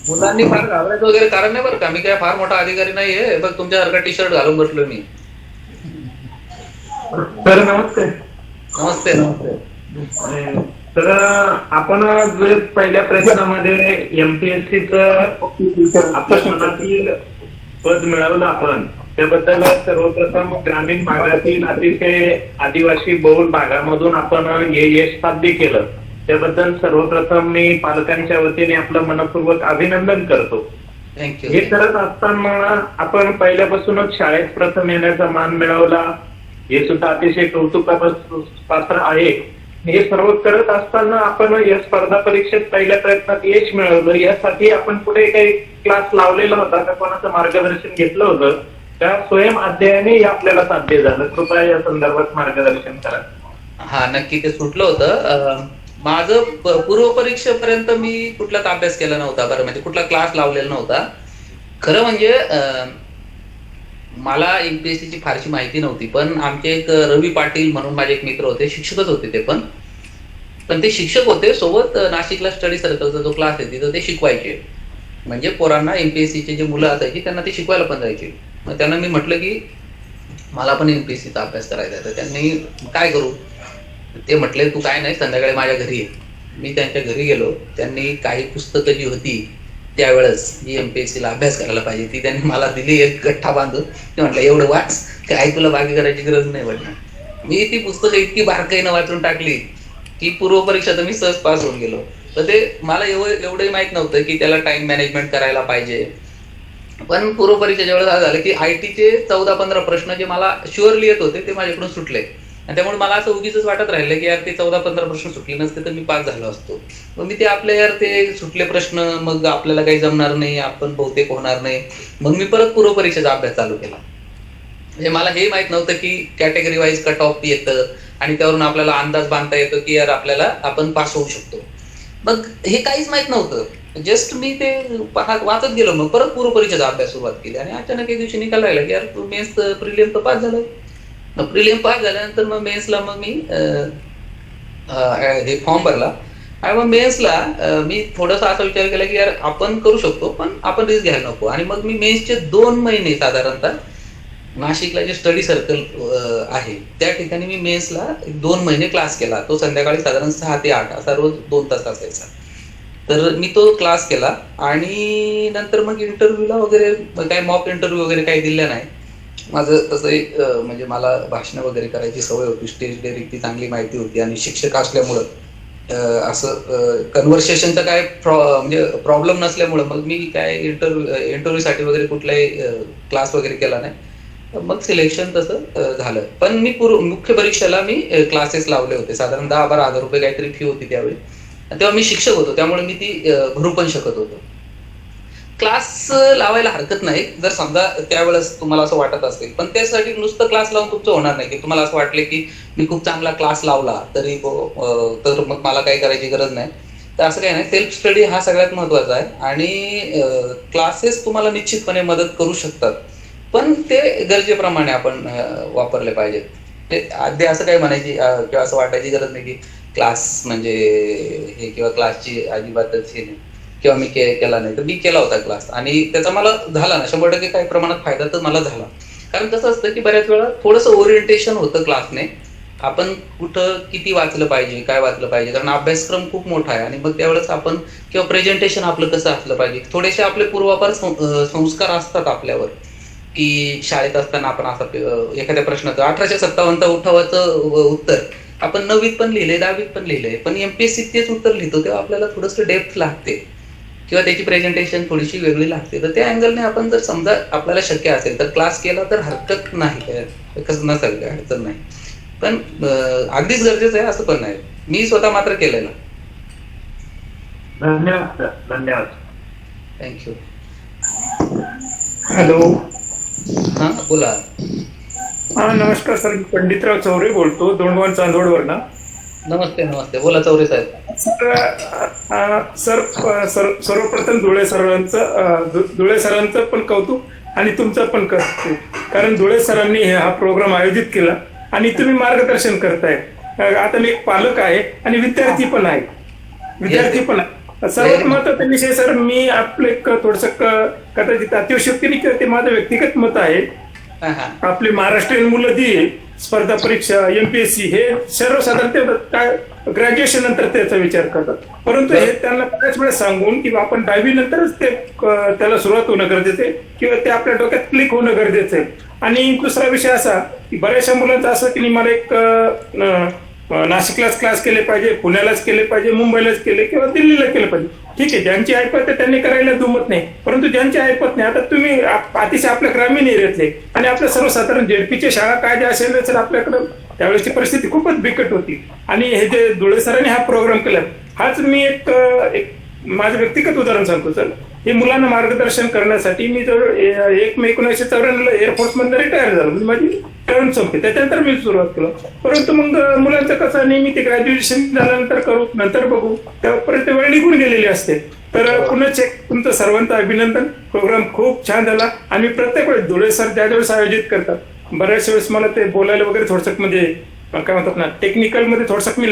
मुलांनी फार घाबरायचं वगैरे कारण नाही बरं का. मी काय फार मोठा अधिकारी नाहीये. बघ तुमच्यासारखा टी शर्ट घालून बसलोय मी. सर नमस्ते. नमस्ते नमस्ते. तर आपण जे पहिल्या प्रश्नामध्ये MPSC आपल्या मनातील पद मिळवलं आपण, त्याबद्दल सर्वप्रथम ग्रामीण भागातील अतिशय आदिवासी बहुल भागामधून आपण हे यश साध्य केलं, त्याबद्दल सर्वप्रथम मी पालकांच्या वतीने आपलं मनपूर्वक अभिनंदन करतो. थँक्यू. हे करत असताना आपण पहिल्यापासूनच शाळेत प्रथम येण्याचा मान मिळवला, हे सुद्धा अतिशय कौतुकापात्र आहे. हे सर्व करत असताना आपण या स्पर्धा परीक्षेत पहिल्या प्रयत्नात यश मिळवलं, यासाठी आपण पुढे काही क्लास लावलेला होता का, कोणाचं मार्गदर्शन घेतलं होतं का, स्वयं अध्ययने हे आपल्याला साध्य झालं? कृपया या संदर्भात मार्गदर्शन करा. हा, नक्की ते सुटलं होतं. माझं पूर्व परीक्षेपर्यंत मी कुठलाच अभ्यास केला नव्हता बरं, म्हणजे कुठला क्लास लावलेला नव्हता. खरं म्हणजे मला MPSC ची फारशी माहिती नव्हती, पण आमचे एक रवी पाटील म्हणून माझे एक मित्र होते, शिक्षकच होते ते, पण ते शिक्षक होते सोबत नाशिकला स्टडी सर्कलचा जो क्लास आहे तिथं ते शिकवायचे. म्हणजे पोरांना MPSC चे जे मुलं असायची त्यांना ते शिकवायला पण जायचे. मग त्यांना मी म्हटलं की मला पण MPSC चा अभ्यास करायचा आहे. तर त्यांनी काय करू, ते म्हटले तू काय नाही, संध्याकाळी माझ्या घरी ये. मी त्यांच्या घरी गेलो. त्यांनी काही पुस्तकं जी होती त्यावेळेस जी MPSC ला अभ्यास करायला पाहिजे ती त्यांनी मला दिली, एक गठ्ठा बांधून. ते म्हटलं एवढं वाच, काय तुला बाकी करायची गरज नाही म्हटलं. मी ती पुस्तकं इतकी बारकाईनं वाचून टाकली की पूर्व परीक्षा तर मी सहज पास होऊन गेलो. तर ते मला एवढंही माहित नव्हतं की त्याला टाइम मॅनेजमेंट करायला पाहिजे. पण पूर्व परीक्षेच्या वेळेस असं झालं की IT चे 14-15 प्रश्न जे मला शुअरली येत होते ते माझ्याकडून सुटले, आणि त्यामुळे मला असं उगीच वाटत राहिलं की यार ते 14-15 प्रश्न सुटले नसते तर मी पास झालो असतो. मग मी ते आपले यार ते सुटले प्रश्न, मग आपल्याला काही जमणार नाही, आपण बहुतेक होणार नाही. मग मी परत पूर्व परीक्षेचा अभ्यास चालू केला. म्हणजे मला हे माहित नव्हतं की कॅटेगरी वाईज कट ऑफ येतं आणि त्यावरून आपल्याला अंदाज बांधता येतो की यार आपल्याला आपण पास होऊ शकतो. मग हे काहीच माहित नव्हतं, जस्ट मी ते वाचत गेलो. मग परत पूर्व परीक्षेचा अभ्यास सुरुवात केली आणि अचानक एक दिवशी निकाल लागला की यार तू मेन्स प्रिलियम तर पास झालं. मग प्रिलियम पास झाल्यानंतर मग मेन्सला मग मी हे फॉर्म भरला. आणि मग मेन्सला मी थोडासा असा विचार केला की यार आपण करू शकतो पण आपण रिस्क घ्यायला नको. आणि मग मी मेन्सचे 2 महिने साधारणतः नाशिकला जे स्टडी सर्कल आहे त्या ठिकाणी मी मेन्सला 2 महिने क्लास केला. तो संध्याकाळी साधारण 6 ते 8 असा रोज 2 तास असायचा. तर मी तो क्लास केला आणि नंतर मग इंटरव्ह्यूला वगैरे काही मॉक इंटरव्ह्यू वगैरे काही दिल्या नाही. माझं तसं म्हणजे मला भाषण वगैरे करायची सवय होती, स्टेज डेअरिंगची चांगली माहिती होती आणि शिक्षक असल्यामुळं असं कन्व्हर्सेशनचा काय म्हणजे प्रॉब्लेम नसल्यामुळं मग मी काय इंटरव्ह्यूसाठी वगैरे कुठलाही क्लास वगैरे केला नाही. मग सिलेक्शन तसं झालं. पण मी मुख्य परीक्षेला मी क्लासेस लावले होते, साधारण 10-12 हजार रुपये काहीतरी फी होती त्यावेळी. तेव्हा मी शिक्षक होतो त्यामुळे मी ती भरू पण शकत होतो. क्लास लावायला हरकत नाही जर समजा त्यावेळेस तुम्हाला असं वाटत असेल, पण त्यासाठी नुसतं क्लास लावून तुमचं होणार नाही. की तुम्हाला असं वाटलं की मी खूप चांगला क्लास लावला तरी तर मग मला काही करायची गरज नाही, तर असं काही नाही. सेल्फ स्टडी हा सगळ्यात महत्वाचा आहे आणि क्लासेस तुम्हाला निश्चितपणे मदत करू शकतात, पण ते गरजेप्रमाणे आपण वापरले पाहिजेत. ते अगदी असं काही म्हणायची किंवा असं वाटायची गरज नाही की क्लास म्हणजे हे किंवा क्लासची अजिबातच हे नाही किंवा मी केला नाही. तर मी केला होता क्लास आणि त्याचा मला झाला ना 100% काही प्रमाणात फायदा तर मला झाला. कारण कसं असतं की बऱ्याच वेळा थोडंसं ओरिएंटेशन होतं क्लासने, आपण कुठं किती वाचलं पाहिजे, काय वाचलं पाहिजे, कारण अभ्यासक्रम खूप मोठा आहे. आणि मग त्यावेळेस आपण किंवा प्रेझेंटेशन आपलं कसं असलं पाहिजे, थोडेसे आपले पूर्वापार संस्कार असतात आपल्यावर की शाळेत असताना आपण असं एखाद्या प्रश्नाचं 1857 उठावाचं उत्तर आपण 9वीत पण लिहिलंय, 10वीत पण लिहिलंय, पण MPSC तेच उत्तर लिहितो तेव्हा आपल्याला थोडंसं डेप्थ लागते किंवा त्याची प्रेझेंटेशन थोडीशी वेगळी लागते. तर त्या अँगलने आपण जर समजा आपल्याला शक्य असेल तर क्लास केला तर हरकत नाही, कसं नसेल काय अडचण नाही. पण अगदीच गरजेचं आहे असं पण नाही. मी स्वतः मात्र केलेलं. धन्यवाद सर, धन्यवाद. थँक्यू. हॅलो. हा बोला. हा नमस्कार सर, मी पंडितराव चौरे बोलतो, दोंडवन चांदवडवरनं. नमस्ते नमस्ते, बोला चौरे साहेब. सर सर्वप्रथम धुळे सरांचं पण कौतुक आणि तुमचं पण करतो, कारण धुळे सरांनी हा प्रोग्राम आयोजित केला आणि तुम्ही मार्गदर्शन करताय. आता मी एक पालक आहे आणि विद्यार्थी पण आहे. सर्वात महत्वाचा विषय सर, मी आपले थोडस कदाचित अतिशयोक्तीने ते माझं व्यक्तिगत मत आहे. आपली महाराष्ट्रीयन मुलं जी स्पर्धा परीक्षा MPSC हे सर्वसाधारण ते काय ग्रॅज्युएशन नंतर त्याचा विचार करतात. परंतु हे त्यांना बऱ्याच वेळेस सांगून की आपण 10वी नंतरच ते त्याला सुरुवात होणं गरजेचं आहे किंवा ते आपल्या डोक्यात क्लिक होणं गरजेचं आहे. आणि दुसरा विषय असा की बऱ्याचशा मुलांचं असं की मला एक नाशिकलाच क्लास केले पाहिजे, पुण्यालाच केले पाहिजे, मुंबईलाच केले किंवा दिल्लीला केलं पाहिजे. ठीक आहे, ज्यांची ऐपत आहे त्यांनी करायला दुमत नाही. परंतु ज्यांची ऐपत नाही, आता तुम्ही अतिशय आपल्या ग्रामीण एरियातले आणि आपल्या सर्वसाधारण झेडपीच्या शाळा काय ज्या असेल तर आपल्याकडं त्यावेळेसची परिस्थिती खूपच बिकट होती. आणि हे जे धुळे सरांनी हा प्रोग्राम केला, हाच मी एक माझं व्यक्तिगत उदाहरण सांगतो सर. हे मुलांना मार्गदर्शन करण्यासाठी मी जवळ 1 मे 1994 एअरफोर्स मधून रिटायर झालो, म्हणजे माझी टर्न संपली. त्याच्यानंतर मी सुरुवात केलं. परंतु मग मुलांचं कसं नेहमी ते ग्रॅज्युएशन झाल्यानंतर करू, नंतर बघू, त्यापर्यंत वेळ निघून गेलेली असते. तर पुन्हा तुमचं सर्वांचं अभिनंदन. प्रोग्राम खूप छान झाला. आणि मी प्रत्येक वेळेस धुळे सर ज्या वेळेस आयोजित करतात, बऱ्याच वेळेस मला ते बोलायला वगैरे थोडंसं म्हणजे काय म्हणतात ना, टेक्निकल मध्ये थोडंसं मी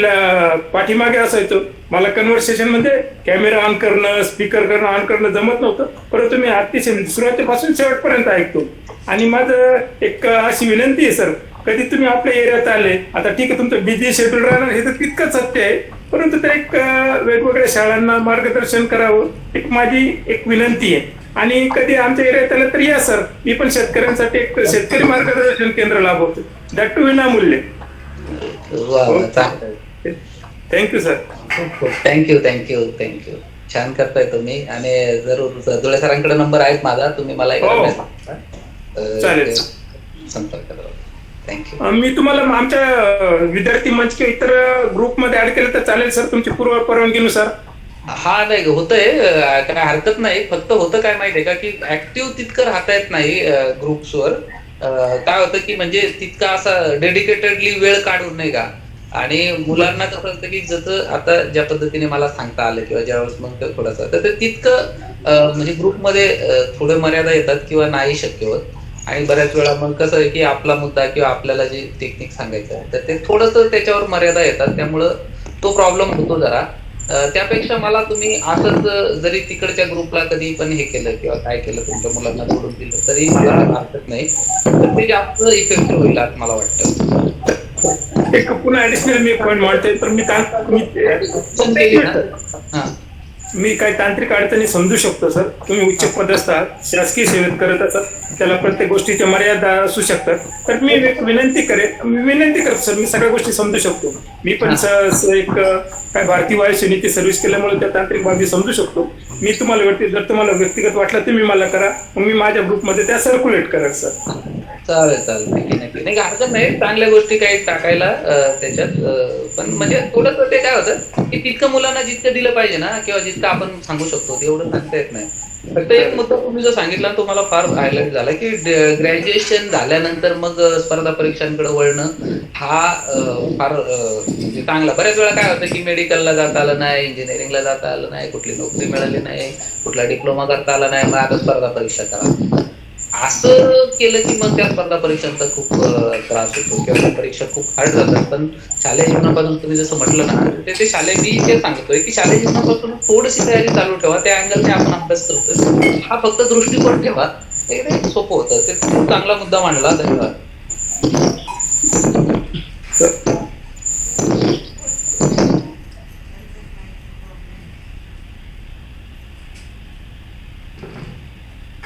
पाठीमागे असायचो. मला कन्व्हर्सेशन म्हणजे कॅमेरा ऑन करणं, स्पीकर करणं, ऑन करणं जमत नव्हतं. परंतु मी अतिशय सुरुवातीपासून शेवटपर्यंत ऐकतो. आणि माझं एक अशी विनंती आहे सर, कधी तुम्ही आपल्या एरियात आले, आता ठीक आहे तुमचं बिझी शेड्यूल राहणार हे तर तितकंच सत्य आहे, परंतु ते एक वेगवेगळ्या शाळांना मार्गदर्शन करावं एक माझी एक विनंती आहे. आणि कधी आमच्या एरियात आलं तर या सर, मी पण शेतकऱ्यांसाठी एक शेतकरी मार्गदर्शन केंद्र लाभवतो, दॅट टू विनामूल्य. Thank you sir. थँक्यू. छान करताय तुम्ही. आणि जरूर धुळे सरांकडे नंबर आहेत माझा, तुम्ही मला चालेल संपर्क करा. थँक्यू. मी तुम्हाला आमच्या विद्यार्थी मंच किंवा इतर ग्रुपमध्ये ऍड केलं तर चालेल सर, तुमची पूर्व परवानगीनुसार. हा नाही होतंय, काय हरकत नाही. फक्त होतं काय माहितीये का की ऍक्टिव्ह तितकं राहता येत नाही ग्रुप्सवर. काय होतं की म्हणजे तितका असा डेडिकेटेडली वेळ काढून नाही का. आणि मुलांना कसं असतं की जसं आता ज्या पद्धतीने मला सांगता आलं किंवा ज्यावेळेस मग थोडंसं तर ते तितकं म्हणजे ग्रुपमध्ये थोडे मर्यादा येतात किंवा नाही शक्य होत. आणि बऱ्याच वेळा मग कसं आहे की आपला मुद्दा किंवा आपल्याला जे टेक्निक सांगायचं आहे तर ते थोडंसं त्याच्यावर मर्यादा येतात, त्यामुळं तो प्रॉब्लेम होतो जरा. त्यापेक्षा मला तुम्ही असंच जरी तिकडच्या ग्रुपला कधी पण हे केलं किंवा काय केलं तुमच्या मुलांना जोडून दिलं तरी मला हरकत नाही, तर ते जास्त इफेक्टिव्ह होईल असं मला वाटतं. एक पुन्हा ऍडिशनल मी पॉईंट मांडते. तर मी काही तांत्रिक अडचणी समजू शकतो सर. तुम्ही उच्च पदस्थ आहात, शासकीय सेवेत करत असतात, त्याला प्रत्येक गोष्टीच्या मर्यादा असू शकतात. तर मी एक विनंती करतो सर, मी सगळ्या गोष्टी समजू शकतो. मी पण एक काय भारतीय वायुसेनेची सर्व्हिस केल्यामुळे त्या तांत्रिक बाबी समजू शकतो. मी तुम्हाला जर तुम्हाला व्यक्तिगत वाटलं तुम्ही मला करा, मग मी माझ्या ग्रुपमध्ये त्या सर्क्युलेट करा सर. चालेल नक्की नाही हरकत नाही. चांगल्या गोष्टी काही टाकायला त्याच्यात, पण म्हणजे थोडंसं ते काय होतं की तितकं मुलांना जितकं दिलं पाहिजे ना किंवा जितकं आपण सांगू शकतो तेवढं सांगता येत नाही. फक्त एक मुद्दा तुम्ही जो सांगितला तो मला फार हायलाइट झाला की ग्रॅज्युएशन झाल्यानंतर मग स्पर्धा परीक्षांकडे वळणं हा फार म्हणजे चांगला. बऱ्याच वेळा काय होतं की मेडिकलला जाता आलं नाही, इंजिनिअरिंगला जाता आलं नाही, कुठली नोकरी मिळाली नाही, कुठला डिप्लोमा करता आला नाही, मग आता स्पर्धा परीक्षा करा असं केलं की मग त्या स्पर्धा परीक्षांचा खूप त्रास होतो किंवा त्या परीक्षा खूप हार्ड जातात. पण शालेय जीवनापासून तुम्ही जसं म्हटलं ना ते शालेय मी ते सांगतोय की शालेय जीवनापासून थोडीशी तयारी चालू ठेवा, त्या अँगलने आपण अभ्यास करतोय हा फक्त दृष्टिकोन ठेवा, ते सोपं होतं. ते खूप चांगला मुद्दा मांडला. धन्यवाद.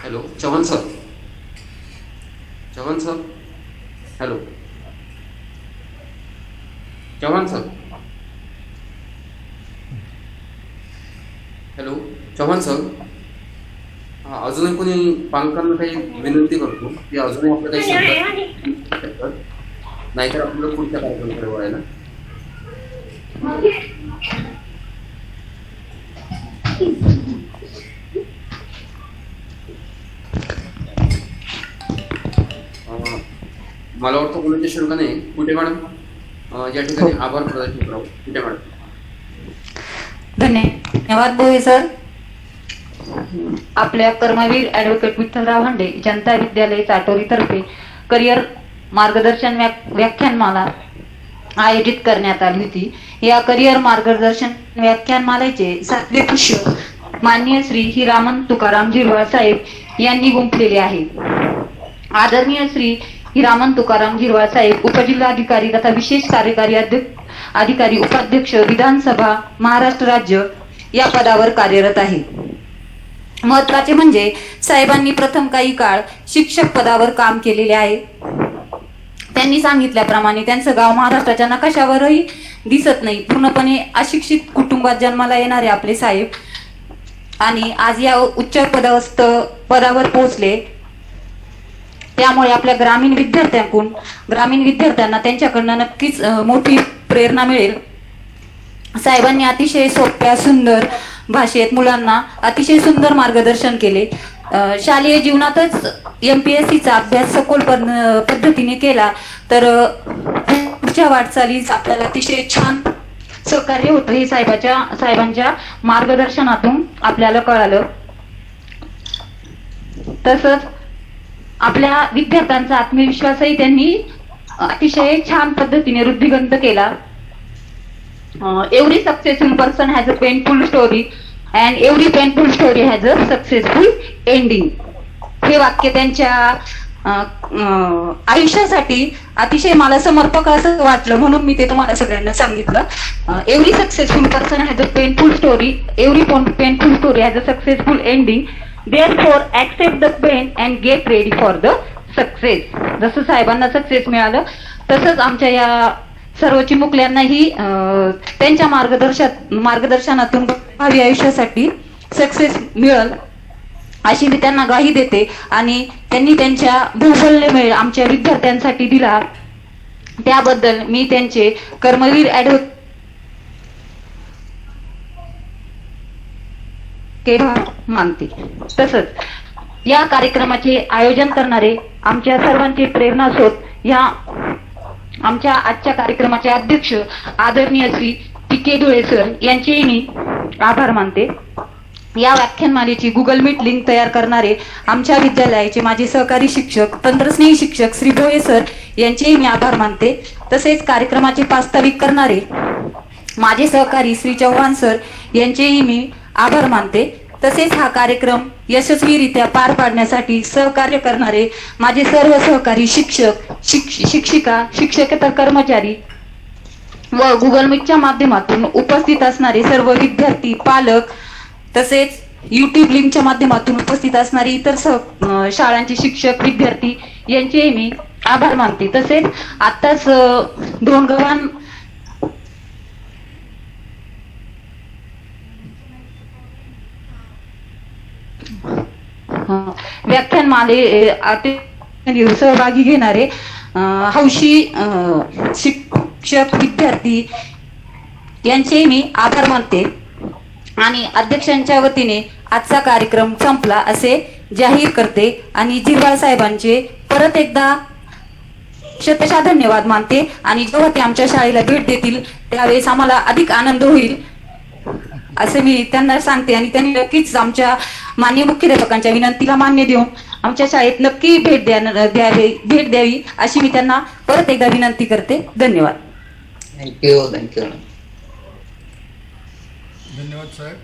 Hello Chavan sir. Hello Chavan sir. Hello Chavan sir. हा अजूनही कोणी पालकांना काही विनंती करतो की अजूनही आपलं काही शंका नाहीतर आपल्याला पुढच्या कार्यक्रमाकडे वळायला. मला वाटतं कोणाच्या शंका नाही. कुठे मॅडम या ठिकाणी आभार प्रदर्शन करावं. कुठे मॅडम. धन्यवाद भोये सर. आपल्या कर्मवीर ऍडव्होकेट विठ्ठलराव हांडे जनता विद्यालय चाटोरी तर्फे करिअर मार्गदर्शन व्याख्यानमाला आयोजित करण्यात आली होती. या करिअर मार्गदर्शन व्याख्यानमालेचे 7वे पुष्प माननीय श्री हिरामन तुकाराम झिरवाळ साहेब यांनी गुंफलेले आहे. आदरणीय श्री हिरामन तुकाराम झिरवाळ साहेब, उपजिल्हाधिकारी तथा विशेष कार्यकारी अधिकारी उपाध्यक्ष विधानसभा महाराष्ट्र राज्य या पदावर कार्यरत आहे. महत्वाचे म्हणजे साहेबांनी प्रथम काही काळ शिक्षक पदावर काम केलेले आहे. त्यांनी सांगितल्याप्रमाणे त्यांचं गाव महाराष्ट्राच्या नकाशावरही दिसत नाही. पूर्णपणे अशिक्षित कुटुंबात जन्माला येणारे आपले साहेब आणि आज या उच्च पदावर पोहोचले. त्यामुळे आपल्या ग्रामीण विद्यार्थ्यांना त्यांच्याकडनं नक्कीच मोठी प्रेरणा मिळेल. साहेबांनी अतिशय सोप्या सुंदर भाषेत मुलांना अतिशय सुंदर मार्गदर्शन केले. शालेय जीवनातच MPSCचा अभ्यास सखोल पद्धतीने केला तर पुढच्या वाटचालीस आपल्याला अतिशय छान सहकार्य होतं हे साहेबांच्या मार्गदर्शनातून आपल्याला कळालं. तसंच आपल्या विद्यार्थ्यांचा आत्मविश्वासही त्यांनी अतिशय छान पद्धतीने वृद्धिंगत केला. Every successful person has a painful story and every painful story has a successful ending. हे वाक्य त्यांच्या आयुष्यासाठी अतिशय मला समर्पक असं वाटलं, म्हणून मी ते तुम्हाला सगळ्यांना सांगितलं. Every successful person has a painful story, every painful story has a successful ending. Therefore, accept the pain and get ready for the success. जसं साहेबांना सक्सेस मिळालं तसंच आमच्या या सर्व चिमुकल्यांनाही त्यांच्या मार्गदर्शनातून भावी आयुष्यासाठी सक्सेस मिळेल अशी मी त्यांना ग्वाही देते. आणि त्यांनी त्यांच्या बहुमूल्य वेळ आमच्या विद्यार्थ्यांसाठी दिला त्याबद्दल मी त्यांचे कर्मवीर मानते. तसंच या कार्यक्रमाचे आयोजन करणारे आमच्या सर्वांचे प्रेरणास्रोत या आमच्या आजच्या कार्यक्रमाचे अध्यक्ष आदरणीय श्री PK धुळे सर यांचेही मी आभार मानते. या व्याख्यानमालेची गुगल मीट लिंक तयार करणारे आमच्या विद्यालयाचे माझे सहकारी शिक्षक तंत्रस्नेही शिक्षक श्री भोये सर यांचेही मी आभार मानते. तसेच कार्यक्रमाचे प्रास्ताविक करणारे माझे सहकारी श्री चव्हाण सर यांचेही मी आभार मानते. तसेच हा कार्यक्रम यशस्वीरित्या पार पाडण्यासाठी सहकार्य करणारे माझे सर्व सहकारी शिक्षिका शिक्षकेतर कर्मचारी व गुगल मीटच्या माध्यमातून उपस्थित असणारे सर्व विद्यार्थी पालक तसेच YouTube लिंकच्या माध्यमातून उपस्थित असणारे इतर शाळांचे शिक्षक विद्यार्थी यांचेही मी आभार मानते. तसेच आताच दोन गव्हाण व्याख्यानमाले सहभागी घेणारे हौशी शिक्षक विद्यार्थी यांचे मी आभार मानते. आणि अध्यक्षांच्या वतीने आजचा कार्यक्रम संपला असे जाहीर करते आणि झिरवाळ साहेबांचे परत एकदा शतशः धन्यवाद मानते. आणि जेव्हा ते आमच्या शाळेला भेट देतील त्यावेळेस आम्हाला अधिक आनंद होईल असे मी त्यांना सांगते. आणि त्यांनी नक्कीच आमच्या माननीय मुख्याध्यापकांच्या विनंतीला मान्य देऊन आमच्या शाळेत नक्की भेट द्यावी अशी मी त्यांना परत एकदा विनंती करते. धन्यवाद. थँक्यू. धन्यवाद साहेब.